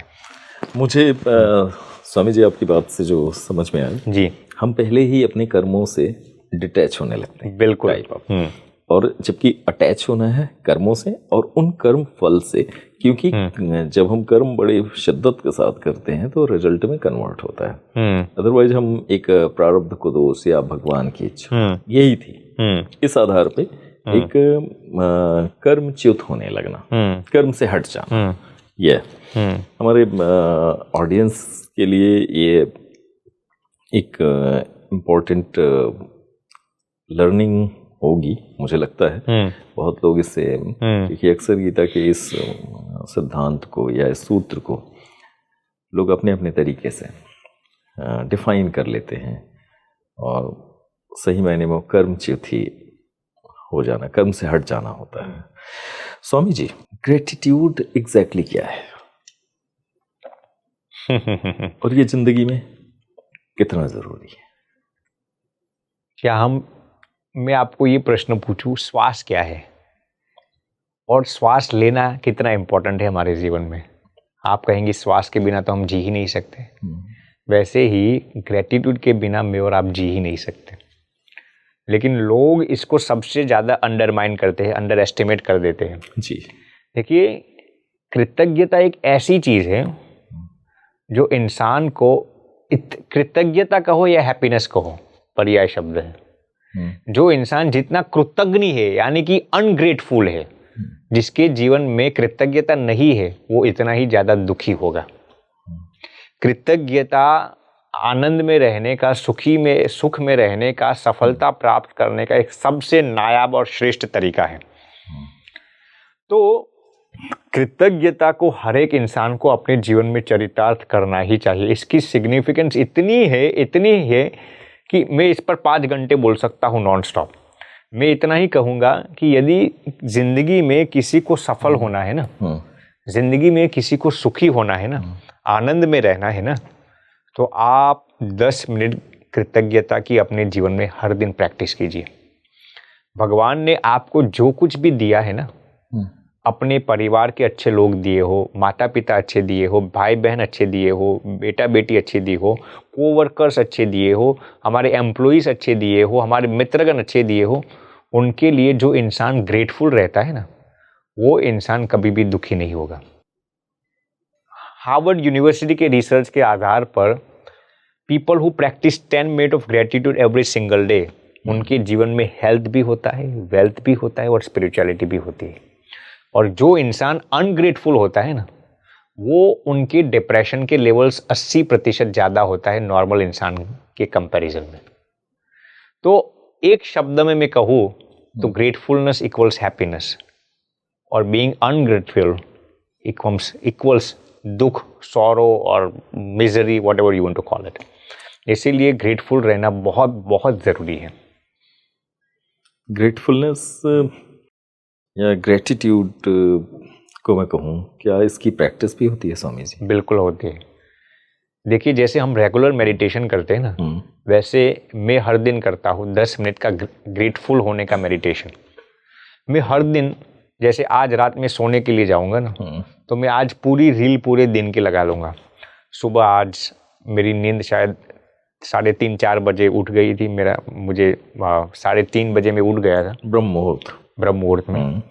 मुझे स्वामी जी आपकी बात से जो समझ में आया जी, हम पहले ही अपने कर्मों से डिटैच होने लगते हैं, बिल्कुल। टाइप ऑफ, और जबकि अटैच होना है कर्मों से और उन कर्म फल से, क्योंकि जब हम कर्म बड़े शिद्दत के साथ करते हैं तो रिजल्ट में कन्वर्ट होता है। अदरवाइज हम एक प्रारब्ध को दोष या भगवान की इच्छा यही थी, इस आधार पे एक कर्मच्युत होने लगना, कर्म से हट जाना। ये हमारे ऑडियंस के लिए ये एक इम्पोर्टेंट लर्निंग होगी, मुझे लगता है। बहुत लोग इससे, क्योंकि अक्सर गीता के इस सिद्धांत को या इस सूत्र को लोग अपने अपने तरीके से डिफाइन कर लेते हैं, और सही मायने में कर्मच्युत ही हो जाना, कर्म से हट जाना होता है। स्वामी जी, ग्रेटिट्यूड एग्जैक्टली क्या है और ये जिंदगी में कितना जरूरी है? क्या मैं आपको ये प्रश्न पूछूं, श्वास क्या है और श्वास लेना कितना इम्पोर्टेंट है हमारे जीवन में? आप कहेंगे श्वास के बिना तो हम जी ही नहीं सकते, वैसे ही ग्रेटिट्यूड के बिना मैं और आप जी ही नहीं सकते। लेकिन लोग इसको सबसे ज़्यादा अंडरमाइन करते हैं, अंडर एस्टिमेट कर देते हैं। जी, देखिए, कृतज्ञता एक ऐसी चीज़ है जो इंसान को, कृतज्ञता कहो या हैप्पीनेस कहो, पर्याय शब्द है। जो इंसान जितना कृतज्ञ है, यानी कि अनग्रेटफुल है, जिसके जीवन में कृतज्ञता नहीं है, वो इतना ही ज़्यादा दुखी होगा। कृतज्ञता आनंद में रहने का, सुख में रहने का, सफलता प्राप्त करने का एक सबसे नायाब और श्रेष्ठ तरीका है। तो कृतज्ञता को हर एक इंसान को अपने जीवन में चरितार्थ करना ही चाहिए। इसकी सिग्निफिकेंस इतनी है कि मैं इस पर 5 घंटे बोल सकता हूँ नॉन स्टॉप। मैं इतना ही कहूँगा कि यदि जिंदगी में किसी को सफल होना है ना, जिंदगी में किसी को सुखी होना है ना, आनंद में रहना है ना, तो आप 10 मिनट कृतज्ञता की अपने जीवन में हर दिन प्रैक्टिस कीजिए। भगवान ने आपको जो कुछ भी दिया है ना, अपने परिवार के अच्छे लोग दिए हो, माता पिता अच्छे दिए हो, भाई बहन अच्छे दिए हो, बेटा बेटी अच्छे दिए हो, कोवर्कर्स अच्छे दिए हो, हमारे एम्प्लॉइज अच्छे दिए हो, हमारे मित्रगण अच्छे दिए हो, उनके लिए जो इंसान ग्रेटफुल रहता है ना, वो इंसान कभी भी दुखी नहीं होगा। हार्वर्ड यूनिवर्सिटी के रिसर्च के आधार पर people who practice 10 minute of gratitude every single day, उनके जीवन में हेल्थ भी होता है, वेल्थ भी होता है और स्पिरिचुअलिटी भी होती है। और जो इंसान अनग्रेटफुल होता है ना, वो उनके डिप्रेशन के लेवल्स 80% ज़्यादा होता है नॉर्मल इंसान के कंपैरिजन में। तो एक शब्द में मैं कहूँ तो ग्रेटफुलनेस इक्वल्स हैप्पीनेस, और बीइंग अनग्रेटफुल इक्वल्स दुख, सॉरो और misery, what ever you want to call it. इसीलिए ग्रेटफुल रहना बहुत बहुत ज़रूरी है। ग्रेटफुलनेस या ग्रेटिट्यूड को मैं कहूँ, क्या इसकी प्रैक्टिस भी होती है स्वामी जी? बिल्कुल होती है। देखिए, जैसे हम रेगुलर मेडिटेशन करते हैं ना, वैसे मैं हर दिन करता हूँ 10 मिनट का ग्रेटफुल होने का मेडिटेशन। मैं हर दिन, जैसे आज रात में सोने के लिए जाऊँगा ना, तो मैं आज पूरी रील पूरे दिन की लगा लूँगा। सुबह आज मेरी नींद शायद 3:30-4 बजे उठ गई थी, मुझे 3:30 बजे मैं उठ गया था, ब्रह्म मुहूर्त में।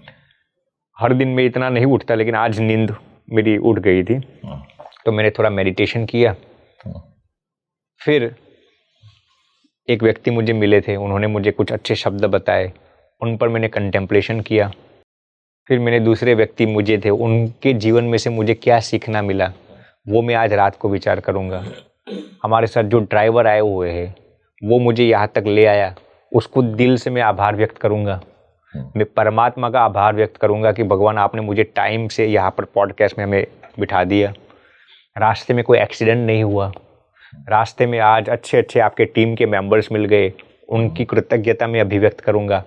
हर दिन मैं इतना नहीं उठता, लेकिन आज नींद मेरी उठ गई थी, तो मैंने थोड़ा मेडिटेशन किया। फिर एक व्यक्ति मुझे मिले थे, उन्होंने मुझे कुछ अच्छे शब्द बताए, उन पर मैंने कंटेम्पलेशन किया। फिर मैंने दूसरे व्यक्ति मुझे थे, उनके जीवन में से मुझे क्या सीखना मिला, वो मैं आज रात को विचार करूँगा। हमारे साथ जो ड्राइवर आए हुए हैं, वो मुझे यहाँ तक ले आया, उसको दिल से मैं आभार व्यक्त करूँगा। मैं परमात्मा का आभार व्यक्त करूँगा कि भगवान आपने मुझे टाइम से यहाँ पर पॉडकास्ट में हमें बिठा दिया, रास्ते में कोई एक्सीडेंट नहीं हुआ, रास्ते में आज अच्छे अच्छे आपके टीम के मेंबर्स मिल गए, उनकी कृतज्ञता मैं अभिव्यक्त करूंगा।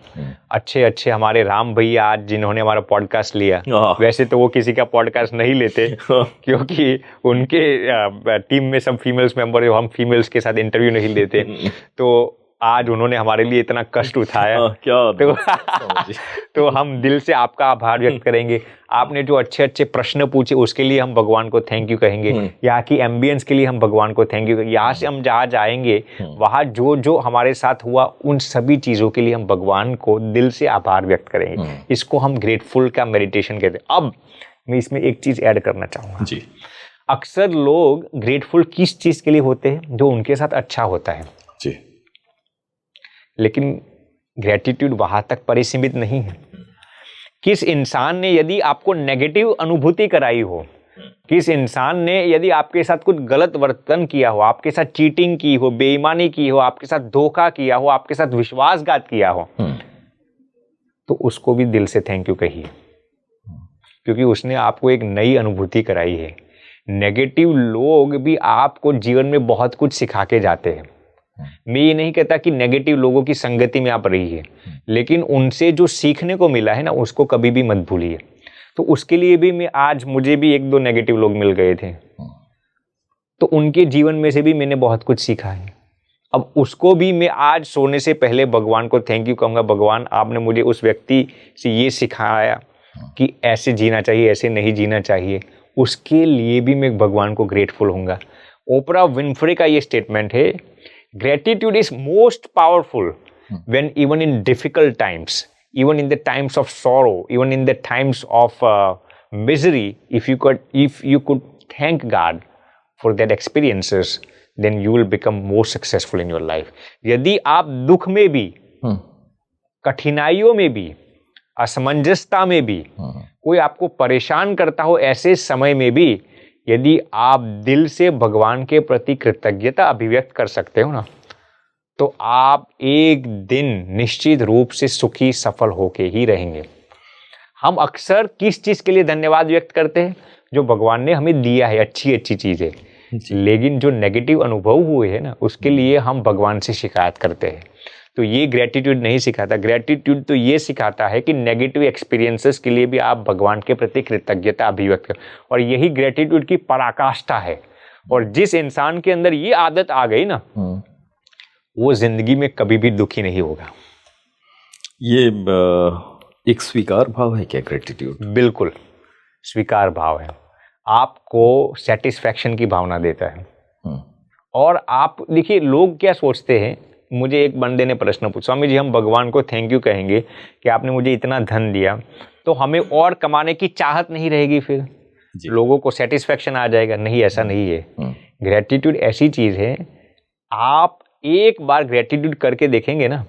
अच्छे अच्छे हमारे राम भैया आज जिन्होंने हमारा पॉडकास्ट लिया, वैसे तो वो किसी का पॉडकास्ट नहीं लेते क्योंकि उनके टीम में सब फीमेल्स मेंबर है, हम फीमेल्स के साथ इंटरव्यू नहीं लेते, तो आज उन्होंने हमारे लिए इतना कष्ट उठाया। तो हम दिल से आपका आभार व्यक्त करेंगे। आपने जो अच्छे अच्छे प्रश्न पूछे उसके लिए हम भगवान को थैंक यू कहेंगे। यहाँ की एम्बियंस के लिए हम भगवान को थैंक यू कहेंगे। यहाँ से हम जहाँ जाएंगे वहाँ जो जो हमारे साथ हुआ उन सभी चीज़ों के लिए हम भगवान को दिल से आभार व्यक्त करेंगे। इसको हम ग्रेटफुल का मेडिटेशन कहते हैं। अब मैं इसमें एक चीज़ ऐड करना चाहूँगा जी। अक्सर लोग ग्रेटफुल किस चीज़ के लिए होते हैं? जो उनके साथ अच्छा होता है जी। लेकिन ग्रेटिट्यूड वहां तक परिसीमित नहीं है। किस इंसान ने यदि आपको नेगेटिव अनुभूति कराई हो, किस इंसान ने यदि आपके साथ कुछ गलत वर्तन किया हो, आपके साथ चीटिंग की हो, बेईमानी की हो, आपके साथ धोखा किया हो, आपके साथ विश्वासघात किया हो, तो उसको भी दिल से थैंक यू कहिए, क्योंकि उसने आपको एक नई अनुभूति कराई है। नेगेटिव लोग भी आपको जीवन में बहुत कुछ सिखा के जाते हैं। मैं ये नहीं कहता कि नेगेटिव लोगों की संगति में आप रहिए, लेकिन उनसे जो सीखने को मिला है ना, उसको कभी भी मत भूलिए। तो उसके लिए भी मुझे भी एक दो नेगेटिव लोग मिल गए थे, तो उनके जीवन में से भी मैंने बहुत कुछ सीखा है। अब उसको भी मैं आज सोने से पहले भगवान को थैंक यू कहूँगा। भगवान, आपने मुझे उस व्यक्ति से ये सिखाया कि ऐसे जीना चाहिए, ऐसे नहीं जीना चाहिए, उसके लिए भी मैं भगवान को ग्रेटफुल होऊंगा। ओपरा विनफ्रे का ये स्टेटमेंट है, gratitude is most powerful when even in difficult times, even in the times of sorrow, even in the times of misery, if you could thank God for that experiences, then you will become more successful in your life. यदि आप दुख में भी, कठिनाइयों में भी, असमंजसता में भी, कोई आपको परेशान करता हो, ऐसे समय में भी यदि आप दिल से भगवान के प्रति कृतज्ञता अभिव्यक्त कर सकते हो ना, तो आप एक दिन निश्चित रूप से सुखी सफल होके ही रहेंगे। हम अक्सर किस चीज के लिए धन्यवाद व्यक्त करते हैं? जो भगवान ने हमें दिया है, अच्छी अच्छी चीजें, लेकिन जो नेगेटिव अनुभव हुए हैं ना, उसके लिए हम भगवान से शिकायत करते हैं। तो ये ग्रेटिट्यूड नहीं सिखाता। ग्रेटिट्यूड तो ये सिखाता है कि नेगेटिव एक्सपीरियंसेस के लिए भी आप भगवान के प्रति कृतज्ञता अभिव्यक्त करें, और यही ग्रेटिट्यूड की पराकाष्ठा है। और जिस इंसान के अंदर ये आदत आ गई ना, वो जिंदगी में कभी भी दुखी नहीं होगा। ये एक स्वीकार भाव है क्या ग्रेटिट्यूड? बिल्कुल स्वीकार भाव है। आपको सेटिस्फैक्शन की भावना देता है। और आप देखिए, लोग क्या सोचते हैं, मुझे एक बंदे ने प्रश्न पूछा, स्वामी जी हम भगवान को थैंक यू कहेंगे कि आपने मुझे इतना धन दिया, तो हमें और कमाने की चाहत नहीं रहेगी, फिर लोगों को सेटिस्फैक्शन आ जाएगा? नहीं, ऐसा नहीं है। ग्रेटिट्यूड ऐसी चीज है, आप एक बार ग्रेटिट्यूड करके देखेंगे ना,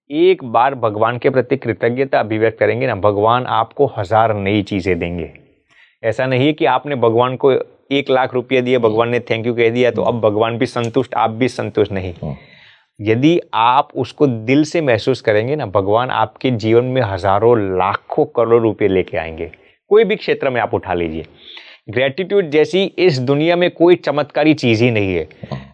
एक बार भगवान के प्रति कृतज्ञता अभिव्यक्त करेंगे ना, भगवान आपको 1000 नई चीजें देंगे। ऐसा नहीं है कि आपने भगवान को 1 लाख रुपया दिया, भगवान ने थैंक यू कह दिया तो अब भगवान भी संतुष्ट, आप भी संतुष्ट। नहीं, यदि आप उसको दिल से महसूस करेंगे ना, भगवान आपके जीवन में हजारों लाखों करोड़ रुपए लेके आएंगे। कोई भी क्षेत्र में आप उठा लीजिए, ग्रेटिट्यूड जैसी इस दुनिया में कोई चमत्कारी चीज ही नहीं है।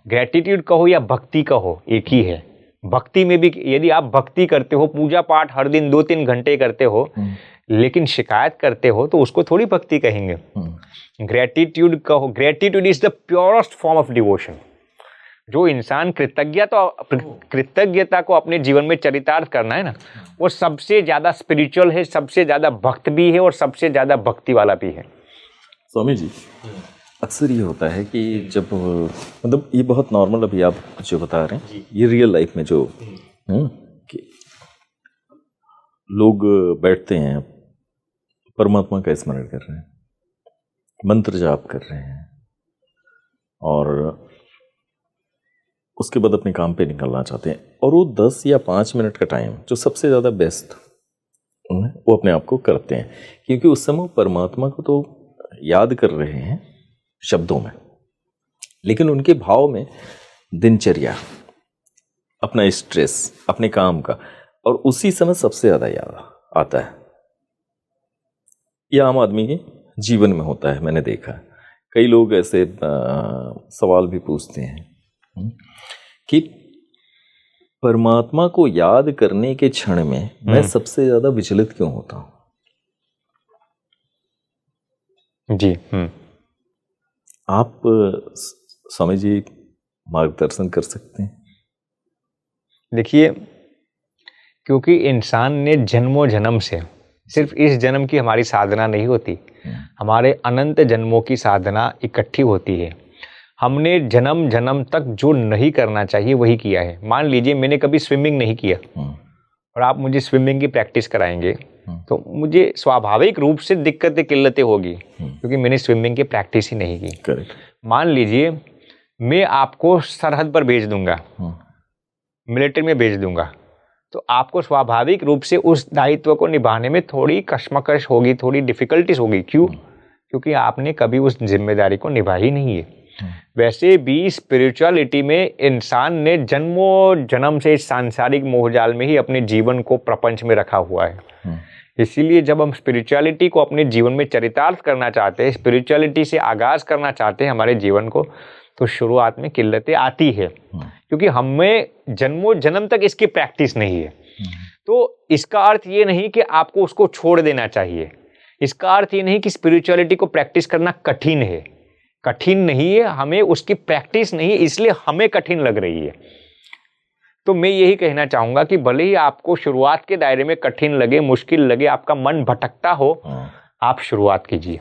ग्रेटिट्यूड कहो या भक्ति कहो, एक ही है। भक्ति में भी यदि आप भक्ति करते हो, पूजा पाठ हर दिन 2-3 घंटे करते हो, लेकिन शिकायत करते हो, तो उसको थोड़ी भक्ति कहेंगे। ग्रेटिट्यूड कहो, gratitude is the purest form of devotion. जो इंसान कृतज्ञता को अपने जीवन में चरितार्थ करना है ना, वो सबसे ज्यादा स्पिरिचुअल है, सबसे ज्यादा भक्त भी है और सबसे ज्यादा भक्ति वाला भी है। स्वामी जी, अक्सर ये होता है कि जब मतलब ये बहुत नॉर्मल, अभी आप जो बता रहे हैं ये रियल लाइफ में जो कि लोग बैठते हैं, परमात्मा का स्मरण कर रहे हैं, मंत्र जाप कर रहे हैं, और उसके बाद अपने काम पे निकलना चाहते हैं, और वो 10 या 5 मिनट का टाइम जो सबसे ज़्यादा बेस्ट वो अपने आप को करते हैं, क्योंकि उस समय परमात्मा को तो याद कर रहे हैं शब्दों में, लेकिन उनके भाव में दिनचर्या, अपना स्ट्रेस, अपने काम का, और उसी समय सबसे ज़्यादा याद आता है। यह आम आदमी के जीवन में होता है, मैंने देखा। कई लोग ऐसे सवाल भी पूछते हैं कि परमात्मा को याद करने के क्षण में मैं सबसे ज्यादा विचलित क्यों होता हूं? जी। आप स्वामी जी मार्गदर्शन कर सकते हैं? देखिए, क्योंकि इंसान ने जन्मों जन्म से, सिर्फ इस जन्म की हमारी साधना नहीं होती, हमारे अनंत जन्मों की साधना इकट्ठी होती है। हमने जन्म जन्म तक जो नहीं करना चाहिए वही किया है। मान लीजिए मैंने कभी स्विमिंग नहीं किया और आप मुझे स्विमिंग की प्रैक्टिस कराएंगे तो मुझे स्वाभाविक रूप से दिक्कतें किल्लतें होगी, क्योंकि मैंने स्विमिंग की प्रैक्टिस ही नहीं की। करेक्ट। मान लीजिए मैं आपको सरहद पर भेज दूंगा, मिलिट्री में भेज दूंगा, तो आपको स्वाभाविक रूप से उस दायित्व को निभाने में थोड़ी कश्मकश होगी, थोड़ी डिफिकल्टीज होगी। क्यों? क्योंकि आपने कभी उस जिम्मेदारी को निभाई ही नहीं है। वैसे भी स्पिरिचुअलिटी में इंसान ने जन्मों जन्म से इस सांसारिक मोहजाल में ही अपने जीवन को प्रपंच में रखा हुआ है। इसीलिए जब हम स्पिरिचुअलिटी को अपने जीवन में चरितार्थ करना चाहते हैं, स्पिरिचुअलिटी से आगाज करना चाहते हैं हमारे जीवन को, तो शुरुआत में किल्लतें आती है, क्योंकि हमें जन्मों जन्म तक इसकी प्रैक्टिस नहीं है। तो इसका अर्थ ये नहीं कि आपको उसको छोड़ देना चाहिए। इसका अर्थ ये नहीं कि स्पिरिचुअलिटी को प्रैक्टिस करना कठिन है। कठिन नहीं है, हमें उसकी प्रैक्टिस नहीं है, इसलिए हमें कठिन लग रही है। तो मैं यही कहना चाहूंगा कि भले ही आपको शुरुआत के दायरे में कठिन लगे, मुश्किल लगे, आपका मन भटकता हो, आप शुरुआत कीजिए।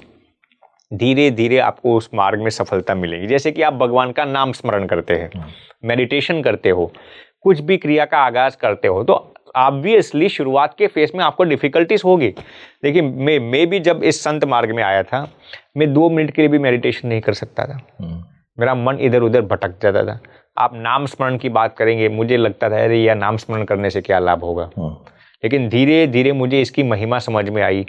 धीरे धीरे आपको उस मार्ग में सफलता मिलेगी। जैसे कि आप भगवान का नाम स्मरण करते हैं, मेडिटेशन करते हो, कुछ भी क्रिया का आगाज करते हो, तो ऑब्वियसली शुरुआत के फेज में आपको डिफिकल्टीज होगी। देखिए मैं भी जब इस संत मार्ग में आया था, मैं 2 मिनट के लिए भी मेडिटेशन नहीं कर सकता था। मेरा मन इधर उधर भटक जाता था। आप नाम स्मरण की बात करेंगे, मुझे लगता था अरे यार नाम स्मरण करने से क्या लाभ होगा। लेकिन धीरे धीरे मुझे इसकी महिमा समझ में आई,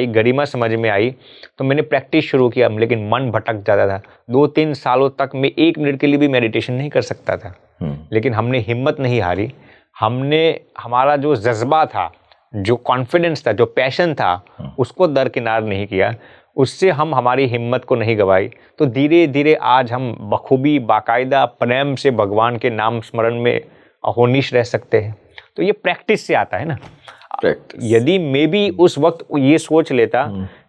गरिमा समझ में आई, तो मैंने प्रैक्टिस शुरू किया, लेकिन मन भटक जाता था। 2-3 सालों तक मैं 1 मिनट के लिए भी मेडिटेशन नहीं कर सकता था। लेकिन हमने हिम्मत नहीं हारी। हमारा जो जज्बा था, जो कॉन्फिडेंस था, जो पैशन था, उसको दरकिनार नहीं किया। उससे हम हमारी हिम्मत को नहीं गवाई। तो धीरे धीरे आज हम बखूबी बाकायदा प्रेम से भगवान के नाम स्मरण में अहोनिश रह सकते हैं। तो ये प्रैक्टिस से आता है ना। यदि मैं भी उस वक्त ये सोच लेता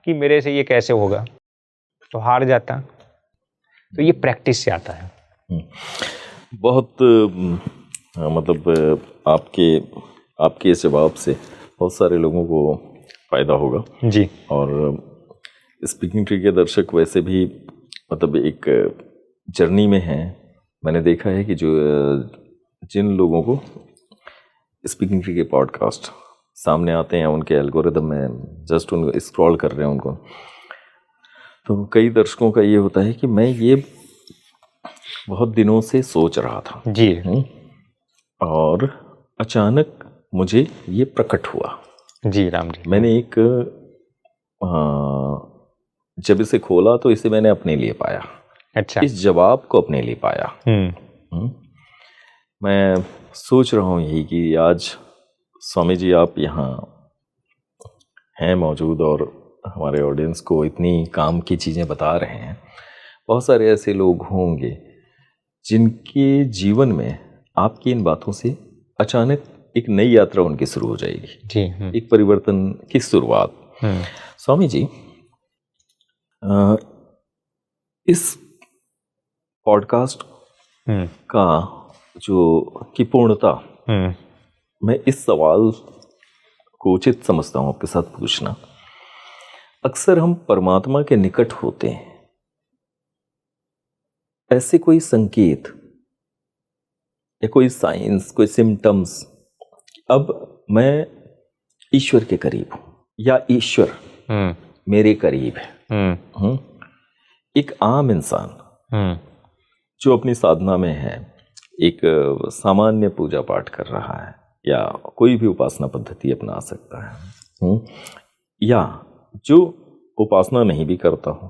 कि मेरे से ये कैसे होगा, तो हार जाता। तो ये प्रैक्टिस से आता है। बहुत मतलब आपके इस जवाब से बहुत सारे लोगों को फायदा होगा जी। और स्पीकिंग ट्री के दर्शक वैसे भी मतलब एक जर्नी में हैं। मैंने देखा है कि जिन लोगों को स्पीकिंग ट्री के पॉडकास्ट सामने आते हैं, उनके एल्गोरिदम में जस्ट उनको स्क्रॉल कर रहे हैं उनको, तो कई दर्शकों का ये होता है कि मैं ये बहुत दिनों से सोच रहा था जी, और अचानक मुझे ये प्रकट हुआ। जी राम जी। मैंने एक जब इसे खोला तो इसे मैंने अपने लिए पाया। अच्छा। इस जवाब को अपने लिए पाया। मैं सोच रहा हूँ यही कि आज स्वामी जी आप यहाँ हैं मौजूद और हमारे ऑडियंस को इतनी काम की चीज़ें बता रहे हैं। बहुत सारे ऐसे लोग होंगे जिनके जीवन में आपकी इन बातों से अचानक एक नई यात्रा उनकी शुरू हो जाएगी जी। एक परिवर्तन की शुरुआत। स्वामी जी, इस पॉडकास्ट का जो की पूर्णता, मैं इस सवाल को उचित समझता हूँ आपके साथ पूछना। अक्सर हम परमात्मा के निकट होते हैं, ऐसे कोई संकेत या कोई साइंस, कोई सिम्टम्स, अब मैं ईश्वर के करीब हूं या ईश्वर मेरे करीब है। एक आम इंसान जो अपनी साधना में है, एक सामान्य पूजा पाठ कर रहा है या कोई भी उपासना पद्धति अपना सकता है, या जो उपासना नहीं भी करता हो,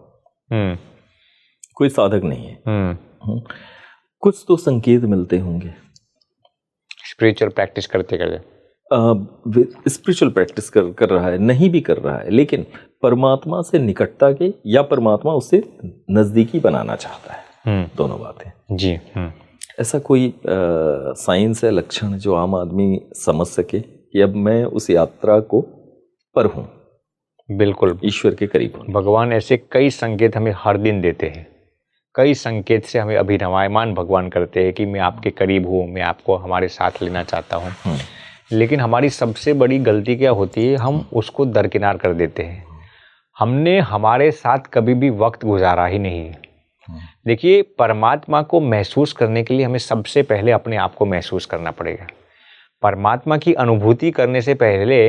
कोई साधक नहीं है, कुछ तो संकेत मिलते होंगे स्पिरिचुअल प्रैक्टिस करते करते। स्पिरिचुअल प्रैक्टिस कर रहा है, नहीं भी कर रहा है, लेकिन परमात्मा से निकटता के या परमात्मा उससे नजदीकी बनाना चाहता है। दोनों बातें। जी। ऐसा कोई साइंस है, लक्षण जो आम आदमी समझ सके कि अब मैं उस यात्रा को पर हूँ, बिल्कुल ईश्वर के करीब हूँ? भगवान ऐसे कई संकेत हमें हर दिन देते हैं, कई संकेत से हमें अभिनवायमान भगवान करते हैं कि मैं आपके करीब हूँ, मैं आपको हमारे साथ लेना चाहता हूँ। लेकिन हमारी सबसे बड़ी गलती क्या होती है, हम उसको दरकिनार कर देते हैं। हमने हमारे साथ कभी भी वक्त गुजारा ही नहीं है। देखिए, परमात्मा को महसूस करने के लिए हमें सबसे पहले अपने आप को महसूस करना पड़ेगा। परमात्मा की अनुभूति करने से पहले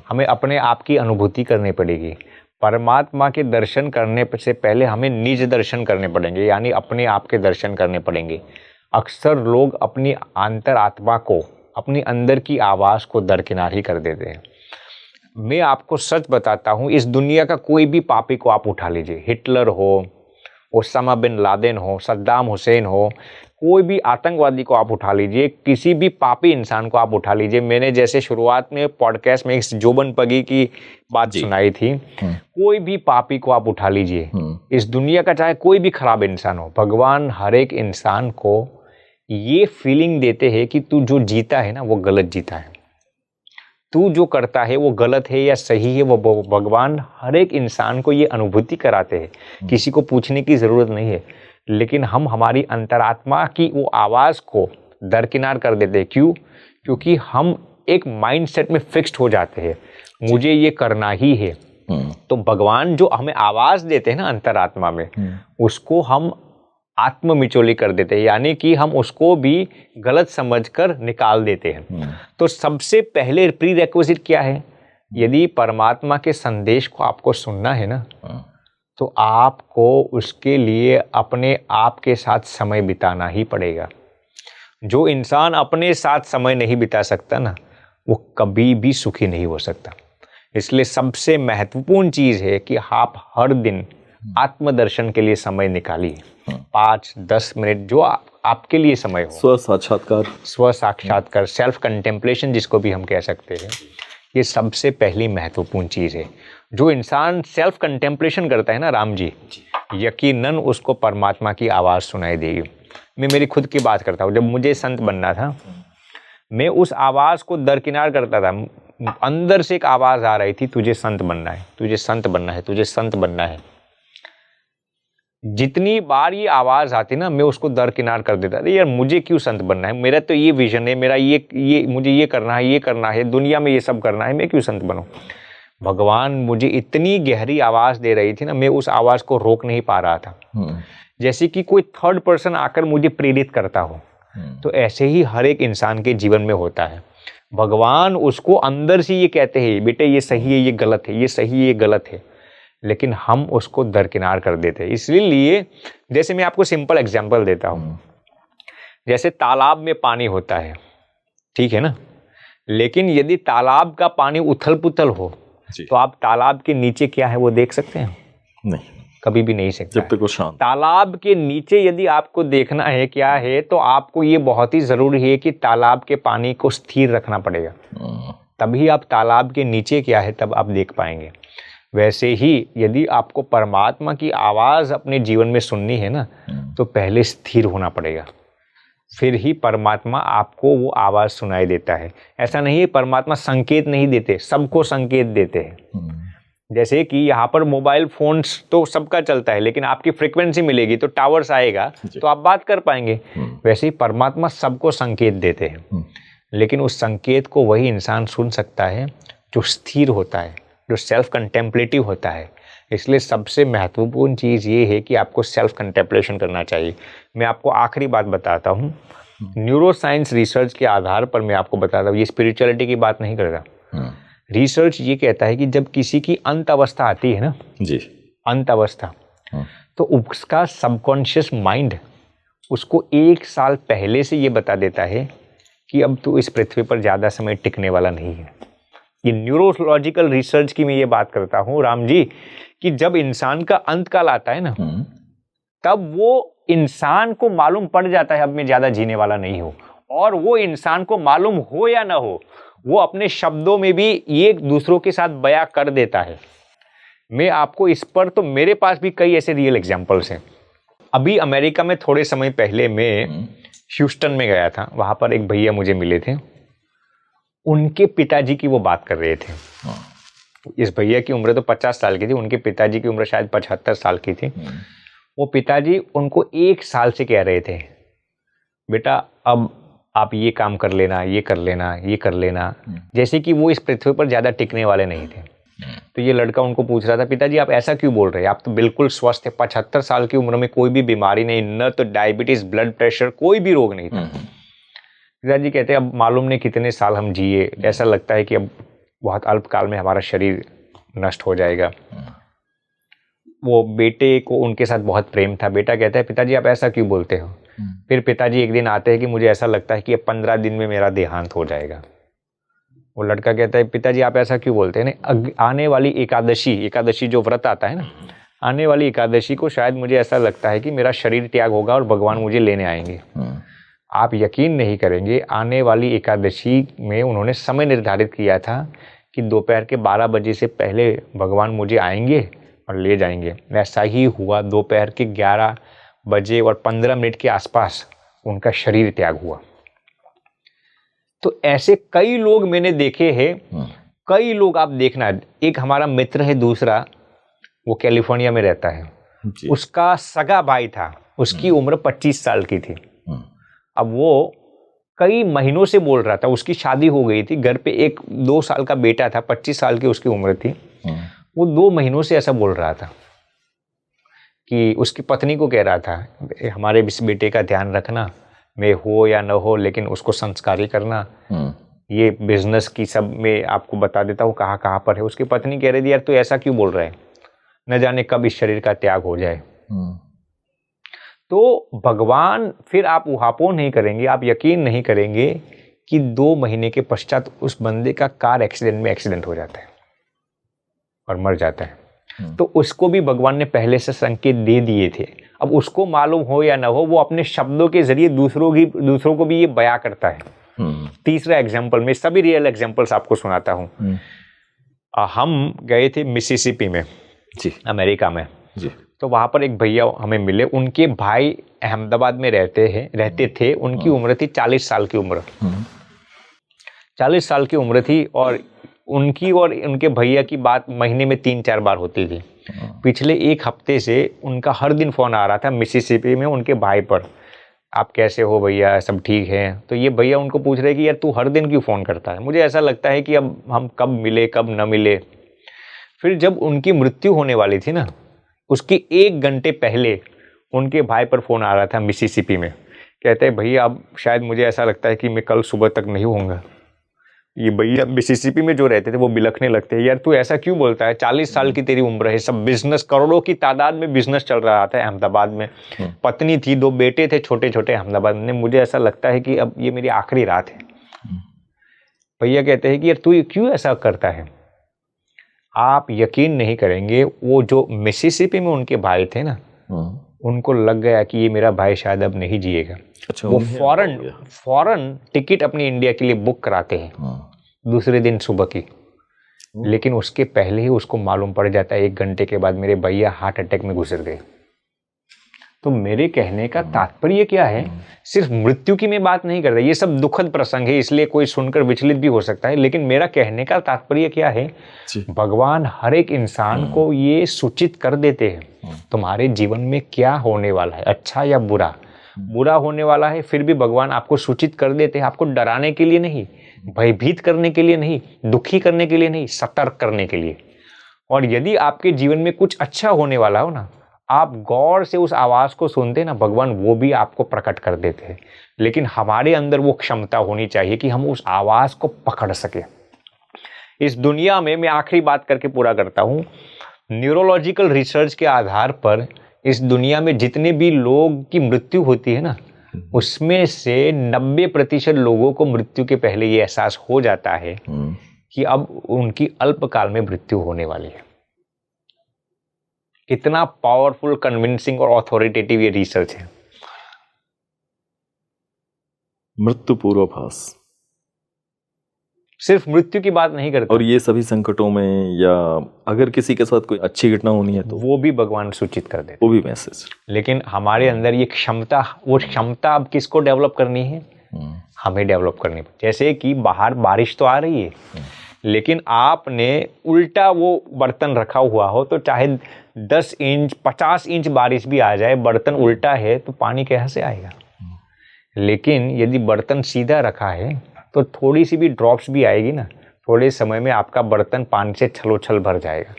हमें अपने आप की अनुभूति करनी पड़ेगी। परमात्मा के दर्शन करने से पहले हमें निज दर्शन करने पड़ेंगे, यानी अपने आप के दर्शन करने पड़ेंगे। अक्सर लोग अपनी अंतरात्मा को, अपनी अंदर की आवाज़ को दरकिनार ही कर देते हैं। मैं आपको सच बताता हूँ, इस दुनिया का कोई भी पापी को आप उठा लीजिए, हिटलर हो, ओसामा बिन लादेन हो, सद्दाम हुसैन हो, कोई भी आतंकवादी को आप उठा लीजिए, किसी भी पापी इंसान को आप उठा लीजिए। मैंने जैसे शुरुआत में पॉडकास्ट में इस जोबन पगी की बात सुनाई थी, कोई भी पापी को आप उठा लीजिए, इस दुनिया का चाहे कोई भी खराब इंसान हो, भगवान हर एक इंसान को ये फीलिंग देते हैं कि तू जो जीता है ना वो गलत जीता है, तू जो करता है वो गलत है या सही है, वो भगवान हर एक इंसान को ये अनुभूति कराते हैं। किसी को पूछने की ज़रूरत नहीं है, लेकिन हम हमारी अंतरात्मा की वो आवाज़ को दरकिनार कर देते हैं। क्यों? क्योंकि हम एक माइंडसेट में फिक्स्ड हो जाते हैं, मुझे ये करना ही है। तो भगवान जो हमें आवाज़ देते हैं ना अंतरात्मा में, उसको हम आत्म मिचोली कर देते हैं, यानी कि हम उसको भी गलत समझकर निकाल देते हैं। तो सबसे पहले प्री रिक्विजिट क्या है? यदि परमात्मा के संदेश को आपको सुनना है ना, तो आपको उसके लिए अपने आप के साथ समय बिताना ही पड़ेगा। जो इंसान अपने साथ समय नहीं बिता सकता ना, वो कभी भी सुखी नहीं हो सकता। इसलिए सबसे महत्वपूर्ण चीज़ है कि आप हर दिन आत्मदर्शन के लिए समय निकालिए, 5-10 मिनट जो आपके लिए समय हो। स्व साक्षात्कार, सेल्फ कंटेम्पलेशन जिसको भी हम कह सकते हैं, ये सबसे पहली महत्वपूर्ण चीज़ है। जो इंसान सेल्फ कंटेम्पलेशन करता है ना राम जी, यकीनन उसको परमात्मा की आवाज़ सुनाई देगी। मैं मेरी खुद की बात करता हूँ, जब मुझे संत बनना था, मैं उस आवाज़ को दरकिनार करता था। अंदर से एक आवाज़ आ रही थी, तुझे संत बनना है, तुझे संत बनना है, तुझे संत बनना है। जितनी बार ये आवाज़ आती ना, मैं उसको दरकिनार कर देता था। यार मुझे क्यों संत बनना है, मेरा तो ये विजन है, मेरा ये मुझे ये करना है, दुनिया में ये सब करना है, मैं क्यों संत बनूं। भगवान मुझे इतनी गहरी आवाज़ दे रही थी ना, मैं उस आवाज़ को रोक नहीं पा रहा था। जैसे कि कोई थर्ड पर्सन आकर मुझे प्रेरित करता हो। तो ऐसे ही हर एक इंसान के जीवन में होता है। भगवान उसको अंदर से ये कहते हैं, बेटे ये सही है, ये गलत है, ये सही है, ये गलत है, लेकिन हम उसको दरकिनार कर देते हैं। इसलिए जैसे मैं आपको सिंपल एग्जांपल देता हूँ, जैसे तालाब में पानी होता है, ठीक है ना, लेकिन यदि तालाब का पानी उथल पुथल हो तो आप तालाब के नीचे क्या है वो देख सकते हैं? नहीं, कभी भी नहीं सकते। जब तक वो शांत। तालाब के नीचे यदि आपको देखना है क्या है, तो आपको ये बहुत ही जरूरी है कि तालाब के पानी को स्थिर रखना पड़ेगा, तभी आप तालाब के नीचे क्या है तब आप देख पाएंगे। वैसे ही यदि आपको परमात्मा की आवाज़ अपने जीवन में सुननी है ना, तो पहले स्थिर होना पड़ेगा, फिर ही परमात्मा आपको वो आवाज़ सुनाई देता है। ऐसा नहीं है परमात्मा संकेत नहीं देते, सबको संकेत देते हैं। जैसे कि यहाँ पर मोबाइल फोन्स तो सबका चलता है, लेकिन आपकी फ्रीक्वेंसी मिलेगी तो टावर्स आएगा तो आप बात कर पाएंगे। वैसे ही परमात्मा सबको संकेत देते हैं, लेकिन उस संकेत को वही इंसान सुन सकता है जो स्थिर होता है, जो सेल्फ कंटेम्पलेटिव होता है। इसलिए सबसे महत्वपूर्ण चीज़ ये है कि आपको सेल्फ कंटेम्पलेशन करना चाहिए। मैं आपको आखिरी बात बताता हूँ, न्यूरो साइंस रिसर्च के आधार पर मैं आपको बताता हूँ, ये स्पिरिचुअलिटी की बात नहीं करता। रिसर्च ये कहता है कि जब किसी की अंत अवस्था आती है ना जी, अंत अवस्था, तो उसका सबकॉन्शियस माइंड उसको 1 साल पहले से ये बता देता है कि अब तू इस पृथ्वी पर ज़्यादा समय टिकने वाला नहीं है। ये न्यूरोलॉजिकल रिसर्च की मैं ये बात करता हूँ राम जी, कि जब इंसान का अंत काल आता है ना, तब वो इंसान को मालूम पड़ जाता है अब मैं ज़्यादा जीने वाला नहीं हूँ, और वो इंसान को मालूम हो या ना हो, वो अपने शब्दों में भी एक दूसरों के साथ बयां कर देता है। मैं आपको इस पर, तो मेरे पास भी कई ऐसे रियल एग्जांपल्स हैं। अभी अमेरिका में थोड़े समय पहले मैं ह्यूस्टन में गया था, वहाँ पर एक भैया मुझे मिले थे, उनके पिताजी की वो बात कर रहे थे। इस भैया की उम्र तो 50 साल की थी, उनके पिताजी की उम्र शायद 75 साल की थी। वो पिताजी उनको 1 साल से कह रहे थे, बेटा अब आप ये काम कर लेना, ये कर लेना, ये कर लेना, जैसे कि वो इस पृथ्वी पर ज़्यादा टिकने वाले नहीं थे। तो ये लड़का उनको पूछ रहा था, पिताजी आप ऐसा क्यों बोल रहे हैं, आप तो बिल्कुल स्वस्थ है, 75 साल की उम्र में कोई भी बीमारी नहीं, न तो डायबिटीज, ब्लड प्रेशर, कोई भी रोग नहीं था। पिताजी कहते हैं अब मालूम नहीं कितने साल हम जिए, ऐसा लगता है कि अब बहुत अल्पकाल में हमारा शरीर नष्ट हो जाएगा। वो बेटे को उनके साथ बहुत प्रेम था। बेटा कहता है पिताजी आप ऐसा क्यों बोलते हो। फिर पिताजी एक दिन आते हैं कि मुझे ऐसा लगता है कि अब 15 दिन में मेरा देहांत हो जाएगा। वो लड़का कहता है पिताजी आप ऐसा क्यों बोलते हैं, आने वाली एकादशी जो व्रत आता है ना, आने वाली एकादशी को शायद मुझे ऐसा लगता है कि मेरा शरीर त्याग होगा और भगवान मुझे लेने आएंगे। आप यकीन नहीं करेंगे, आने वाली एकादशी में उन्होंने समय निर्धारित किया था कि दोपहर के 12 बजे से पहले भगवान मुझे आएंगे और ले जाएंगे। ऐसा ही हुआ, दोपहर के 11 बजे और 15 मिनट के आसपास उनका शरीर त्याग हुआ। तो ऐसे कई लोग मैंने देखे हैं, कई लोग आप देखना। एक हमारा मित्र है दूसरा, वो कैलिफोर्निया में रहता है, उसका सगा भाई था, उसकी उम्र 25 साल की थी। अब वो कई महीनों से बोल रहा था, उसकी शादी हो गई थी, घर पे 1-2 साल का बेटा था, 25 साल की उसकी उम्र थी। वो 2 महीनों से ऐसा बोल रहा था कि उसकी पत्नी को कह रहा था हमारे इस बेटे का ध्यान रखना, मैं हो या न हो लेकिन उसको संस्कारी करना, ये बिजनेस की सब मैं आपको बता देता हूँ कहाँ कहाँ पर है। उसकी पत्नी कह रही थी यार तू ऐसा क्यों बोल रहा है, न जाने कब इस शरीर का त्याग हो जाए। तो भगवान, फिर आप उहापोह नहीं करेंगे, आप यकीन नहीं करेंगे कि 2 महीने के पश्चात उस बंदे का कार एक्सीडेंट हो जाता है और मर जाता है। तो उसको भी भगवान ने पहले से संकेत दे दिए थे। अब उसको मालूम हो या ना हो, वो अपने शब्दों के जरिए दूसरों को भी ये बयां करता है। तीसरा एग्जाम्पल, मैं सभी रियल एग्जाम्पल्स आपको सुनाता हूँ। हम गए थे मिसिसिपी में जी, अमेरिका में जी। तो वहाँ पर एक भैया हमें मिले, उनके भाई अहमदाबाद में रहते थे। उनकी उम्र थी 40 साल की उम्र, 40 साल की उम्र थी। और उनकी और उनके भैया की बात महीने में 3-4 बार होती थी। पिछले 1 हफ्ते से उनका हर दिन फ़ोन आ रहा था मिसिसिपी में उनके भाई पर, आप कैसे हो भैया, सब ठीक है। तो ये भैया उनको पूछ रहे कि यार तू हर दिन क्यों फ़ोन करता है, मुझे ऐसा लगता है कि अब हम कब मिले कब न मिले। फिर जब उनकी मृत्यु होने वाली थी ना, उसकी 1 घंटे पहले उनके भाई पर फ़ोन आ रहा था मिसिसिपी में। कहते हैं भैया अब शायद मुझे ऐसा लगता है कि मैं कल सुबह तक नहीं होऊंगा। ये भैया मिसिसिपी में जो रहते थे वो बिलखने लगते हैं, यार तू ऐसा क्यों बोलता है, 40 साल की तेरी उम्र है, सब बिजनेस, करोड़ों की तादाद में बिजनेस चल रहा था अहमदाबाद में, पत्नी थी, 2 बेटे थे छोटे छोटे अहमदाबाद में, मुझे ऐसा लगता है कि अब ये मेरी आखिरी रात है। भैया कहते हैं कि यार तू क्यों ऐसा करता है। आप यकीन नहीं करेंगे, वो जो मिसिसिपी में उनके भाई थे ना, उनको लग गया कि ये मेरा भाई शायद अब नहीं जिएगा। अच्छा, वो फौरन टिकट अपनी इंडिया के लिए बुक कराते हैं दूसरे दिन सुबह की। लेकिन उसके पहले ही उसको मालूम पड़ जाता है 1 घंटे के बाद मेरे भैया हार्ट अटैक में गुजर गए। तो मेरे कहने का तात्पर्य क्या है, सिर्फ मृत्यु की मैं बात नहीं कर रहा, ये सब दुखद प्रसंग है इसलिए कोई सुनकर विचलित भी हो सकता है, लेकिन मेरा कहने का तात्पर्य क्या है, भगवान हर एक इंसान को ये सूचित कर देते हैं तुम्हारे जीवन में क्या होने वाला है, अच्छा या बुरा। बुरा होने वाला है फिर भी भगवान आपको सूचित कर देते हैं, आपको डराने के लिए नहीं, भयभीत करने के लिए नहीं, दुखी करने के लिए नहीं, सतर्क करने के लिए। और यदि आपके जीवन में कुछ अच्छा होने वाला हो ना, आप गौर से उस आवाज को सुनते ना, भगवान वो भी आपको प्रकट कर देते हैं। लेकिन हमारे अंदर वो क्षमता होनी चाहिए कि हम उस आवाज को पकड़ सके। इस दुनिया में, मैं आखिरी बात करके पूरा करता हूं, न्यूरोलॉजिकल रिसर्च के आधार पर इस दुनिया में जितने भी लोग की मृत्यु होती है ना, उसमें से 90% लोगों को मृत्यु के पहले ये एहसास हो जाता है कि अब उनकी अल्पकाल में मृत्यु होने वाली है। कितना पावरफुल, कन्विंसिंग और ऑथोरिटेटिव ये रिसर्च है। मृत्यु पूर्वाभास सिर्फ मृत्यु की बात नहीं करता। और ये सभी संकटों में या अगर किसी के साथ कोई अच्छी घटना होनी है तो वो भी भगवान सूचित कर देते। वो भी मैसेज। लेकिन हमारे अंदर ये क्षमता, वो क्षमता अब किसको डेवलप करनी है? हमें डेवलप करनी है। जैसे कि बाहर बारिश तो आ रही है, लेकिन आपने उल्टा वो बर्तन रखा हुआ हो तो चाहे 10 इंच 50 इंच बारिश भी आ जाए, बर्तन उल्टा है तो पानी कैसे से आएगा? लेकिन यदि बर्तन सीधा रखा है तो थोड़ी सी भी ड्रॉप्स भी आएगी ना, थोड़े समय में आपका बर्तन पानी से छलोछल भर जाएगा।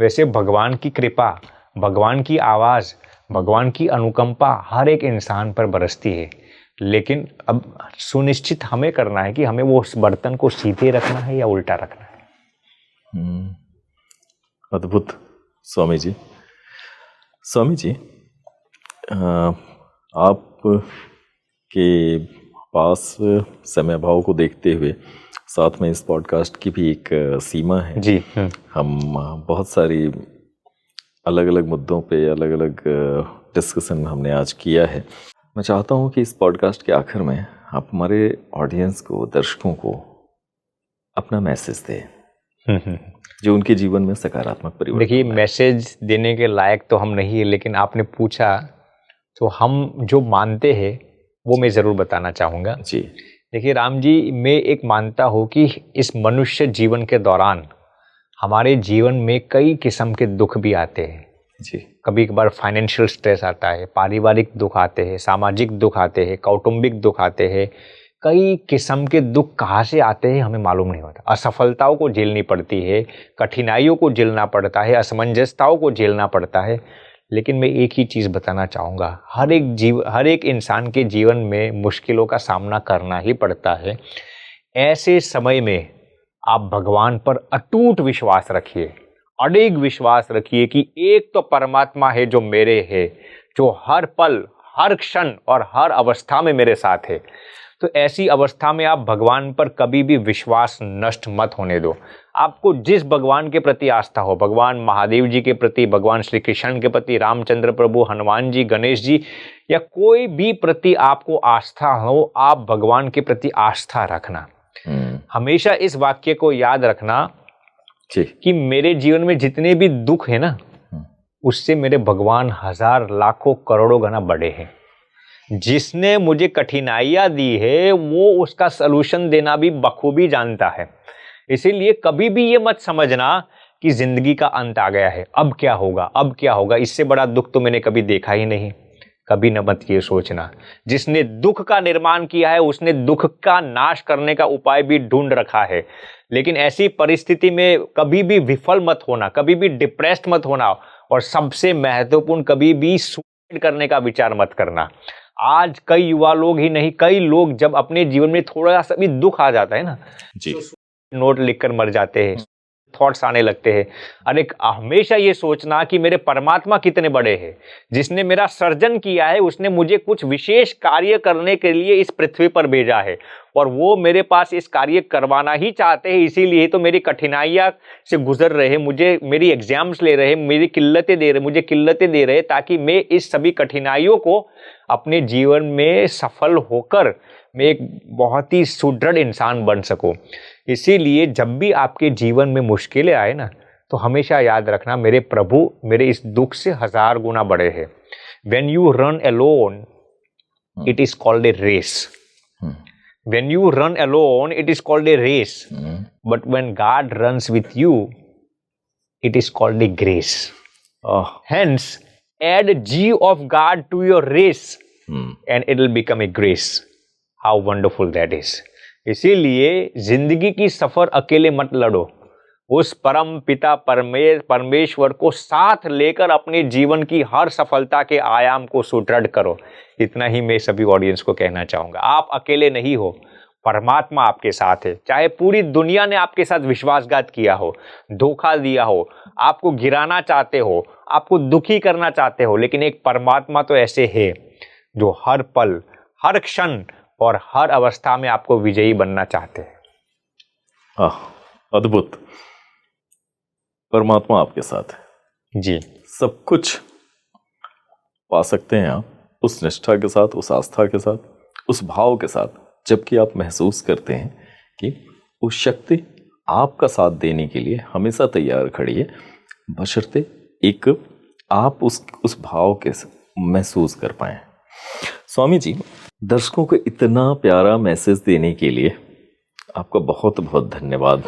वैसे भगवान की कृपा, भगवान की आवाज़, भगवान की अनुकंपा हर एक इंसान पर बरसती है। लेकिन अब सुनिश्चित हमें करना है कि हमें वो उस बर्तन को सीधे रखना है या उल्टा रखना है। अद्भुत स्वामी जी। स्वामी जी, आप के पास समय भाव को देखते हुए साथ में इस पॉडकास्ट की भी एक सीमा है जी। हम बहुत सारी अलग अलग मुद्दों पे अलग अलग डिस्कशन हमने आज किया है। मैं चाहता हूँ कि इस पॉडकास्ट के आखिर में आप हमारे ऑडियंस को, दर्शकों को अपना मैसेज दें जो उनके जीवन में सकारात्मक परिवर्तन। देखिए, मैसेज देने के लायक तो हम नहीं है, लेकिन आपने पूछा तो हम जो मानते हैं वो मैं ज़रूर बताना चाहूँगा जी। देखिए राम जी, मैं एक मानता हूँ कि इस मनुष्य जीवन के दौरान हमारे जीवन में कई किस्म के दुख भी आते हैं जी। कभी कभार फाइनेंशियल स्ट्रेस आता है, पारिवारिक दुख आते हैं, सामाजिक दुख आते हैं, कौटुंबिक दुख आते हैं। कई किस्म के दुख कहाँ से आते हैं हमें मालूम नहीं होता। असफलताओं को झेलनी पड़ती है, कठिनाइयों को झेलना पड़ता है, असमंजसताओं को झेलना पड़ता है। लेकिन मैं एक ही चीज़ बताना चाहूँगा, हर एक इंसान के जीवन में मुश्किलों का सामना करना ही पड़ता है। ऐसे समय में आप भगवान पर अटूट विश्वास रखिए, अडिग विश्वास रखिए कि एक तो परमात्मा है जो मेरे है, जो हर पल, हर क्षण और हर अवस्था में मेरे साथ है। तो ऐसी अवस्था में आप भगवान पर कभी भी विश्वास नष्ट मत होने दो। आपको जिस भगवान के प्रति आस्था हो, भगवान महादेव जी के प्रति, भगवान श्री कृष्ण के प्रति, रामचंद्र प्रभु, हनुमान जी, गणेश जी, या कोई भी प्रति आपको आस्था हो, आप भगवान के प्रति आस्था रखना। हमेशा इस वाक्य को याद रखना कि मेरे जीवन में जितने भी दुख है ना, उससे मेरे भगवान हजार लाखों करोड़ों गुना बड़े हैं। जिसने मुझे कठिनाइयां दी है वो उसका सलूशन देना भी बखूबी जानता है। इसीलिए कभी भी ये मत समझना कि जिंदगी का अंत आ गया है, अब क्या होगा, अब क्या होगा, इससे बड़ा दुख तो मैंने कभी देखा ही नहीं। कभी न मत ये सोचना। जिसने दुख का निर्माण किया है उसने दुख का नाश करने का उपाय भी ढूंढ रखा है। लेकिन ऐसी परिस्थिति में कभी भी विफल मत होना, कभी भी डिप्रेस्ड मत होना, और सबसे महत्वपूर्ण कभी भी सुसाइड करने का विचार मत करना। आज कई युवा लोग ही नहीं, कई लोग जब अपने जीवन में थोड़ा सा भी दुख आ जाता है ना जी, तो नोट लिखकर मर जाते हैं, थॉट्स आने लगते हैं। अरे हमेशा ये सोचना कि मेरे परमात्मा कितने बड़े हैं, जिसने मेरा सर्जन किया है, उसने मुझे कुछ विशेष कार्य करने के लिए इस पृथ्वी पर भेजा है, और वो मेरे पास इस कार्य करवाना ही चाहते हैं। इसीलिए तो मेरी कठिनाइयां से गुजर रहे, मुझे मेरी एग्जाम्स ले रहे, मुझे किल्लतें दे रहे, ताकि मैं इस सभी कठिनाइयों को अपने जीवन में सफल होकर मैं एक बहुत ही सुदृढ़ इंसान बन सकूं। इसीलिए जब भी आपके जीवन में मुश्किलें आए ना, तो हमेशा याद रखना मेरे प्रभु मेरे इस दुख से हजार गुना बड़े हैं। When you run alone, it is called a race. When you run alone, it is called a race. But when God runs with you, it is called a grace. Hence, add G of God to your race, and it will become a grace. How wonderful that is. इसीलिए जिंदगी की सफर अकेले मत लड़ो, उस परम पिता परमेश्वर को साथ लेकर अपने जीवन की हर सफलता के आयाम को सुदृढ़ करो। इतना ही मैं सभी ऑडियंस को कहना चाहूँगा। आप अकेले नहीं हो, परमात्मा आपके साथ है। चाहे पूरी दुनिया ने आपके साथ विश्वासघात किया हो, धोखा दिया हो, आपको गिराना चाहते हो, आपको दुखी करना चाहते हो, लेकिन एक परमात्मा तो ऐसे है जो हर पल, हर क्षण और हर अवस्था में आपको विजयी बनना चाहते हैं। अद्भुत। परमात्मा आपके साथ है जी। सब कुछ पा सकते हैं आप उस निष्ठा के साथ, उस आस्था के साथ, उस भाव के साथ, जबकि आप महसूस करते हैं कि उस शक्ति आपका साथ देने के लिए हमेशा तैयार खड़ी है, बशर्ते एक आप उस भाव के महसूस कर पाए। स्वामी जी, दर्शकों को इतना प्यारा मैसेज देने के लिए आपका बहुत बहुत धन्यवाद।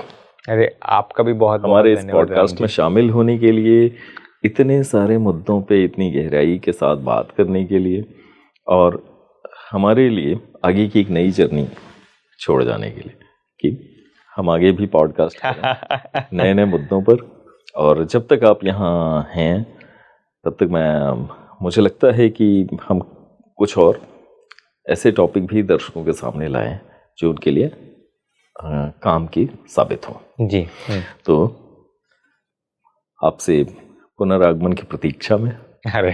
अरे आपका भी बहुत हमारे बहुत इस धन्यवाद पॉडकास्ट में शामिल होने के लिए, इतने सारे मुद्दों पे इतनी गहराई के साथ बात करने के लिए, और हमारे लिए आगे की एक नई जर्नी छोड़ जाने के लिए कि हम आगे भी पॉडकास्ट करें नए नए मुद्दों पर। और जब तक आप यहाँ हैं तब तक मुझे लगता है कि हम कुछ और ऐसे टॉपिक भी दर्शकों के सामने लाएं जो उनके लिए काम की साबित हो। जी। तो आपसे पुनरागमन की प्रतीक्षा में। अरे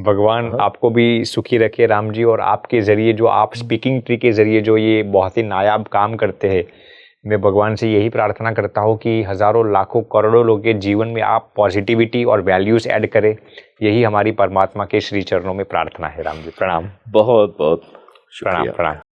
भगवान आपको भी सुखी रखे राम जी, और आपके ज़रिए जो आप स्पीकिंग ट्री के ज़रिए जो ये बहुत ही नायाब काम करते हैं, मैं भगवान से यही प्रार्थना करता हूँ कि हज़ारों लाखों करोड़ों लोगों के जीवन में आप पॉजिटिविटी और वैल्यूज़ ऐड करें। यही हमारी परमात्मा के श्री चरणों में प्रार्थना है। राम जी प्रणाम। बहुत बहुत शुक्रिया। प्रणाम।